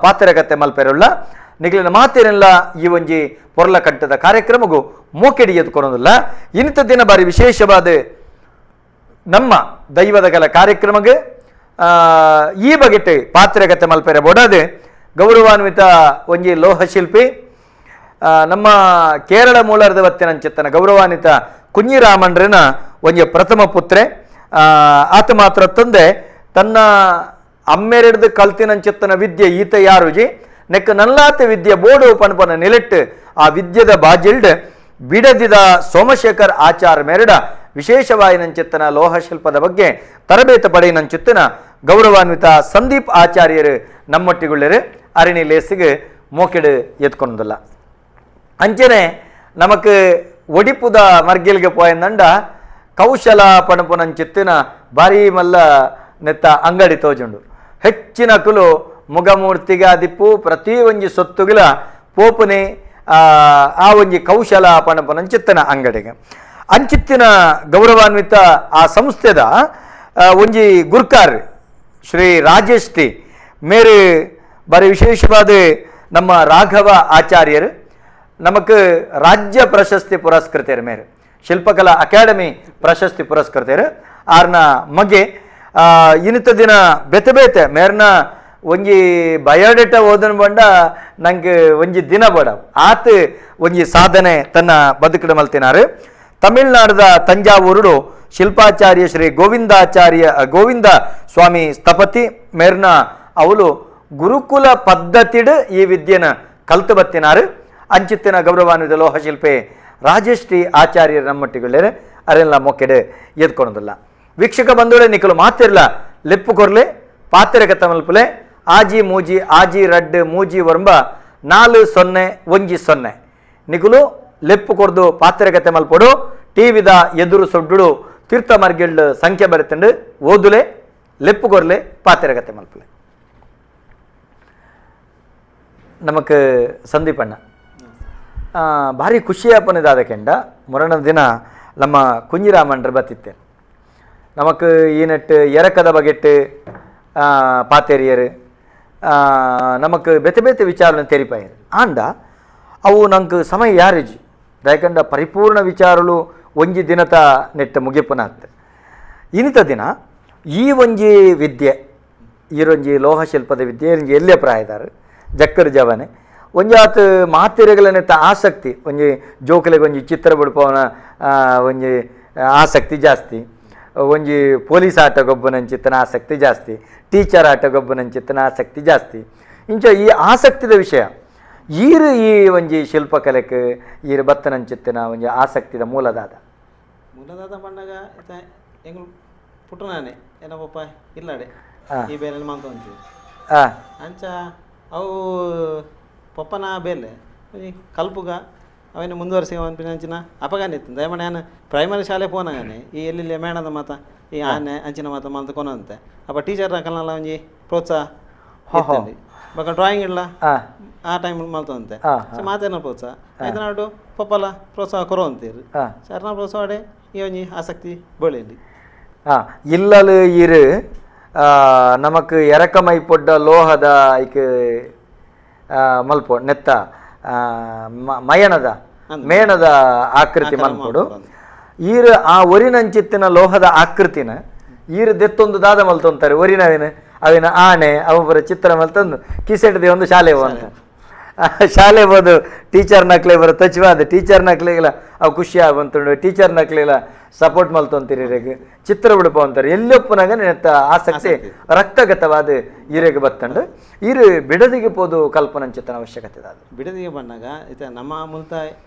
ಪಾತ್ರಗತೆ ಮಲ್ಪೆರುಳ್ಳ ನಿಗಲಿನ ಮಾತೇನೆಲ್ಲ ಈ ಒಂಜಿ ಪೊರ್ಲ ಕಟ್ಟದ ಕಾರ್ಯಕ್ರಮಗೂ ಮೋಕೆಡಿ ಎದ್ಕೊಳೋದಿಲ್ಲ. ಇಂಥ ದಿನ ಬಾರಿ ವಿಶೇಷವಾದ ನಮ್ಮ ದೈವದಗಲ ಕಾರ್ಯಕ್ರಮಕ್ಕೆ ಈ ಬಗೆಟ್ ಪಾತ್ರಗತೆ ಮಲ್ಪೆರೆ ಬೊಡದು ಗೌರವಾನ್ವಿತ ಒಂಜಿ ಲೋಹಶಿಲ್ಪಿ ನಮ್ಮ ಕೇರಳ ಮೂಲದ ವತ್ತಿನಂಚಿತ್ತನ ಗೌರವಾನ್ವಿತ ಕುഞ്ഞിರಾಮಣ್ರನ ಒಂಜಿ ಪ್ರಥಮ ಪುತ್ರೆ. ಆತ ಮಾತ್ರ ತಂದೆ ತನ್ನ ಅಮ್ಮೆರೆಡ್ದು ಕಲ್ತಿನಂಚಿತ್ತನ ವಿದ್ಯೆ ಈತ ಯಾರುಜಿ ನೆಕ್ ನಲ್ಲಾತ ವಿದ್ಯೆ ಬೋಡು ಪನ್ಪನ ನಿಲೆಟ್ಟು ಆ ವಿದ್ಯೆದ ಬಾಜಿಲ್ಡ್ ಬಿಡದಿದ ಸೋಮಶೇಖರ್ ಆಚಾರ ಮೇರಡ ವಿಶೇಷವಾಯಿನಂಚಿತ್ತನ ಲೋಹಶಿಲ್ಪದ ಬಗ್ಗೆ ತರಬೇತಿ ಪಡೆಯಿನಂಚಿತ್ತನ ಗೌರವಾನ್ವಿತ ಸಂದೀಪ್ ಆಚಾರ್ಯರು ನಮ್ಮೊಟ್ಟಿಗುಳ್ಳರು ಅರಣಿ ಲೇಸಿಗೆ ಮೋಕೆಡು ಎತ್ಕೊಂಡಲ್ಲ. ಅಂಚನೆ ನಮಕ್ ಒಡಿಪುದ ಮರ್ಗಿಲ್ಗೆ ಪೋಯಂದಂಡ ಕೌಶಲ ಪಣಪುನಂಚಿತ್ತಿನ ಬಾರಿ ಮಲ್ಲ ನೆತ್ತ ಅಂಗಡಿ ತೋಜುಂಡು ಹೆಚ್ಚಿನ ಕುಲು ಮುಗಮೂರ್ತಿಗ ದಿಪ್ಪು ಪ್ರತಿ ಒಂಜಿ ಸೊತ್ತುಗಳ ಪೋಪುನೆ ಆ ಒಂಜಿ ಕೌಶಲ ಪಣಪುನಂಚಿತ್ತಿನ ಅಂಗಡಿಗೆ ಅಂಚಿತ್ತಿನ ಗೌರವಾನ್ವಿತ ಆ ಸಂಸ್ಥೆದ ಒಂಜಿ ಗುರ್ಕಾರ್ ಶ್ರೀ ರಾಜೇಶ್ ಟಿ ಮೇರೆ ಬಾರಿ ವಿಶೇಷವಾದ ನಮ್ಮ ರಾಘವ ಆಚಾರ್ಯರು ನಮಕ್ ರಾಜ್ಯ ಪ್ರಶಸ್ತಿ ಪುರಸ್ಕೃತರು ಮೇರೆ ಶಿಲ್ಪಕಲಾ ಅಕಾಡೆಮಿ ಪ್ರಶಸ್ತಿ ಪುರಸ್ಕೃತರು ಆರ್ನ ಮಗೆ ಇನ್ನಿತ ದಿನ ಬೆತೆ ಬೆತೆ ಮೇರ್ನ ಒಂಜಿ ಬಯೋಡೇಟಾ ಓದನ್ ಬಂಡ ನಂಗೆ ಒಂಜಿ ದಿನ ಬಡ ಆತ ಒಂಜಿ ಸಾಧನೆ ತನ್ನ ಬದುಕಡ ಮಲ್ತಿನಾರು. ತಮಿಳ್ನಾಡದ ತಂಜಾವೂರುಡು ಶಿಲ್ಪಾಚಾರ್ಯ ಶ್ರೀ ಗೋವಿಂದ ಸ್ವಾಮಿ ಸ್ಥಪತಿ ಮೇರ್ನ ಅವಳು ಗುರುಕುಲ ಪದ್ಧತಿಡ್ ಈ ವಿದ್ಯೆನ ಕಲ್ತು ಬತ್ತಿನಾರು. ಅಂಚಿತ್ತಿನ ಗೌರವಾನ್ವಿತ ಲೋಹಶಿಲ್ಪಿ ರಾಜೇಶ್ ಟಿ ಆಚಾರ್ಯರ ನಮ್ಮೊಟ್ಟಿಗಳೇ ಅರೆಲ್ಲ ಮೊಕ್ಕೆಡೆ ಎದ್ಕೊಳೋದಿಲ್ಲ. ವೀಕ್ಷಕ ಬಂಧುಗಳೇ ನಿಖಲು ಮಾತಿರ್ಲ ಲೆಪ್ಪು ಕೊರ್ಲೆ ಪಾತ್ರಗತ ಮಲ್ಪಲೆ ಆಜಿ ಮೂಜಿ ಆಜಿ ರಡ್ ಮೂಜಿ ವರ್ಂಬ 4010 ನಿಖಲು ಲೆಪ್ಪು ಕೊರ್ದು ಪಾತ್ರಗತೆ ಮಲ್ಪಡು ಟಿವಿದ ಎದುರು ಸೊಡ್ಡು ತೀರ್ಥ ಮರ್ಗಿಲ್ಡ್ ಸಂಖ್ಯೆ ಬರುತ್ತಂಡು ಓದುಲೆ ಲೆಪ್ಪು ಕೊರ್ಲೆ ಪಾತ್ರಗತೆ ಮಲ್ಪಲೆ. ನಮಕ್ ಸಂದೀಪಣ್ಣ ಭಾರಿ ಖುಷಿಯಾಪನದಾದ ಕೆಂಡ ಮೊರಣ ದಿನ ನಮ್ಮ ಕುഞ്ഞിರಾಮಣ್ರ ಬತ್ತಿತ್ತೆ ನಮಕ್ ಈ ನೆಟ್ಟು ಎರಕದ ಬಗೆಟ್ಟು ಪಾತೆರಿಯರು ನಮಕ್ ಬೆತೆ ಬೆತೆ ವಿಚಾರನ ತೆರಿಪಾಯರು ಆಂಡ ಅವು ನಂಗೆ ಸಮಯ ಯಾರಿಜಿ ದಯಕಂಡ ಪರಿಪೂರ್ಣ ವಿಚಾರಲು ಒಂಜಿ ದಿನತ ನೆಟ್ಟ ಮುಗಿಪುನಾತ್ ಇನ್ನಿತ ದಿನ ಈ ಒಂಜಿ ವಿದ್ಯೆ ಈರೊಂಜಿ ಲೋಹಶಿಲ್ಪದ ವಿದ್ಯೆ ಎಲ್ಲೇ ಪ್ರಾಯದಾರು ಜಕ್ಕರ್ ಜವನೆ ಒಂಜಾತ್ ಮಾತಿರೆಗಳನ್ನೆತ್ತ ಆಸಕ್ತಿ ಒಂಜಿ ಜೋಕಲೆಗೆ ಒಂಜಿ ಚಿತ್ರ ಬಿಡ್ಪವನ ಒಂಜಿ ಆಸಕ್ತಿ ಜಾಸ್ತಿ ಒಂಜಿ ಪೊಲೀಸ್ ಆಟ ಗೊಬ್ಬನಂಚಿತ್ತನ ಆಸಕ್ತಿ ಜಾಸ್ತಿ ಟೀಚರ್ ಆಟ ಗೊಬ್ಬನಂಚಿತ್ತನ ಆಸಕ್ತಿ ಜಾಸ್ತಿ ಇಂಚ ಈ ಆಸಕ್ತಿದ ವಿಷಯ ಈರು ಈ ಒಂಜಿ ಶಿಲ್ಪಕಲೆಗೆ ಈರು ಬತ್ತನಂಚಿತ್ತಿನ ಒಂಜಿ ಆಸಕ್ತಿದ ಮೂಲದಾದ ಪಂಡಗ ಎಂಗ್ ಪುಟ್ಟನಾನೆ ಏನಪ್ಪ ಇಲ್ಲಡೆ ಈ ಬೇರೆ ಮಾತು ಅಂಚ ಅವು ಪಪ್ಪನ ಬೇಲೆ ಕಲ್ಪುಗ ಅವನು ಮುಂದುವರಿಸಿ ಅನ್ಪಿನಂಚಿನ ಅಪಗಾನಿತ್ತು ದಯಮಣೆ ನಾನು ಪ್ರೈಮರಿ ಶಾಲೆ ಪೋನಾಗನೆ ಈ ಎಲ್ಲಿ ಮೇಣದ ಮಾತ ಈ ಆನೆ ಅಂಚಿನ ಮಾತ ಮಾತ ಕೊನಂತೆ ಅಪ್ಪ ಟೀಚರ್ನ ಕಲ್ನಲ್ಲ ಒಂಜಿ ಪ್ರೋತ್ಸಾಹ ಬಕ ಡ್ರಾಯಿಂಗ್ ಇಲ್ಲ ಆ ಟೈಮ್ ಮಲ್ತಂತೆ ಮಾತೇನ ಪ್ರೋತ್ಸಾಹ ಆಯ್ತು ನಾಡು ಪಪ್ಪಲ ಪ್ರೋತ್ಸಾಹ ಕೊರೋ ಅಂತೀರಿ ಸರ್ನ ಪ್ರೋತ್ಸಾಹ ಈ ಒಂಜಿ ಆಸಕ್ತಿ ಬೆಳೆಯಲಿ ಇಲ್ಲಲು ಇರು ನಮಕ್ ಎರಕಮೈ ಪೊಡ್ಡ ಲೋಹದ ಐಕ್ ಮಲ್ಪೊ ನೆತ್ತ ಮೇಣದ ಆಕೃತಿ ಮಲ್ಪೊಡು ಈರು ಆ ಒರಿನಂಚಿತ್ತಿನ ಲೋಹದ ಆಕೃತಿನ ಈರು ದೆತ್ತೊಂದು ದಾದ ಮಲ್ತೊಂತಾರೆ ಒರಿನವೇನು ಅವಿನ ಆನೆ ಅವರ ಚಿತ್ರ ಮಲ್ತಂದು ಕಿಸೆಟ್ದೆ ಒಂದು ಶಾಲೆ ಅಂತ ಶಾಲೆ ಬೋದು ಟೀಚರ್ ನಕ್ಲೆ ಬರೋ ತಚ್ವಾದ ಟೀಚರ್ ನಕ್ಲೆಗಿಲ್ಲ ಅವು ಖುಷಿ ಆಗುಂತುಂಡು ಟೀಚರ್ ನಕ್ಲೆಗಿಲ್ಲ ಸಪೋರ್ಟ್ ಮಲ್ತೊಂತೀರಿ ಇರೆಗೆ ಚಿತ್ರ ಬಿಡಪ ಅಂತಾರೆ ಎಲ್ಲೊಪ್ಪನಾಗ ನೆತ್ತ ಆಸಕ್ತಿ ರಕ್ತಗತವಾದ ಈರೆಗೆ ಬತ್ತಂಡು ಈರು ಬಿಡದಿಗೆ ಪೋದು ಕಲ್ಪನಂಚಿತ್ತನ ಅವಶ್ಯಕತೆ ಅದು ಬಿಡದಿಗೆ ಬಂದಾಗ ಇತ ನಮ್ಮ ಮುಲ್ತ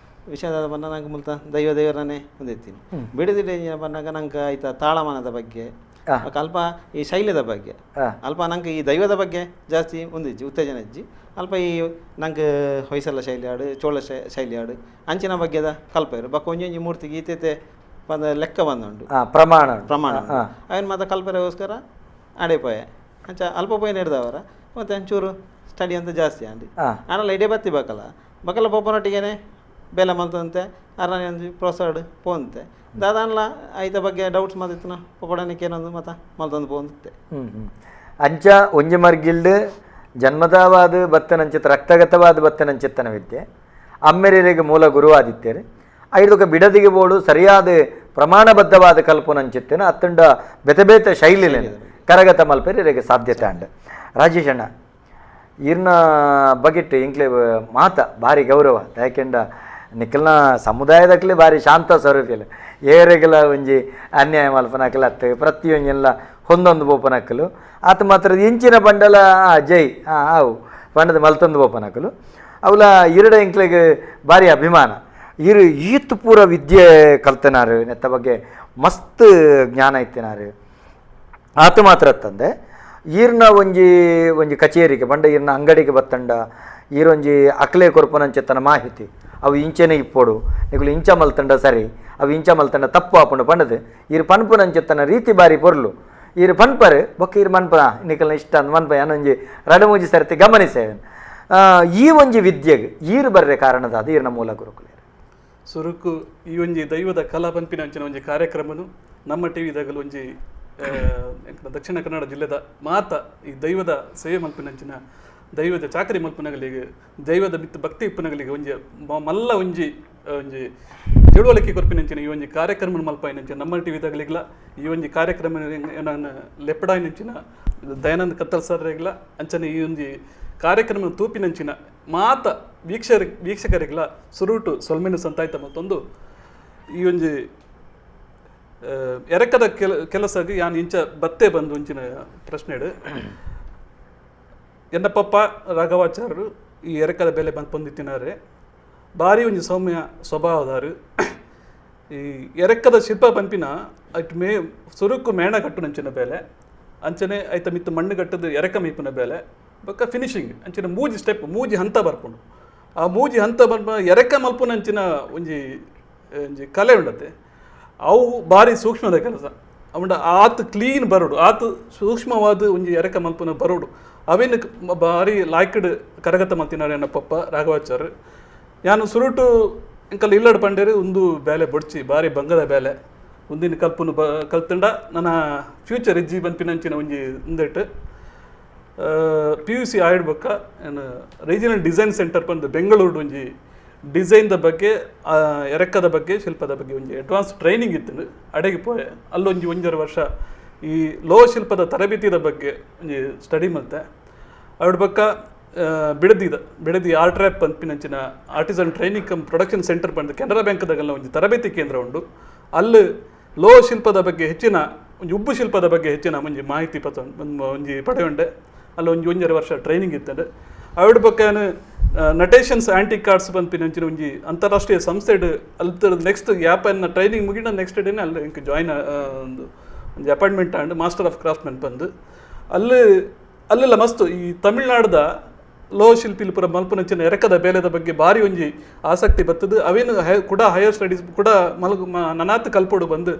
ವಿಷಯದ ಬಂದ ನಂಗೆ ಮುಲ್ತ ದೈವರನ್ನೇ ಹೊಂದಿರ್ತೀನಿ ಬಿಡದಿಡೆ ಬಂದಾಗ ನಂಗೆ ಆಯ್ತ ತಾಳಮಾನದ ಬಗ್ಗೆ ಅಲ್ಪ ಈ ಶೈಲಿದ ಬಗ್ಗೆ ಅಲ್ಪ ನಂಗೆ ಈ ದೈವದ ಬಗ್ಗೆ ಜಾಸ್ತಿ ಹೊಂದಿಜ್ಜಿ ಉತ್ತೇಜನ ಇಜ್ಜಿ ಅಲ್ಪ ಈ ನಂಗೆ ಹೊಯ್ಸಳ ಶೈಲಿ ಆಡು ಚೋಳ ಶೈಲಿ ಆಡು ಅಂಚಿನ ಬಗ್ಗೆದ ಕಲ್ಪ ಇರು ಬಕ್ಕ ಒಂಜೊಂಜಿ ಮೂರ್ತಿಗೆ ಈತೈತೆ ಬಂದ ಲೆಕ್ಕ ಬಂದುಂಡು ಪ್ರಮಾಣ ಅವನು ಮತ್ತೆ ಕಲ್ಪರೆಗೋಸ್ಕರ ಆಡೇಪೋಯ ಅಂಚ ಅಲ್ಪ ಪೋಯಿನ ಹಿಡ್ದವರ ಮತ್ತೆ ಒಂಚೂರು ಸ್ಟಡಿ ಅಂತ ಜಾಸ್ತಿ ಅಂಡಿ ಆನಲ್ಲ ಇಡೇ ಬತ್ತಿ ಬಕಲ ಪೊಪ್ಪನೊಟ್ಟಿಗೆ ಬೇಲೆ ಮಲ್ತಂತೆ ಅರನೇ ಒಂದು ಪ್ರೋತ್ಸಾಹ ಪೋಂತೆ ದಾದಾನ್ಲ ಐತ ಬಗ್ಗೆ ಡೌಟ್ಸ್ ಮಾತಿತ್ತನ ಪೊಪಡನಿಕೆ ಏನೊಂದು ಮತ ಮಲ್ತೊಂದು ಪೋಂತೆ ಅಂಚ ಒಂಜಿ ಮರ್ಗಿಲ್ಡ್ ಜನ್ಮದವಾದ ಬತ್ತನಂಚಿತ್ತ ರಕ್ತಗತವಾದ ಬತ್ತನಂಚಿತ್ತನ ವಿದ್ಯೆ ಅಮ್ಮೆರಿಗೆ ಮೂಲ ಗುರುವಾದಿತ್ಯರು ಐದೊಕ ಬಿಡದಿಗೆ ಬೋಡು ಸರಿಯಾದ ಪ್ರಮಾಣಬದ್ಧವಾದ ಕಲ್ಪನಂಚಿತ್ತೇನೆ ಅತ್ತಂಡ ಬೆತೆ ಬೇತೆ ಶೈಲಿಲೇನೆ ಕರಗತ ಮಲ್ಪೆರಿಗೆ ಸಾಧ್ಯತೆ ಅಂಡ ರಾಜೇಶ್ ಅಣ್ಣ ಈರ್ನ ಬಗೆಟ್ ಇಂಕ್ಲೆ ಮಾತ ಭಾರಿ ಗೌರವ ಯಾಕೆಂಡ ನಿಖಲ್ನ ಸಮುದಾಯದಕ್ಲೆ ಭಾರಿ ಶಾಂತ ಸ್ವರೂಪಿಲ್ಲ ಏರೆಗೆಲ್ಲ ಒಂಜಿ ಅನ್ಯಾಯ ಮಲ್ಪನಕಲ್ ಅತ್ತ ಪ್ರತಿಯೊಂದೆಲ್ಲ ಹೊಂದೊಂದು ಬೋಪನಕಲು ಆತ ಮಾತ್ರ ಇಂಚಿನ ಬಂಡಲ ಜೈ ಅವು ಪಂಡದ ಮಲ್ತೊಂದು ಬೋಪನಕಲು ಅವಲ ಈರಡ ಇಂಕ್ಲೆಗೆ ಭಾರಿ ಅಭಿಮಾನ ಈರು ಈತ್ ಪೂರ ವಿದ್ಯೆ ಕಲ್ತನಾರು ನೆತ್ತ ಬಗ್ಗೆ ಮಸ್ತ್ ಜ್ಞಾನ ಇತ್ತಿನಾರು ಆತ ಮಾತ್ರ ತಂದೆ ಈರ್ನ ಒಂಜಿ ಕಚೇರಿಗೆ ಬಂಡ ಈರ್ನ ಅಂಗಡಿಗೆ ಬತ್ತಂಡ ಈರೊಂಜಿ ಅಕ್ಲೆ ಕೊರ್ಪನಂಚೆತ್ತನ ಮಾಹಿತಿ ಅವು ಇಂಚೆನೆ ಇಪ್ಪೋಡು ನಿಗುಲು ಇಂಚ ಮಲ್ತಂಡ ಸರಿ ಅವು ಇಂಚ ಮಲ್ತಂಡ ತಪ್ಪು ಆಪುಂಡು ಪಂಡದು ಈರು ಪನ್ಪುನಂಚೆತ್ತನ ರೀತಿ ಬಾರಿ ಪೊರ್ಲು ಈರು ಪನ್ಪರು ಬೊಕ್ಕ ಈರು ಮನ್ಪ ನಿಕಲ್ನ ಇಷ್ಟ ಅಂದ್ ಮನ್ಪ ಏನೊಂಜಿ ರಡಮೂಜಿ ಸರ್ತಿ ಗಮನಿಸೇವೆ ಈ ಒಂಜಿ ವಿದ್ಯೆಗೆ ಈರು ಬರ್ರೆ ಕಾರಣದ ಅದು ಈರ್ನ ಮೂಲ ಗುರುಕುಲ ಸುರುಕು ಈ ಒಂಜಿ ದೈವದ ಕಲಾ ಪಂಪಿನ ಅಂಚಿನ ಒಂಜಿ ಕಾರ್ಯಕ್ರಮನು ನಮ್ಮ ಟಿವಿದಾಗಲು ಒಂಜಿ ದಕ್ಷಿಣ ಕನ್ನಡ ಜಿಲ್ಲೆದ ಮಾತ ಈ ದೈವದ ಸೇವೆ ಮಲ್ಪಿನಂಚಿನ ದೈವದ ಚಾಕರಿ ಮಲ್ಪನಗಳಿಗೆ ದೈವದ ಮಿತ್ತ ಭಕ್ತಿ ಇಪ್ಪನಗಳಿಗೆ ಒಂಜಿ ಮಲ್ಲ ಒಂಜಿ ತಿಳುವಳಿಕೆ ಕೊರ್ಪಿನಂಚಿನ ಈ ಒಂಜಿ ಕಾರ್ಯಕ್ರಮ ಮಲ್ಪಾಯಿನಂಚಿನ ನಮ್ಮ ಟಿವಿದಾಗಲಿಗ್ಲ ಈ ಒಂಜಿ ಕಾರ್ಯಕ್ರಮ ಲೆಪ್ಪಡಾಯಿನಂಚಿನ ದಯಾನಂದ ಕತ್ತಲ್ ಸರ್ರೆಗ್ಲ ಅಂಚನೆ ಈ ಒಂಜಿ ಕಾರ್ಯಕ್ರಮ ತೂಪಿನಂಚಿನ ಮಾತ ವೀಕ್ಷಕರಿಗ್ಲ ಸುರುಟು ಸೊಲ್ಮೆನು ಸಂತಾಯ್ತ ಮತ್ತೊಂದು ಈ ಒಂಜಿ ಎರಕದ ಕೆಲಸಕ್ಕೆ ಯಾನ್ ಇಂಚ ಬತ್ತೆ ಬಂದು ಒಂಚಿನ ಪ್ರಶ್ನೆ ಎನ್ನ ಪಪ್ಪ ರಾಘವಾಚಾರ್ಯರು ಈ ಎರಕದ ಬೆಲೆ ಬಂದು ಪೊಂದಿತ್ತಿನಾರೆ ಭಾರಿ ಒಂಜಿ ಸೌಮ್ಯ ಸ್ವಭಾವದಾರು ಈ ಎರಕದ ಶಿಲ್ಪ ಪಂಪಿನ ಅಟ್ ಸುರುಕು ಮೇಣ ಕಟ್ಟು ನಂಚಿನ ಬೇಲೆ ಅಂಚನೆ ಐತ ಮಿತ್ತು ಮಣ್ಣು ಕಟ್ಟದು ಎರಕ ಮೀಪಿನ ಬೇಲೆ ಬೊಕ್ಕ ಫಿನಿಶಿಂಗ್ ಅಂಚಿನ ಮೂಜಿ ಸ್ಟೆಪ್ ಮೂಜಿ ಹಂತ ಬರ್ಪುಂಡು ಆ ಮೂಜಿ ಹಂತ ಬರ್ಪ ಎರಕ ಮಲ್ಪುನಂಚಿನ ಒಂಜಿ ಕಲೆ ಉಂಡತೆ ಅವು ಭಾರಿ ಸೂಕ್ಷ್ಮದ ಕೆಲಸ ಅವಂಡ ಆತು ಕ್ಲೀನ್ ಬರೋಡು ಆತು ಸೂಕ್ಷ್ಮವಾದ ಒಂಜಿ ಎರಕ ಮಲ್ಪುನ ಬರೋಡು ಅವೇನು ಭಾರಿ ಲಾಯ್ಕಡ್ ಕರಗತ ಮಲ್ತಿನಾರೆ ನನ್ನ ಪಪ್ಪ ರಾಘವಾಚಾರ್ಯ ನಾನು ಸುರುಟು ಇಂಕಲ್ ಇಲ್ಲಡ್ ಪಂಡೇರು ಒಂದು ಬೇಲೆ ಬೊಡ್ಚಿ ಭಾರಿ ಬಂಗದ ಬೇಲೆ ಒಂದಿನ ಕಲ್ಪನು ಕಲ್ತಂಡ ನನ್ನ ಫ್ಯೂಚರ್ ಇಜ್ಜಿ ಬಂಪಿನಂಚಿನ ಒಂಜಿ ಉಂದೆಟ್ಟು PUC ಆಯ್ಡ್ಬೊಕ್ಕ ಏನು ರೀಜನಲ್ ಡಿಸೈನ್ ಸೆಂಟರ್ ಬಂದು ಬೆಂಗಳೂರು ಒಂಜಿ ಡಿಸೈನ್ದ ಬಗ್ಗೆ ಎರಕದ ಬಗ್ಗೆ ಶಿಲ್ಪದ ಬಗ್ಗೆ ಒಂಜಿ ಅಡ್ವಾನ್ಸ್ ಟ್ರೈನಿಂಗ್ ಇತ್ತು ಅಡೆಗೆ ಪೋಯೆ ಅಲ್ಲೊಂಜಿ 1.5 ವರ್ಷ ಈ ಲೋ ಶಿಲ್ಪದ ತರಬೇತಿದ ಬಗ್ಗೆ ಒಂಜಿ ಸ್ಟಡಿ ಮಲ್ತೆ ಅವ್ರ ಬಕ್ಕ ಬಿಡದಿ ಆರ್ಟ್ರ್ಯಾಪ್ ಪಂಪಿನಂಚಿನ artisan training cum production centre ಬಂದು ಕೆನರಾ ಬ್ಯಾಂಕ್ದಾಗೆಲ್ಲ ಒಂಜಿ ತರಬೇತಿ ಕೇಂದ್ರ ಉಂಡು ಅಲ್ಲಿ ಲೋ ಶಿಲ್ಪದ ಬಗ್ಗೆ ಹೆಚ್ಚಿನ ಒಂಜಿ ಉಬ್ಬು ಶಿಲ್ಪದ ಬಗ್ಗೆ ಹೆಚ್ಚಿನ ಒಂಜಿ ಮಾಹಿತಿ ಒಂಜಿ ಪಡೆಯುಂಡೆ ಅಲ್ಲಿ 1.5 ವರ್ಷ ಟ್ರೈನಿಂಗ್ ಇತ್ತದೆ ಅವ್ರ ಬಕ್ಕ ನಟೇಷನ್ಸ್ ಆಂಟಿ ಕಾರ್ಡ್ಸ್ ಬಂಪಿನಂಚಿನ ಒಂಜಿ ಅಂತಾರಾಷ್ಟ್ರೀಯ ಸಂಸ್ಥೆ ಅಲ್ಲಿ ನೆಕ್ಸ್ಟ್ ಯಾಪನ್ನ ಟ್ರೈನಿಂಗ್ ಮುಗಿದ ನೆಕ್ಸ್ಟ್ ಡೇನೆ ಅಲ್ಲಿ ಇಂಕ ಜಾಯ್ನ್ ಒಂದು ಅಪಾಯಿಂಟ್ಮೆಂಟ್ ಆಂಡ್ ಮಾಸ್ಟರ್ ಆಫ್ ಕ್ರಾಫ್ಟ್ಮೆನ್ ಬಂದು ಅಲ್ಲೆಲ್ಲ ಮಸ್ತು ಈ ತಮಿಳ್ನಾಡ್ದ ಲೋ ಶಿಲ್ಪಿಲ್ ಪುರ ಮಲ್ಪುನಂಚಿನ ಎರಕದ ಬೇಲೆದ ಬಗ್ಗೆ ಭಾರಿ ಒಂಜಿ ಆಸಕ್ತಿ ಬರ್ತದೆ ಅವೇನು ಕೂಡ ಹೈಯರ್ ಸ್ಟಡೀಸ್ ಕೂಡ ನನಾತ್ ಕಲ್ಪೋಡು ಬಂದು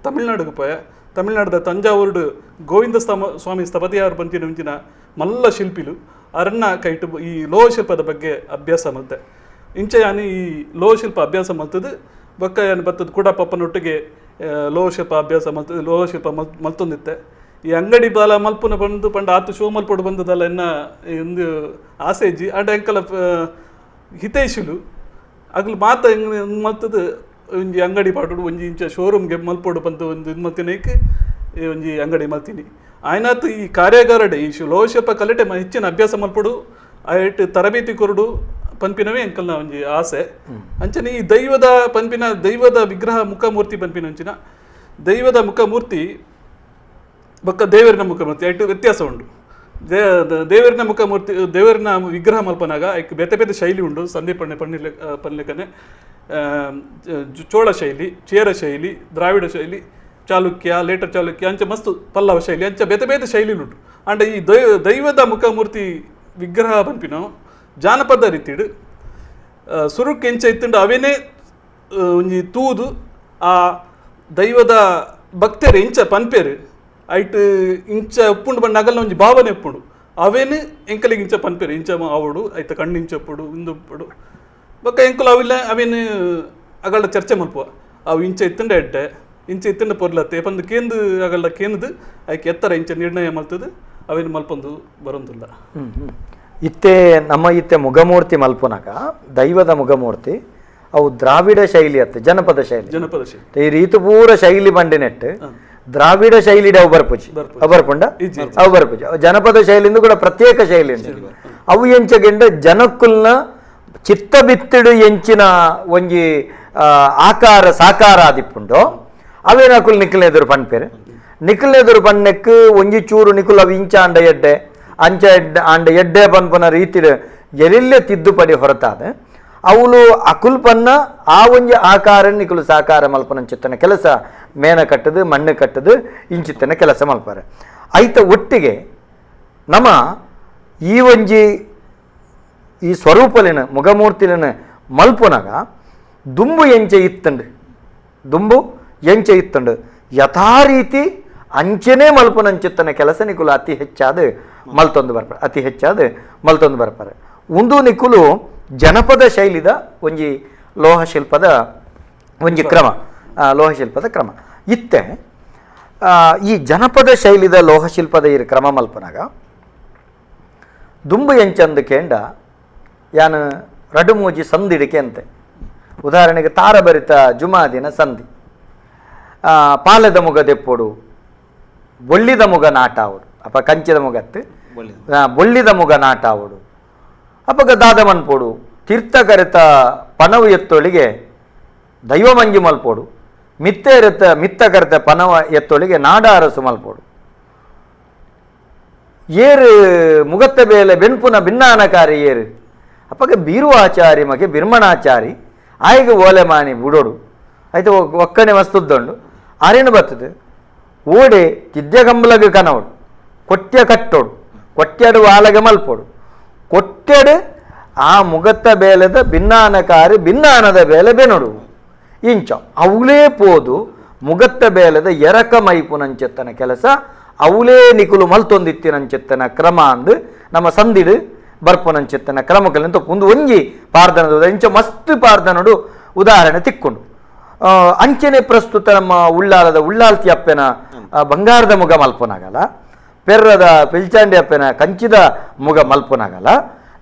ತಮಿಳ್ನಾಡಿಗೆ ಪೋಯ ತಮಿಳ್ನಾಡ್ದ ತಂಜಾವೂರ್ಡು ಗೋವಿಂದ ಸ್ವಾಮಿ ಸ್ಥಪತಿಯಾರು ಬಂತಿನ ಒಂಚಿನ ಮಲ್ಲ ಶಿಲ್ಪಿಲು ಅರಣ್ಣ ಕೈಟು ಈ ಲೋ ಶಿಲ್ಪದ ಬಗ್ಗೆ ಅಭ್ಯಾಸ ಮಲ್ತೆ ಇಂಚೆ ಯಾನಿ ಈ ಲೋ ಶಿಲ್ಪ ಅಭ್ಯಾಸ ಮಲ್ತದು ಬೊಕ್ಕ ಏನು ಬರ್ತದೆ ಕೂಡ ಪಪ್ಪನೊಟ್ಟಿಗೆ ಲೋ ಶಿಲ್ಪ ಅಭ್ಯಾಸ ಮಲ್ತದೆ ಲೋ ಶಿಲ್ಪ ಮಲ್ತೊಂದಿತ್ತೆ ಈ ಅಂಗಡಿ ಬಾಲ ಮಲ್ಪುನ ಬಂದು ಪಂಡ ಆತು ಶೋ ಮಲ್ಪೊಡು ಬಂದದಲ್ಲ ಎನ್ನ ಒಂದು ಆಸೆ ಇಜ್ಜಿ ಆಟ ಎಂಕಲ ಹಿತೈಷುಲು ಅಗ್ಲು ಮಾತ ಮಲ್ತದು ಒಂಜಿ ಅಂಗಡಿ ಪಾಟೋಡು ಒಂಜಿ ಇಂಚ ಶೋರೂಮ್ಗೆ ಮಲ್ಪೋಡು ಬಂದು ಒಂದು ಇದು ಮಲ್ತಿನೈಕ್ ಒಂಜಿ ಅಂಗಡಿ ಮಲ್ತೀನಿ ಆಯ್ನಾತು ಈ ಕಾರ್ಯಾಗಾರಡೆ ಈ ಲೋ ಶಿಲ್ಪ ಕಲೆಟೆ ಹೆಚ್ಚಿನ ಅಭ್ಯಾಸ ಮಲ್ಪೊಡು ಆಯ್ಟ್ ತರಬೇತಿ ಕೊರಡು ಪಂಪಿನವೇ ಎಂಕಲ್ನ ಒಂಜಿ ಆಸೆ ಅಂಚನೆ ಈ ದೈವದ ಪಂಪಿನ ದೈವದ ವಿಗ್ರಹ ಮುಖಮೂರ್ತಿ ಪಂಪಿನ ಅಂಚಿನ ದೈವದ ಮುಖಮೂರ್ತಿ ಬೊಕ್ಕ ದೇವರಿನ ಮುಖಮೂರ್ತಿ ಐಟು ವ್ಯತ್ಯಾಸ ಉಂಡು ದೇವರಿನ ಮುಖಮೂರ್ತಿ ದೇವರಿನ ವಿಗ್ರಹ ಮಲ್ಪನಾಗ ಐಕ್ ಬೇತೆ ಬೇತೆ ಶೈಲಿ ಉಂಡು ಸಂದೀಪ್ ಪನ್ಲೆಕನೆ ಚೋಳ ಶೈಲಿ ಚೇರ ಶೈಲಿ ದ್ರಾವಿಡ ಶೈಲಿ ಚಾಲುಕ್ಯ ಲೇಟರ್ ಚಾಲುಕ್ಯ ಅಂಚ ಮಸ್ತ್ ಪಲ್ಲವ ಶೈಲಿ ಅಂಚ ಬೇತೆ ಬೇತೆ ಶೈಲಿ ಉಂಟು ಅಂಡ್ ಈ ದೈವದ ಮುಖಮೂರ್ತಿ ವಿಗ್ರಹ ಪಂಪಿನ ಜಾನಪದ ರೀತಿಡು ಸುರುಕ್ ಎಂಚ ಇತ್ತುಂಡು ಅವೇನೇ ಒಂಜಿ ತೂದು ಆ ದೈವದ ಭಕ್ತರು ಎಂಚ ಪನ್ಪೇರು ಐಟ್ ಇಂಚ ಉಪ್ಪುಂಡು ಬಂದು ನಗಲ್ನ ಒಂಜಿ ಭಾವನೆ ಉಪ್ಪುಂಡು ಅವೇನು ಎಂಕಲಿಗೆ ಇಂಚ ಪನ್ಪೇರು ಇಂಚ ಆವಡು ಐತ ಕಣ್ಣು ಇಂಚ ಉಪ್ಪುಡು ಇಂದು ಉಪ್ಪುಡು ಬೊಕ್ಕ ಎಂಕಲು ಅವಿಲ್ಲ ಅವೇನು ಅಗಳ ಚರ್ಚೆ ಮಲ್ಪುವ ಅವು ಇಂಚ ಇತ್ತಂಡ ಎಡ್ಡೆ ಇಂಚ ಇತ್ತಂಡ ಪೊರ್ಲತ್ತೆ ಪಂದು ಕೇಂದು ಅಗಳ ಕೇಂದು ಐಕೆ ಎತ್ತರ ಇಂಚ ನಿರ್ಣಯ ಮಲ್ತದು ಅವೇನು ಮಲ್ಪೊಂದು ಬರೋದಿಲ್ಲ. ಇತ್ತೆ ನಮ್ಮ ಇತ್ತೆ ಮುಗಮೂರ್ತಿ ಮಲ್ಪುನಗ ದೈವದ ಮುಗಮೂರ್ತಿ ಅವು ದ್ರಾವಿಡ ಶೈಲಿ ಅತ್ತೆ ಜನಪದ ಶೈಲಿ ಈ ರೀತಿ ಪೂರ ಶೈಲಿ ಬಂಡಿನೆಟ್ಟು ದ್ರಾವಿಡ ಶೈಲಿ ಅವು ಬರ್ಪುಜಿ ಅವು ಬರ್ಪುಂಡ ಅವು ಬರ್ಪುಜಿ ಜನಪದ ಶೈಲಿಂದ ಕೂಡ ಪ್ರತ್ಯೇಕ ಶೈಲಿ ಉಂಟು. ಅವು ಎಂಚಗೆಂಡ ಜನಕ್ಕುಲ್ನ ಚಿತ್ತ ಬಿತ್ತಿಡು ಎಂಚಿನ ಒಂಜಿ ಆಕಾರ ಸಾಕಾರ ಆದಿಪ್ಪುಂಡು ಅವೇನಾಕುಲ್ ನಿಖಿಲ್ ಎದುರು ಪಂಡ್ಪೇರು ನಿಖಿಲ್ ಎದುರು ಪಣ್ಣೆಕ್ ಒಂಜಿ ಚೂರು ನಿಖುಲ್ ಅವು ಇಂಚ ಅಂಡ ಎಡ್ಡೆ ಅಂಚ ಎಡ್ಡೆ ಅಂಡ ಎಡ್ಡೆ ಪನ್ಪನ ರೀತಿ ಎಲ್ಲಿಲ್ಲೇ ತಿದ್ದುಪಡಿ ಹೊರತಾದ ಅವಳು ಅಕುಲ್ಪನ್ನ ಆ ಒಂಜಿ ಆಕಾರ ನಿಖುಲು ಸಾಕಾರ ಮಲ್ಪನ ಚಿತ್ತನ ಕೆಲಸ ಮೇನ ಕಟ್ಟದು ಮಣ್ಣು ಕಟ್ಟದು ಇಂಚಿತ್ತನ ಕೆಲಸ ಮಲ್ಪಾರೆ ಐತ ಒಟ್ಟಿಗೆ ನಮ್ಮ ಈ ಒಂಜಿ ಈ ಸ್ವರೂಪಲಿನ ಮುಗಮೂರ್ತಿಲಿನ ಮಲ್ಪುನಾಗ ದುಂಬು ಎಂಚೆ ಇತ್ತಂಡು ದುಂಬು ಎಂಚೆ ಇತ್ತಂಡು ಯಥಾರೀತಿ ಅಂಚೆನೇ ಮಲ್ಪನಂಚಿತ್ತನ ಕೆಲಸ ನಿಕುಲು ಅತಿ ಹೆಚ್ಚಾದ ಮಲ್ತೊಂದು ಬರ್ಪಾರೆ ಅತಿ ಹೆಚ್ಚಾದ ಮಲ್ತೊಂದು ಬರ್ಪಾರೆ ಒಂದು ನಿಕುಲು ಜನಪದ ಶೈಲಿದ ಒಂಜಿ ಲೋಹಶಿಲ್ಪದ ಒಂಜಿ ಕ್ರಮ ಲೋಹಶಿಲ್ಪದ ಕ್ರಮ ಇತ್ತೆ ಈ ಜನಪದ ಶೈಲಿದ ಲೋಹಶಿಲ್ಪದ ಈ ಕ್ರಮ ಮಲ್ಪನಾಗ ದುಂಬು ಎಂಚಂದು ಕೇಂಡ ಯಾನು ರಡುಮೂಜಿ ಸಂದಿಡಿಕೆ ಅಂತೆ ಉದಾಹರಣೆಗೆ ತಾರಭರಿತ ಜುಮಾದಿನ ಸಂಧಿ ಪಾಲೆದ ಮುಗ ದೆಪ್ಪೋಡು ಬೊಳ್ಳಿದ ಮುಗ ನಾಟ ಆವಡು ಅಪ್ಪ ಕಂಚಿದ ಮುಗತ್ತು ಬೊಳ್ಳಿದ ಮುಗ ನಾಟ ಆವಡು ಅಪ್ಪಗ ದಾದ ಮನ್ಪೋಡು ತೀರ್ಥಕರಿತ ಪನವು ಎತ್ತೊಳಿಗೆ ದೈವ ಮಂಜಿ ಮಲ್ಪೋಡು ಮಿತ್ತ ಕರಿತ ಪನವ ಎತ್ತೊಳಿಗೆ ನಾಡ ಅರಸು ಮಲ್ಪೋಡು ಏರು ಮುಗತ್ತ ಬೇಲೆ ಬೆನ್ಪುನ ಭಿನ್ನಾನಕಾರಿ ಏರು ಅಪ್ಪಗೆ ಬೀರುವಾಚಾರಿ ಮಗೆ ಬಿರ್ಮಣಾಚಾರಿ ಆಯ್ಗೆ ಓಲೆ ಮಾನಿ ಬುಡೋಡು ಆಯ್ತು ಒಕ್ಕಣೆ ಮಸ್ತುದ್ದೊಂಡು ಆರೇನು ಬರ್ತದೆ ಓಡೆ ತಿದ್ಯಗಂಬಲಗೆ ಕನವಡು ಕೊಟ್ಯ ಕಟ್ಟೋಡು ಕೊಟ್ಯಡು ವಾಲಗೆ ಮಲ್ಪೋಡು ಕೊಟ್ಟೆಡು ಆ ಮುಗತ್ತ ಬೇಲೆದ ಭಿನ್ನಾನಕಾರಿ ಭಿನ್ನಾನದ ಬೇಲೆ ಬೆನೊಡು ಇಂಚ ಅವಳೇ ಪೋದು ಮುಗತ್ತ ಬೇಲೆದ ಎರಕ ಮೈಪುನಂಚೆತ್ತನ ಕೆಲಸ ಅವಳೇ ನಿಕುಲು ಮಲ್ತೊಂದಿತ್ತಿನಂಚೆತ್ತನ ಕ್ರಮ ಅಂದು ನಮ್ಮ ಸಂದಿಡು ಬರ್ಪುನಂಚೆತ್ತನ ಕ್ರಮಗಳಿಂದ ಒಂದು ಒಂಜಿ ಪಾರ್ಧನದ ಇಂಚ ಮಸ್ತ್ ಪಾರ್ಧನಡು ಉದಾಹರಣೆ ತಿಕ್ಕೊಂಡು ಅಂಚೆನೆ ಪ್ರಸ್ತುತ ನಮ್ಮ ಉಳ್ಳಾಲದ ಉಳ್ಳಾಲ್ತಿ ಅಪ್ಪೆನ ಬಂಗಾರದ ಮುಗ ಮಲ್ಪನಾಗಲ್ಲ ಪೆರ್ರದ ಪಿಲ್ಚಾಂಡಿ ಅಪ್ಪೆನ ಕಂಚಿದ ಮುಗ ಮಲ್ಪನಾಗಲ್ಲ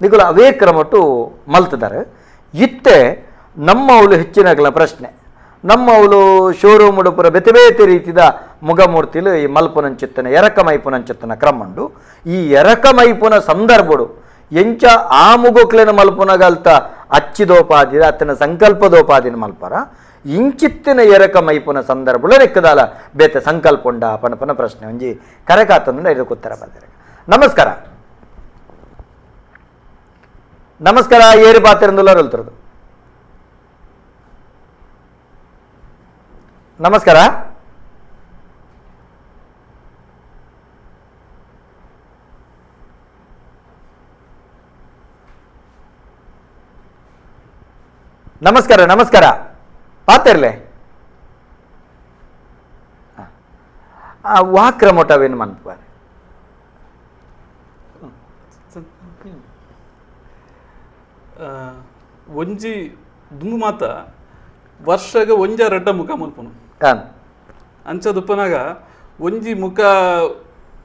ನಿಕುಲು ಅವೇ ಕ್ರಮಟ್ಟು ಮಲ್ತಿದ್ದಾರೆ ಇತ್ತೆ ನಮ್ಮ ಅವಳು ಹೆಚ್ಚಿನಗಳ ಪ್ರಶ್ನೆ ನಮ್ಮ ಅವಳು ಶೋರೂಮ್ ಉಡುಪುರ ಬೇತೆ ಬೇತೆ ರೀತಿದ ಮುಗಮೂರ್ತಿಲು ಈ ಮಲ್ಪುನಂಚಿತ್ತನ ಎರಕ ಮೈಪುನಂಚಿತ್ತನ ಕ್ರಮಂಡು ಈ ಎರಕ ಮೈಪುನ ಸಂದರ್ಭಡು ಎಂಚ ಆ ಮುಗುಕ್ಲೆನ ಮಲ್ಪುನಗಲ್ತ ಅಚ್ಚಿದೋಪಾದಿದ ಅತ್ತನ ಸಂಕಲ್ಪದೋಪಾದಿನ ಮಲ್ಪರ ಇಂಚಿತ್ತಿನ ಎರಕ ಮೈಪುನ ಸಂದರ್ಭಳು ನೆಕ್ಕದಾಲ ಬೇತೆ ಸಂಕಲ್ಪ ಉಂಡ ಪನಪನ ಪ್ರಶ್ನೆ ಒಂಜಿ ಕರೆಕಾತಂದು ಇದಕ್ಕೆ ಉತ್ತರ ಬಂದರೆ ನಮಸ್ಕಾರ ನಮಸ್ಕಾರ ಏರು ಪಾತ್ರಂದುಲ್ಲ ಹೇಳ್ತಿರೋದು ನಮಸ್ಕಾರ ನಮಸ್ಕಾರ ನಮಸ್ಕಾರ ಪಾತಿರ್ಲೆ ವಾಕ್ರಮೋಟವೇನು ಮನ್ಪಾರೆ ಒಂಜಿ ದುಂಬು ಮಾತ ವರ್ಷಗ ಒಂಜ ರಡ್ಡ ಮುಖ ಮಲ್ಪುನು ಅಂಚ ದುಪ್ಪನಾಗ ಒಂಜಿ ಮುಖ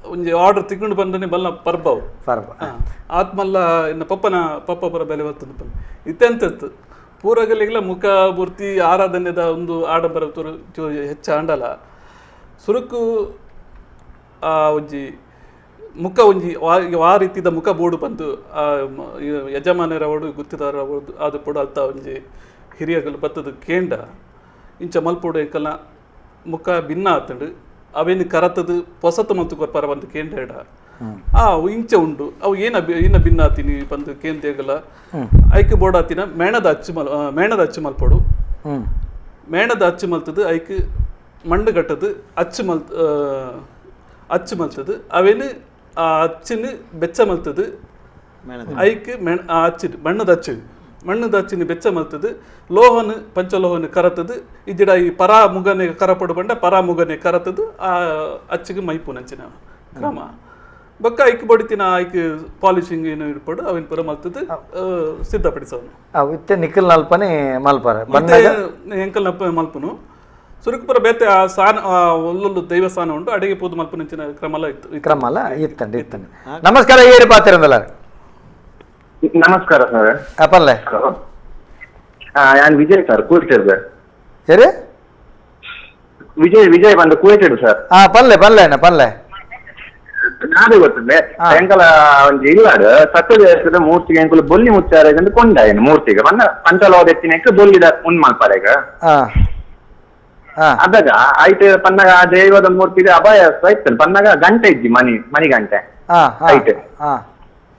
ಒಂಜಿ ಆರ್ಡರ್ ತಿಕ್ಕೊಂಡು ಬಂದ್ರೆ ಬಲ್ಲ ಪರ್ಬವು ಆತ್ಮಲ್ಲ ಇನ್ನು ಪಪ್ಪ ಪರ ಬೆಲೆ ಬರ್ತದೆ ಇತ್ತೆಂತತ್ತು ಪೂರಗಲಿಗೆಲ್ಲ ಮುಖ ಮೂರ್ತಿ ಆರಾಧನೆದ ಒಂದು ಆಡಂಬರ ಹೆಚ್ಚ ಅಂಡಲ ಸುರುಕು ಒಂಜಿ ಮುಖ ಒಂಜಿ ಆ ರೀತಿದ ಮುಖ ಬೋರ್ಡು ಬಂದು ಯಜಮಾನರ ಅವಡು ಗುತ್ತಿದಾರ ಅವಡು ಅದು ಪುಡ ಅಲ್ತ ಒಂಜಿ ಹಿರಿಯಗಳು ಬತ್ತದು ಕೇಂಡ ಇಂಚ ಮಲ್ಪೋಡು ಎಂಕಲ್ನ ಮುಖ ಭಿನ್ನ ಆತಂಡು ಅವೇನು ಕರತದು ಹೊಸತು ಮತ್ತು ಗೊಪ್ಪರ ಬಂದು ಕೇಂಡ ಎಡ ಇಂಚ ಉಂಡು ಅವು ಏನ ಭಿನ್ನ ಆತೀನಿ ಬಂದು ಕೇಂದ್ರಗಲ ಐಕ್ ಬೋರ್ಡ್ ಆತಿನ ಮೇಣದ ಅಚ್ಚು ಮಲ್ಪೋಡು ಮೇಣದ ಅಚ್ಚು ಮಲ್ತದು ಐಕ್ ಮಣ್ಣು ಗಟ್ಟದು ಅಚ್ಚು ಮಲ್ತದು ಅವೇನು ಆ ಅಚ್ಚಿನ ಬೆಚ್ಚ ಮಲ್ತದು ಐಕ್ ಅಚ್ಚು ಮಣ್ಣದ ಅಚ್ಚಿನ ಬೆಚ್ಚ ಮಲ್ತದು ಲೋಹನು ಪಂಚಲೋಹನು ಕರತದು ಇದಿಡ ಈ ಪರಾ ಮುಗನೆ ಕರಪಡು ಬಂಡ ಪರಾ ಮುಗನೆ ಕರತದು ಆ ಅಚ್ಚಿಗೆ ಮೈಪು ನಂಚಿನ ಕ್ರಮ ಬೊಕ್ಕ ಐಕ್ ಬಡಿತಿನ ಐಕ್ ಪಾಲಿಶಿಂಗ್ ಏನು ಇಡ್ಪಡು ಅವಿನ ಪುರ ಮಲ್ತದು ಸಿದ್ಧಪಡಿಸೋನು ನಿಖಿಲ್ ನಲ್ಪನೆ ಮಲ್ಪಾರ ಎಂಕಲ್ ನಪ್ಪ ಮಲ್ಪುನು ಸುರುಕುಪುರ ಬೇತೆ ಆ ಸಾನ ಒಲ್ಲೊಂದು ದೈವಸ್ಥಾನ ಉಂಟು ಅಡಿಗೆ ಪೂದು ಮಲ್ಪನಿಂಚಿನ ಕ್ರಮಲ ಇತ್ತು ಕ್ರಮಲ್ಲ ಇತ್ತಂడి ಇತ್ತಂడి ನಮಸ್ಕಾರ ಏರಿ ಪಾತಿರಂದಲ್ಲ ನಮಸ್ಕಾರ ಸರ್ ಅಪ್ಪಲ್ಲೇ ഞാൻ വിജയ് സാർ കൂട്ടിട്ടത് ಏರಿ ವಿಜಯ್ ಬಂದು ಕೂಟಿಡು ಸರ್ ಪನ್ಲೆ ನಾಳೆ ಗೊತ್ತಂದೆ ಎಂಕಲ ಒಂದು ಇಲ್ಲಾಡು ಸತ್ಯದೇಶದ ಮೂರ್ತಿಗೆ ಎಂಕುಲು ಬೊಲ್ಲಿ ಮುಚ್ಚಾರ ಕೊಂಡಾಯನು ಮೂರ್ತಿಗೆ ಪಂಚಲೋದ ಎತ್ತಿನಕ್ಕೆ ಬೊಲ್ಲಿದ ಉನ್ ಮಲ್ಪಾರೆಗ ಅದಾಗ ಆಯ್ತು ಪನ್ನಗ ಆ ದೈವದ ಮೂರ್ತಿಗೆ ಅಭಯ ಆಯ್ತು ಪನ್ನಗ ಗಂಟೆ ಇದ್ದಿ ಮನಿ ಗಂಟೆ ಆಯ್ತು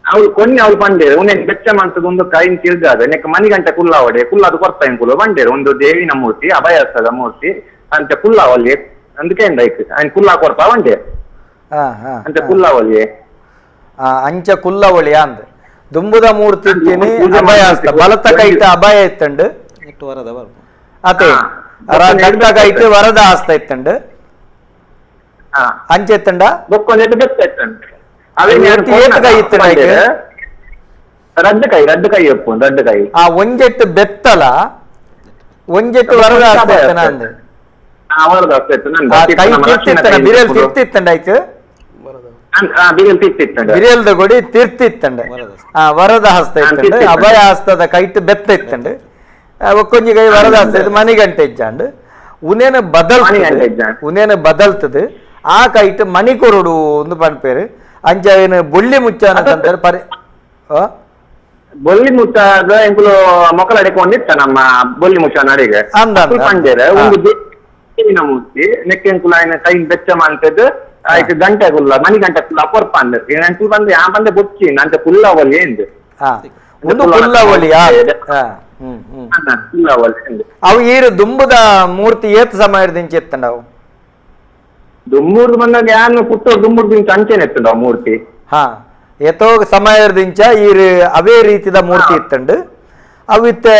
ಅವಳು ಕೊನ್ನೆ ಅವಳು ಬಂಡೇರು ಉನ್ನೇನು ಬೆಚ್ಚ ಮಾಡ್ತದ ಒಂದು ಕೈನ್ ತಿರ್ಗಾದ ನೆಕ್ ಮನಿ ಗಂಟೆ ಕುಲ್ಲಾವಡೆ ಕುಲ್ಲಾದು ಕೊರ್ತಾ ಎಂಕುಲು ಬಂಡೇರು ಒಂದು ದೇವಿನ ಮೂರ್ತಿ ಅಭಯಸ್ತದ ಮೂರ್ತಿ ಅಂತ ಕುಲ್ಲಾವಲ್ಲಿ అందుకే ಆಯ್ತು ఆయన ಕುಲ್ಲಾ ಕೊರ್ಪಾ ಬಂಡೆ ಅಂತ ಕುಲ್ಲಾವಲ್ಲಿ ಅಂಚ ಕುಲ್ಲವಳಿ ಅಂದ್ ದುಂಬುದ ಮೂರ್ತಿ ಇತ್ತೀನಿ ಅಭಯ ಹಸ್ತ ಬಲತ ಕೈಟ ಅಭಯ ಇತ್ತಂಡು ಎಟ್ಟು ವರದ ಬರ್ಪು ಅದೇ ಗಂಟ ಕೈಟ್ ವರದ ಹಸ್ತ ಇತ್ತಂಡು ಅಂಚೆ ಎತ್ತಂಡ ಬೊಕ್ಕೊಂದು ಬೆತ್ತ ಇತ್ತಂಡು ಅವೇ ಕೈ ಇತ್ತಂಡ ರಡ್ಡು ಕೈ ಒಪ್ಪು ರಡ್ಡು ಕೈ ಆ ಒಂಜೆಟ್ಟು ಬೆತ್ತಲ ಒಂಜೆಟ್ಟು ವರದ ಹಸ್ತ ಇತ್ತನ ಅಂದ್ ಕೈ ತಿರ್ತಿತ್ತಂಡ ಬಿರಿಯಲ್ ತಿರ್ತಿತ್ತಂಡ ಆಯ್ತು ಬಿರಿಯಲ್ದ ಕೊಡಿ ತಿರ್ತಿತ್ತಂಡ ವರದ ಹಸ್ತ ಇತ್ತಂಡು ಅಭಯ ಹಸ್ತದ ಕೈಟ್ ಬೆತ್ತ ಇತ್ತಂಡು ಒಕ್ಕೊಂಜಿ ಕೈ ವರದ ಹಸ್ತ ಇತ್ತು ಮನಿ ಗಂಟೆ ಇಜ್ಜಾಂಡು ಉನೇನ ಬದಲ್ತದು ಆ ಕೈಟ್ ಮಣಿ ಕೊರಡು ಒಂದು ಪನ್ಪೇರು ಅಂಚ ಏನು ಬೊಳ್ಳಿ ಮುಚ್ಚಾನ ಅಂತಾರೆ ಪರಿ ಬೊಲ್ಲಿ ಮುಚ್ಚಾದ ಎಂಕುಲು ಮೊಕ್ಕಲ ಅಡಿಕೊಂಡಿತ್ತ ನಮ್ಮ ಬೊಲ್ಲಿ ಮುಚ್ಚಾನ ಅಡಿಗೆ ಪಂಜರ ಒಂದು ದೇವಿನ ಮೂರ್ತಿ ನೆಕ್ಕೆಂಕುಲ ఆయన ಕೈ ಬೆಚ್ಚ ಮಾಡ್ತದ್ದು ಆಯ್ತು ಗಂಟೆ ಕುಲ್ಲ ಮನಿ ಗಂಟೆ ಕುಲ್ಲ ಕೊರ್ಪ ಅಂದ ಎಂಕುಲು ಬಂದು ಯಾ ಬಂದೆ ಬೊಚ್ಚಿ ಅಂತ ಕುಲ್ಲವಲ್ಲಿ ಎಂದು ಒಂದು ಕುಲ್ಲವಳಿ ಅವು ಈರು ದುಂಬುದ ಮೂರ್ತಿ ಏತ್ ಸಮಯದಿಂದ ಎತ್ತಂಡ ಅವು ದುಮ್ಮೂರ್ದು ಬಂದಾಗ ಯಾನು ಪುಟ್ಟ ದುಮ್ಮೂರ್ದು ಅಂಚೆನೆ ಎತ್ತಂಡ ಮೂರ್ತಿ ಎತ್ತೋ ಸಮಯದಿಂದ ಈರು ಅವೇ ರೀತಿದ ಮೂರ್ತಿ ಇತ್ತಂಡು ಅವಿತ್ತೆ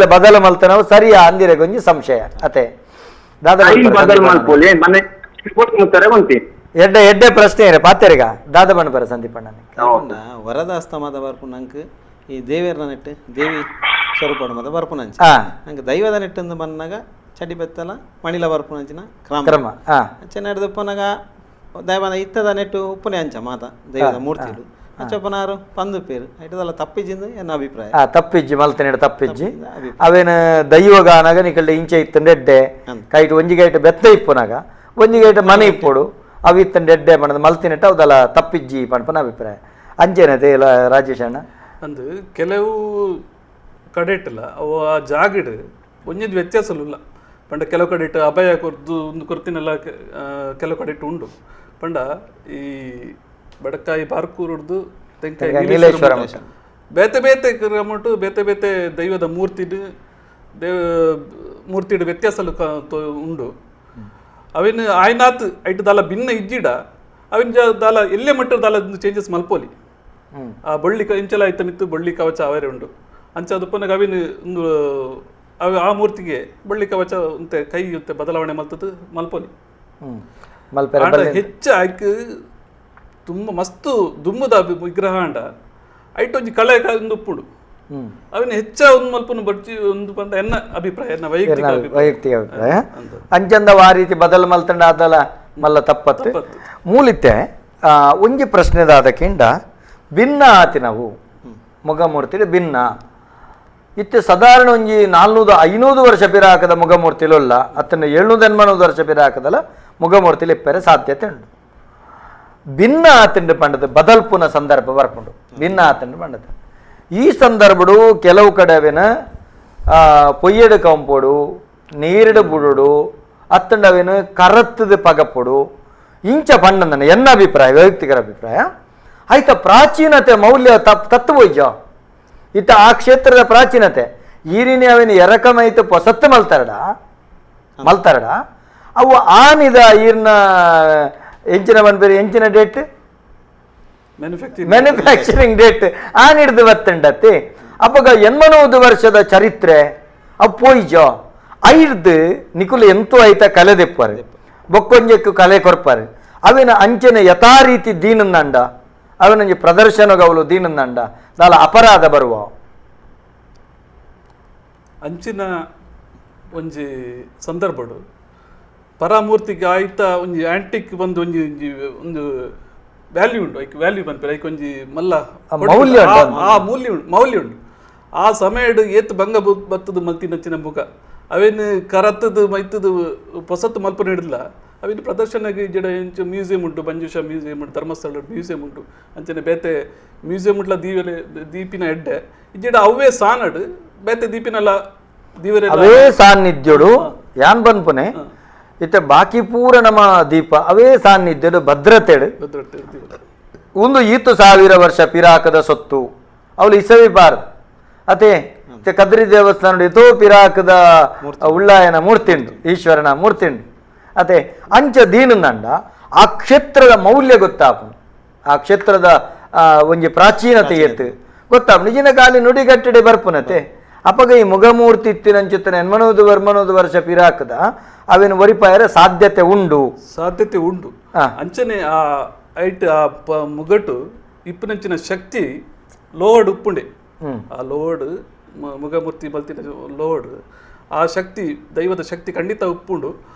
ಬದಲ ಮಲ್ತನವು ಸರಿಯಾ ಅಂದಿರೆ ಗೊಂಜಿ ಸಂಶಯ ಅತೆ ಎಡ್ಡೆ ಪ್ರಶ್ನೆ ಇರ ಪಾತೆರಿಗ ದಾದ ಬಣ್ಣ ಸಂದೀಪಣ್ಣ ವರದ ಹಸ್ತಮದ ಬರ್ಪು ನಂಗೆ ಈ ದೇವಿಯರ್ನ ನೆಟ್ಟು ದೇವಿ ಸ್ವರೂಪ ಮದ ಬರ್ಪು ನಂಚ ನಂಗೆ ದೈವದ ನೆಟ್ಟಂದು ಬಂದಾಗ ಚಡಿ ಬೆತ್ತಲ ಮಣಿಲ ಬರ್ಪು ನಂಚಿನ ಕ್ರಮ ಚೆನ್ನಾಗಿ ಉಪ್ಪನಾಗ ದೈವದ ಇತ್ತದ ನೆಟ್ಟು ಉಪ್ಪನೆ ಅಂಚ ಮಾತ ದೈವದ ಮೂರ್ತಿಡು ಅಚ್ಚಪ್ಪನಾರು ಪಂದು ಪೇರು ಐಟದಲ್ಲ ತಪ್ಪಿಜಿಂದು ಎನ್ನ ಅಭಿಪ್ರಾಯ ತಪ್ಪಿಜ್ಜಿ ಮಲ್ತನೆಡ ತಪ್ಪಿಜ್ಜಿ ಅವೇನು ದೈವಗಾನಾಗ ನಿಕಲ್ಡ ಇಂಚೆ ಇತ್ತಂಡು ಎಡ್ಡೆ ಕೈಟ್ ಒಂಜಿ ಗೈಟ್ ಬೆತ್ತ ಇಪ್ಪುನಾಗ ಒಂಜಿ ಗೈಟ್ ಮನೆ ಇಪ್ಪುಡು ಅವು ಇತ್ತಂಡು ಎಡ್ಡೆ ಪಣದ ಮಲ್ತಿನೆಟ್ಟ ಅವದಲ್ಲ ತಪ್ಪಿಜ್ಜಿ ಪಣಪನ ಅಭಿಪ್ರಾಯ ಅಂಚೆನತೆ ಇಲ್ಲ ರಾಜೇಶ್ ಅಣ್ಣ ಅಂದು ಕೆಲವು ಕಡೆ ಇಟ್ಟಲ್ಲ ಅವು ಆ ಜಾಗಿಡು ಒಂಜಿದ ವ್ಯತ್ಯಾಸಲ್ಲ ಪಂಡ ಕೆಲವು ಕಡೆ ಇಟ್ಟು ಅಭಯ ಕೊರ್ದು ಒಂದು ಕೊರ್ತಿನೆಲ್ಲ ಕೆಲವು ಕಡೆ ಇಟ್ಟು ಉಂಡು ಪಂಡ ಈ ಬಡಕಾಯಿ ಬಾರ್ಕೂರುಡ್ದು ತೆಂಕಾಯಿ ನೀಲೇಶ್ವರ ಬೇತೆ ಬೇತೆ ಕ್ರಮಟು ಬೇತೆ ಬೇತೆ ದೈವದ ಮೂರ್ತಿಡು ವ್ಯತ್ಯಾಸಲು ಉಂಡು ಅವಿನ ಆಯ್ನಾತ್ ಐಟ್ ದಾಲ ಭಿನ್ನ ಇಜ್ಜಿಡ ಅವಿನ ದಾಲ ಎಲ್ಲೇ ಮಟ್ಟ ದಾಲ ಚೇಂಜಸ್ ಮಲ್ಪೋಲಿ ಆ ಬಳ್ಳಿ ಇಂಚಲ ಆಯ್ತನಿತ್ತು ಬಳ್ಳಿ ಕವಚ ಅವರೇ ಉಂಡು ಅಂಚ ಅದಪ್ಪನಾಗ ಅವಿನ ಒಂದು ಆ ಮೂರ್ತಿಗೆ ಬಳ್ಳಿ ಕವಚ ಅಂತೆ ಕೈ ಇತ್ತೆ ಬದಲಾವಣೆ ಮಲ್ತದ್ದು ಮಲ್ಪೋಲಿ ಹೆಚ್ಚು ಆಯ್ಕೆ ತುಂಬ ಮಸ್ತು ದುಮ್ಮದ ವಿಗ್ರಹ ಅಂಡ ಐಟ್ ಒಂಜಿ ಕಳೆ ಒಂದು ಉಪ್ಪುಡು ಅವನ ಹೆಚ್ಚ ಒಂದು ಮಲ್ಪನು ಬಡ್ಚಿ ಒಂದು ಬಂದ ಎನ್ನ ಅಭಿಪ್ರಾಯ ಎನ್ನ ವೈಯಕ್ತಿಕ ಅಭಿಪ್ರಾಯ ಅಂಚಂದ ಆ ರೀತಿ ಬದಲು ಮಲ್ತಂಡ ಆದಲ್ಲ ಮಲ್ಲ ತಪ್ಪತ್ತು ಮೂಲಿತ್ತೆ ಒಂಜಿ ಪ್ರಶ್ನೆದಾದ ಕೆಂಡ ಭಿನ್ನ ಆತಿನವು ಮುಖಮೂರ್ತಿ ಭಿನ್ನ ಇತ್ತೆ ಸಾಧಾರಣ ಒಂಜಿ 400-500 ವರ್ಷ ಪಿರಾಕದ ಮುಖಮೂರ್ತಿಲಲ್ಲ ಅತ್ತನ್ನು 700-800 ವರ್ಷ ಪಿರಾಕದಲ್ಲ ಮುಖಮೂರ್ತಿಲಿ ಇಪ್ಪರೆ ಸಾಧ್ಯತೆ ಉಂಟು ಭಿನ್ನ ಆತಂಡು ಪಂಡದು ಬದಲ್ಪುನ ಸಂದರ್ಭ ಬರ್ಪುಂಡು ಭಿನ್ನ ಆತಂಡು ಪಂಡದು ಈ ಸಂದರ್ಭಡು ಕೆಲವು ಕಡೆವಿನ ಪೊಯ್ಯಡು ಕಂಪೊಡು ನೀರಿಡು ಬುಡುಡು ಅತ್ತಂಡವಿನ ಕರತ್ತದು ಪಗಪೊಡು ಇಂಚ ಪಂಡನ ಎನ್ನ ಅಭಿಪ್ರಾಯ ವೈಯಕ್ತಿಕರ ಅಭಿಪ್ರಾಯ ಆಯ್ತ ಪ್ರಾಚೀನತೆ ಮೌಲ್ಯ ತತ್ವೋಜ್ಜ ಇತ್ತ ಆ ಕ್ಷೇತ್ರದ ಪ್ರಾಚೀನತೆ ಈರಿನ ಅವಿನ ಎರಕಮೈತು ಪೊಸತ್ತು ಮಲ್ತಾರಡ ಅವು ಆನಿದ ಈರ್ನ ಎಂಚಿನ ಬಂದ್ಬೇರಿ ಎಂಚಿನ ಡೇಟ್ ಮ್ಯಾನುಫ್ಯಾಕ್ಚರಿಂಗ್ ಡೇಟ್ ಆನ್ ಹಿಡ್ದು ಬತ್ತಂಡತ್ತೆ ಅಪ್ಪಗ 80 ವರ್ಷದ ಚರಿತ್ರೆ ಅಪ್ಪೋಯ್ಜೋ ಐರ್ದು ನಿಕುಲು ಎಂತೂ ಆಯ್ತ ಕಲೆ ದೆಪ್ಪರು ಬೊಕ್ಕೊಂಜಕ್ಕು ಕಲೆ ಕೊರ್ಪಾರು ಅವಿನ ಅಂಚನೆ ಯಥಾರೀತಿ ದೀನಂದಂಡ ಅವನಂಜಿ ಪ್ರದರ್ಶನಗವಲು ದೀನಂದಂಡ ದಾಲ ಅಪರಾಧ ಬರುವ ಅಂಚಿನ ಒಂಜಿ ಸಂದರ್ಭಡು ಪರಾಮೂರ್ತಿಗೆ ಆಯ್ತ ಒಂಜಿ ಆಂಟಿಕ್ ಬಂದು ಒಂಜಿ ಒಂದು ವ್ಯಾಲ್ಯೂ ಉಂಟು ಐಕ್ ವ್ಯಾಲ್ಯೂ ಬಂದ್ಪೇರೆ ಐಕ್ ಒಂಜಿ ಮಲ್ಲ ಮೌಲ್ಯ ಉಂಟು ಆ ಸಮಯಡ್ ಏತ್ ಭಂಗ ಬತ್ತದು ಮಲ್ತಿನಚ್ಚಿನ ಮುಖ ಅವೇನು ಕರತ್ತದು ಮೈತದು ಹೊಸತ್ತು ಮಲ್ಪನ ಹಿಡಿದಿಲ್ಲ ಅವೇನು ಪ್ರದರ್ಶನಗೆ ಜಡ ಇಂಚು ಮ್ಯೂಸಿಯಂ ಉಂಟು, ಮಂಜುಷಾ ಮ್ಯೂಸಿಯಂ ಉಂಟು, ಧರ್ಮಸ್ಥಳ ಮ್ಯೂಸಿಯಂ ಉಂಟು, ಅಂಚನೆ ಬೇತೆ ಮ್ಯೂಸಿಯಂ ಉಂಟ್ಲ ದೀಪಿನ ಎಡ್ಡೆ ಇಜ್ಜಡ ಅವೇ ಸಾನಡ್ ಬೇತೆ ದೀಪಿನಲ್ಲ ದೀವರೆ ಅವೇ ಸಾನ್ನಿಧ್ಯುಡು ಯಾನ್ ಬನ್ಪುನೆ ಇತ್ತೆ ಬಾಕಿ ಪೂರ ನಮ್ಮ ದೀಪ ಅವೇ ಸಾನ್ನಿಧ್ಯಡು ಭದ್ರತೆಡು ಒಂದು 1,000 ವರ್ಷ ಪಿರಾಕದ ಸೊತ್ತು ಅವಳು ಇಸವಿಬಾರದು ಅತೆ ಕದ್ರಿ ದೇವಸ್ಥಾನ ಎತೋ ಪಿರಾಕದ ಉಳ್ಳಾಯನ ಮೂರ್ತಿಂಡು ಈಶ್ವರನ ಮೂರ್ತಿಂಡು ಅತೆ ಅಂಚ ದೀನಂದ ಆ ಕ್ಷೇತ್ರದ ಮೌಲ್ಯ ಗೊತ್ತಾಪು, ಆ ಕ್ಷೇತ್ರದ ಒಂಜಿ ಪ್ರಾಚೀನತೆ ಎತ್ತು ಗೊತ್ತಾಪು. ನಿಜಿನ ಕಾಲಿ ನುಡಿಗಟ್ಟಡೆ ಬರ್ಪುನತೆ ಅಪಗ ಈ ಮುಖಮೂರ್ತಿ ಇತ್ತಿನಂಚಿತ್ತನ ಎನ್ಮನೋದು ವರ್ಷ ಪಿರಾಕದ ಅವೇನು ಒರಿಪಾಯರ ಸಾಧ್ಯತೆ ಉಂಡು ಅಂಚನೆ ಆ ಐಟ್ ಆ ಮುಗಟು ಇಪ್ಪನಂಚಿನ ಶಕ್ತಿ ಲೋಡ್ ಉಪ್ಪುಂಡೆ ಆ ಲೋಡ್ ಮುಖಮೂರ್ತಿ ಬಲ್ತಿನ ಲೋಡ್ ಆ ಶಕ್ತಿ ದೈವದ ಶಕ್ತಿ ಖಂಡಿತ ಉಪ್ಪುಂಡು.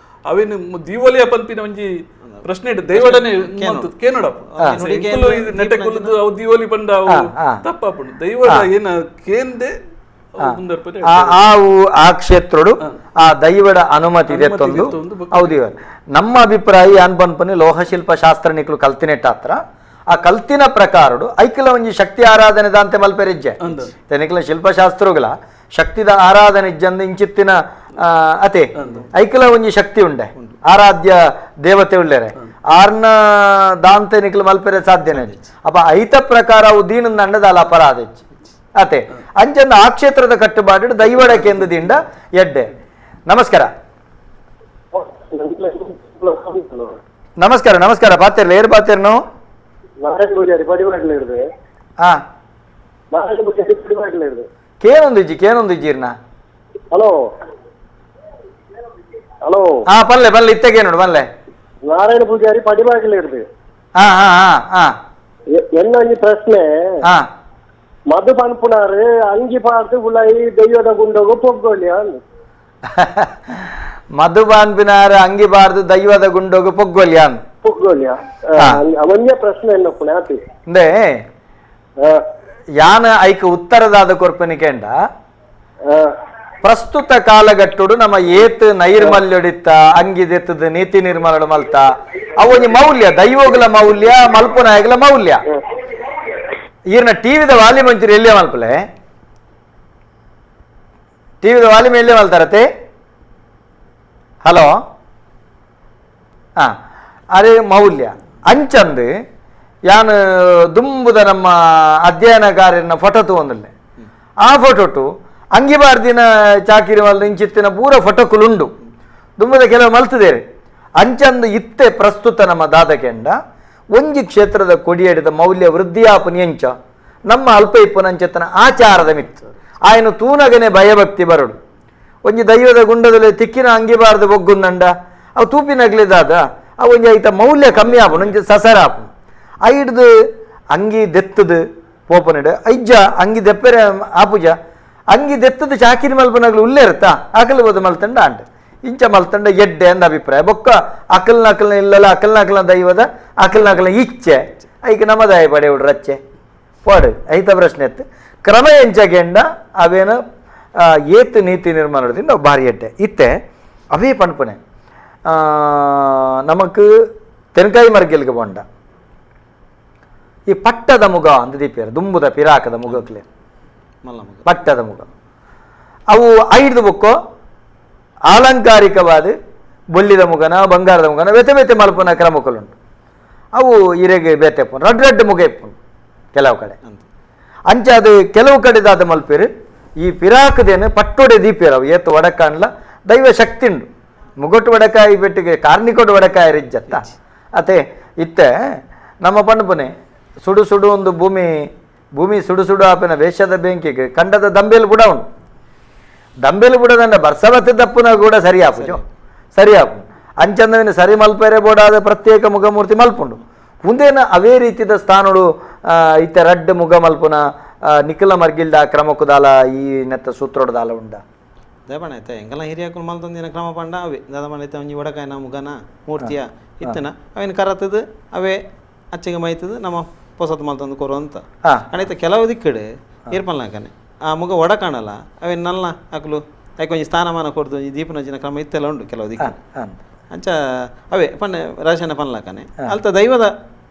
ಅವೇನು ದೀವಲಿಯ ಪಂಪಿನ ಒಂಜಿ ಪ್ರಶ್ನೆ ದೈವಡನೆ ನೆಟ್ಟೆ ಕುಲದು ಅವು ದೀವಲಿ ಬಂದ ಅವು ತಪ್ಪಾಪುಂಡು ದೈವದ ಏನ ಕೇಂದೆ ಆ ಕ್ಷೇತ್ರಡು ಆ ದೈವದ ಅನುಮತಿ ಇದೆ ತೊಂದು ಹೌದು. ನಮ್ಮ ಅಭಿಪ್ರಾಯ ಏನ್ ಬಂದ್ಪನಿ ಲೋಹಶಿಲ್ಪ ಶಾಸ್ತ್ರ ನಿಕ್ಲು ಕಲ್ತಿನೆಟ್ಟ ಹತ್ರ ಆ ಕಲ್ತಿನ ಪ್ರಕಾರಡು ಐಕಲ ಒಂಜಿ ಶಕ್ತಿ ಆರಾಧನೆ ದಾಂತೆ ಮಲ್ಪೆರಿಜ್ಜೆ ತೆನಿಕಲ ಶಿಲ್ಪಶಾಸ್ತ್ರಗಳ ಶಕ್ತಿದ ಆರಾಧನೆ ಇಜ್ಜಂದ ಇಂಚಿತ್ತಿನ ಅತೆ ಐಕಲ ಒಂಜಿ ಶಕ್ತಿ ಉಂಡೆ ಆರಾಧ್ಯ ದೇವತೆ ಉಳ್ಳೇರೆ ಆರ್ನ ದಾಂತೆ ನಿಕ್ಲು ಮಲ್ಪೆರೆ ಸಾಧ್ಯನೇ ಅಪ್ಪ ಐತ ಪ್ರಕಾರ ಅವು ದೀನಂದ ಅಂಡದ ಅಲ್ಲ ಅಪರಾಧ ಅತೆ ಅಂಚಂದ ಆ ಕ್ಷೇತ್ರದ ಕಟ್ಟುಪಾಡು ದೈವಡಕ್ಕೆ ಎಂದು ದಿಂಡ ಎಡ್ಡೆ. ನಮಸ್ಕಾರ ನಮಸ್ಕಾರ ನಮಸ್ಕಾರ ಪಾತಿರ್ಲ ಏರು ಪಾತಿರ್ ನಾವು ಕೇನೊಂದು ಇಜ್ಜಿರ್ನ ಹಲೋ ಹಲೋ ಹಾ ಪಲ್ಲೆ ಪಲ್ಲೆ ಇತ್ತಗೆ ನೋಡು ಪಲ್ಲೆ ನಾರಾಯಣ ಪೂಜಾರಿ ಪಡಿಬಾಗಿಲು ಇರ್ದು ಹಾ ಹಾ ಹಾ ಹಾ என்ன ಪ್ರಶ್ನೆ ಹಾ ಮಧು ಪನ್ಪುನಾರು ಅಂಗಿ ಪಾರ್ದು ಉಳೈ ದೈವದ ಗುಂಡೋಗು ಪೊಗ್ಗೊಳ್ಳಿ ಮಧು ಬಾನ್ಪಿನಾರ ಅಂಗಿ ಬಾರ್ದು ದೈವದ ಗುಂಡೋಗು ಪೊಗ್ಗೊಲ್ಯಾನ್ ಪೊಗ್ಗೊಳ್ಳಿಯ ಅವನ್ಯ ಪ್ರಶ್ನೆ ಎನ್ನಪ್ಪುಣ ಆತಿ ಅಂದ್ರೆ ಯಾನ ಐಕ ಉತ್ತರದಾದ ಕೊರ್ಪನಿಕೆಂಡ ಪ್ರಸ್ತುತ ಕಾಲಘಟ್ಟುಡು ನಮ್ಮ ಏತ್ ನೈರ್ಮಲ್ಯಡಿತ್ತ ಅಂಗಿದೆತ್ತದ ನೀತಿ ನಿರ್ಮಲ ಮಲ್ತ ಅವನಿ ಮೌಲ್ಯ ದೈವೋಗಲ ಮೌಲ್ಯ ಮಲ್ಪನಾಯಗಲ ಮೌಲ್ಯ ಈರ್ನ ಟಿವಿದ ವಾಲ್ಯೂಮ್ ಒಂಚೂರು ಎಲ್ಲಿಯ ಮಲ್ಪಲೆ ಟಿವಿದ ವಾಲ್ಯೂಮ್ ಎಲ್ಲಿಯ ಮಲ್ತಾರತೆ ಹಲೋ ಅದೇ ಮೌಲ್ಯ ಅಂಚಂದು ಯಾನು ದುಂಬುದ ನಮ್ಮ ಅಧ್ಯಯನಕಾರನ ಫೋಟೋ ತಗೊಂಡಲ್ಲೇ ಆ ಫೋಟೋಟು ಅಂಗಿಬಾರ್ದಿನ ಚಾಕಿರಿ ಮಲ್ದ ಇಂಚಿತ್ತಿನ ಪೂರ ಫೋಟೋಕುಲುಂಡು ದುಂಬುದ ಕೆಲವು ಮಲ್ತದೇರಿ ಅಂಚಂದು ಇತ್ತೆ ಪ್ರಸ್ತುತ ನಮ್ಮ ದಾದಕೆಂಡ ಒಂಜಿ ಕ್ಷೇತ್ರದ ಕೊಡಿಯಡಿದ ಮೌಲ್ಯ ವೃದ್ಧಿಯಾಪನಿ ಎಂಚ ನಮ್ಮ ಅಲ್ಪ ಇಪ್ಪನಂಚತನ ಆಚಾರದ ಮಿತ್ತು ಆಯನು ತೂನಗನೆ ಭಯಭಕ್ತಿ ಬರಡು ಒಂಜಿ ದೈವದ ಗುಂಡದಲ್ಲಿ ತಿಕ್ಕಿನ ಅಂಗಿಬಾರ್ದು ಬೊಗ್ಗುಂದಂಡ ಅವು ತೂಪಿನಗ್ಲಿದಾದ ಅವು ಒಂಜಿ ಐತ ಮೌಲ್ಯ ಕಮ್ಮಿ ಆಪುನು ಒಂಜಿ ಸಸರ ಆಪುನು ಐಡ್ದು ಅಂಗಿ ದೆತ್ತದು ಪೋಪನಿಡು ಐಜ್ಜ ಅಂಗಿ ದೆಪ್ಪರೆ ಆಪುಜ ಅಂಗಿ ದೆತ್ತದು ಚಾಕಿರಿ ಮಲ್ಪನಾಗ್ಲು ಉಲ್ಲೇ ಇರುತ್ತಾ ಅಕಲ್ ಬೋದು ಮಲ್ತಂಡ ಅಂಟ ಇಂಚ ಮಲ್ತಂಡ ಎಡ್ಡೆ ಅಂದ ಅಭಿಪ್ರಾಯ ಬೊಕ್ಕ ಅಕಲ್ನ ಇಲ್ಲಲ್ಲ ಅಕಲ್ನ ದೈವದ ಅಕಲ್ನ ಇಚ್ಛೆ ಐಕೆ ನಮ್ಮದಾಯ ಪಡೆ ಹುಡ್ರು ರಚ್ಚೆ ಪೋಡು ಐತ ಪ್ರಶ್ನೆ ಎತ್ತು ಕ್ರಮ ಎಂಚಗೆಂಡ ಅವೇನು ಏತ್ ನೀತಿ ನಿರ್ಮಾಣದಿಂದ ಭಾರಿ ಎಡ್ಡೆ ಇತ್ತೆ ಅವೇ ಪಣ್ಪುನೆ ನಮಕ್ ತೆನ್ಕಾಯಿ ಮರ್ಗೆಲ್ಗೆ ಬಂಡ ಈ ಪಟ್ಟದ ಮುಗ ಅಂತ ದೀಪಿಯರು ದುಂಬುದ ಪಿರಾಕದ ಮುಗಕ್ಲೆ ಪಟ್ಟದ ಮುಗ ಅವು ಐದು ಬುಕ್ಕೋ ಆಲಂಕಾರಿಕವಾದ ಬೊಳ್ಳಿದ ಮುಗನ ಬಂಗಾರದ ಮುಗನ ವ್ಯತೆ ವ್ಯತೆ ಮಲ್ಪನ ಕ್ರಮಕ್ಕುಂಟು ಅವು ಇರೆಗೆ ಬೇತೆ ರಡ್ ರಡ್ಡು ಮುಗ ಇಪ್ಪುಂಡು ಕೆಲವು ಕಡೆ ಅಂಚ ಅದು ಕೆಲವು ಕಡೆದಾದ ಮಲ್ಪೇರು ಈ ಪಿರಾಕದೇನು ಪಟ್ಟೊಡೆ ದೀಪಿಯರು ಅವು ಏತು ಒಡಕಾನ್ಲ ದೈವ ಶಕ್ತಿ ಉಂಡು ಮುಗೊಟ್ಟು ಒಡಕಾಯಿ ಬೆಟ್ಟಿಗೆ ಕಾರ್ನಿಕೊಟ್ಟು ಒಡಕಾಯಿ ರಿಜ್ಜತ್ತ ಅತೆ ಇತ್ತೆ ನಮ್ಮ ಪಣ್ಪುನೆ ಸುಡು ಸುಡು ಒಂದು ಭೂಮಿ ಸುಡು ಸುಡು ಆಪಿನ ವೇಷದ ಬೆಂಕಿಗೆ ಕಂಡದ ದಂಬೇಲು ಬುಡ ಉಂಟು ದಂಬೇಲು ಬುಡದಂಡ ಬರ್ಸವತ್ತೆ ದಪ್ಪುನ ಕೂಡ ಸರಿಯಾಪು ಅಂಚಂದವಿನ ಸರಿ ಮಲ್ಪೇರೆ ಬೋಡಾದ ಪ್ರತ್ಯೇಕ ಮುಖಮೂರ್ತಿ ಮಲ್ಪುಂಡು ಮುಂದೇನ ಅವೇ ರೀತಿಯ ಸ್ಥಾನಗಳು ಇತ್ತೆ ರಡ್ಡು ಮುಗ ಮಲ್ಪುನ ನಿಖಲ ಮರ್ಗಿಲ್ದ ಕ್ರಮಕ್ಕುದಾಲ ಈ ನೆತ್ತ ಸೂತ್ರೋಡದಾಲ ಉಂಡ ದೇವಣ್ಣ ಆಯ್ತಾ ಎಂಗೆಲ್ಲ ಹಿರಿಯಕ್ಕೂ ಮಲ್ತೊಂದಿನ ಕ್ರಮ ಪಂಡ ಅವೇ ದಾದಮಣ ಆಯ್ತಾ ಒಂಜಿ ಒಡಕಾಯಿನ ಮುಗನ ಮೂರ್ತಿಯ ಇತ್ತನ ಅವೇನು ಕರತದು ಅವೇ ಅಚ್ಚಿಗೆ ಮೈತದು ನಮ್ಮ ಹೊಸತು ಮಲ್ತೊಂದು ಕೊರು ಅಂತ ಅಣೈತ ಕೆಲವು ದಿಕ್ಕಡೆ ಇರ್ಪಲ್ನಾಕನೆ ಆ ಮುಗ ಒಡ ಕಾಣಲ್ಲ ಅವೇನು ನಲ್ಲ ಹಾಕಲು ಯಾಕೆ ಒಂಜಿ ಸ್ಥಾನಮಾನ ಕೊಡ್ದು ಈ ದೀಪನಜಿನ ಕ್ರಮ ಇತ್ತೆಲ್ಲ ಉಂಟು ಕೆಲವು ದಿಕ್ಕ ಅಂಚ ಅವೇ ಪನ್ನೆ ರಾಶನ ಪನ್ಲಾಕನೆ ಅಲ್ತ ದೈವದ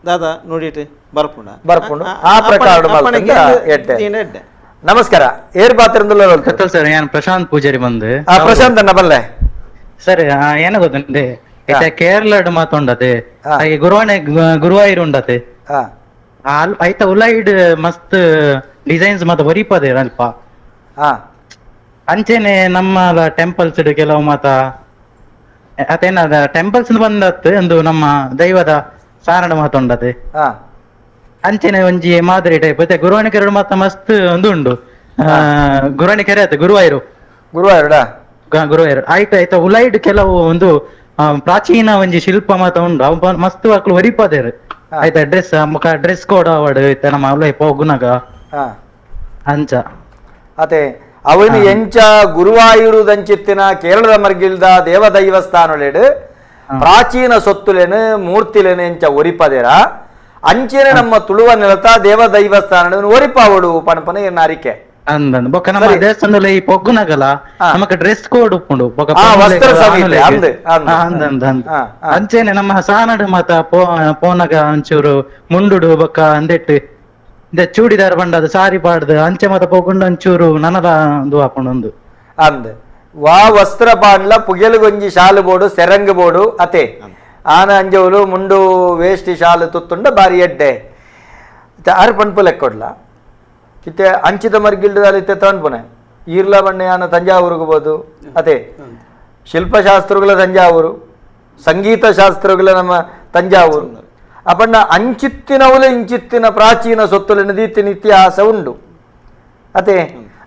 ದಾದ ನೋಡಿಟ್ಟು ಬರ್ಪುಂಡ ಎಡ್ಡೆ ನಮಸ್ಕಾರ ಏರ್ ಪಾತ್ರ ಸರ್ ನಾನು ಪ್ರಶಾಂತ್ ಪೂಜಾರಿ ಬಂದು ಪ್ರಶಾಂತ್ ಅನ್ನ ಬಲ್ಲೆ ಸರ್ ಏನ ಗೊತ್ತುಂಟೆ ಕೇರಳ ಮಾತೊಂಡತೆ ಹಾಗೆ ಗುರುವಾಯೂರ್ ಉಂಡತೆ ಐತ ಉಲೈಡ್ ಮಸ್ತ್ ಡಿಸೈನ್ಸ್ ಮಾತ ಒರಿಪದೆ ಅಲ್ಪ ಅಂಚೆನೆ ನಮ್ಮ ಟೆಂಪಲ್ಸ್ ಕೆಲವು ಮಾತ ಅದೇನದ ಟೆಂಪಲ್ಸ್ ಬಂದತ್ ಒಂದು ನಮ್ಮ ದೈವದ ಸಾರಣ ಮಾತೊಂಡತೆ ಅಂಚೆನೆ ಒಂಜಿ ಮಾದರಿ ಟೈಪ್ ಮತ್ತೆ ಗುರುವಾಣಿ ಕೆರೆ ಮಾತ ಮಸ್ತ್ ಒಂದು ಉಂಡು ಗುರುವಾಣಿ ಕೆರೆ ಆಯ್ತು ಗುರುವಾಯೂರ್ ಆಯ್ತ ಉಲೈಡ್ ಕೆಲವು ಒಂದು ಪ್ರಾಚೀನ ಒಂಜಿ ಶಿಲ್ಪ ಮಾತ ಉಂಡು ಅವು ಮಸ್ತ್ ಮಕ್ಳು ಒರಿಪದೇರು ಆಯ್ತಾ ಡ್ರೆಸ್ ಕೋಡ್ ಅವಾರ್ಡ್ ಐತೆ ನಮ್ಮ ಉಲೈ ಪೋಗುನಾಗ ಅಂಚ ಅದೇ ಅವನು ಎಂಚ ಗುರುವಾಯೂರು ದಂಚಿತ್ತಿನ ಕೇರಳದ ಮರ್ಗಿಲ್ದ ದೇವದೈವಸ್ಥಾನೊಲೆಡು ಪ್ರಾಚೀನ ಸೊತ್ತುಲೆನು ಮೂರ್ತಿಲೆನು ಎಂಚ ಒರಿಪದೇರ ಅಂಚೆನೆ ನಮ್ಮ ತುಳುವ ನೆಲತ ದೇವದೈವಸ್ಥಾನ ಒರಿಪಾವಡು ಪಣಪನ ಏನ ಅರಿಕೆ ಅಂದಂದು ಬೊಕ್ಕ ನಮ್ಮ ದೇವಸ್ಥಾನದಲ್ಲಿ ಈ ಪೊಗ್ಗುನಗಲ ನಮಕ್ ಡ್ರೆಸ್ ಕೋಡ್ ಉಪ್ಪುಂಡು ಅಂಚೆನೆ ನಮ್ಮ ಸಾನಡು ಮಾತ ಪೋನಗ ಒಂಚೂರು ಮುಂಡುಡು ಬೊಕ್ಕ ಅಂದೆಟ್ಟು ಚೂಡಿದಾರ ಬಂಡದ ಸಾರಿ ಪಾಡ್ದು ಅಂಚೆ ಮಾತ ಪೊಗ್ಗುಂಡು ಒಂಚೂರು ನನದ ಒಂದು ಹಾಕೊಂಡು ಅಂದ್ ವಾ ವಸ್ತ್ರ ಪಾಡ್ಲ ಪುಗೆಲುಗೊಂಜಿ ಶಾಲು ಬೋಡು ಸೆರಂಗ್ ಬೋಡು ಅತೆ ಆನ ಅಂಜವುಲು ಮುಂಡು ವೇಷ್ಟಿ ಶಾಲು ತುತ್ತುಂಡ ಬಾರಿ ಎಡ್ಡೆ ಆರು ಪಣ್ಪು ಲೆಕ್ಕೊಡ್ಲ ಇತ್ತೆ ಅಂಚಿತ ಮರ್ಗಿಲ್ದಲ್ಲಿ ಇತ್ತೆ ತಗೊಂಡ್ಪುನೆ ಈರ್ಲ ಬಣ್ಣೆ ಆನ ತಂಜಾವೂರಿಗೆ ಬೋದು ಅದೇ ಶಿಲ್ಪಶಾಸ್ತ್ರಗಳ ತಂಜಾವೂರು ಸಂಗೀತ ಶಾಸ್ತ್ರಗಳ ನಮ್ಮ ತಂಜಾವೂರು ಅಪಣ್ಣ ಅಂಚಿತ್ತಿನವುಲ ಇಂಚಿತ್ತಿನ ಪ್ರಾಚೀನ ಸೊತ್ತುಲಿನ ದೀತಿನ ಇತಿಹಾಸ ಉಂಡು ಅದೇ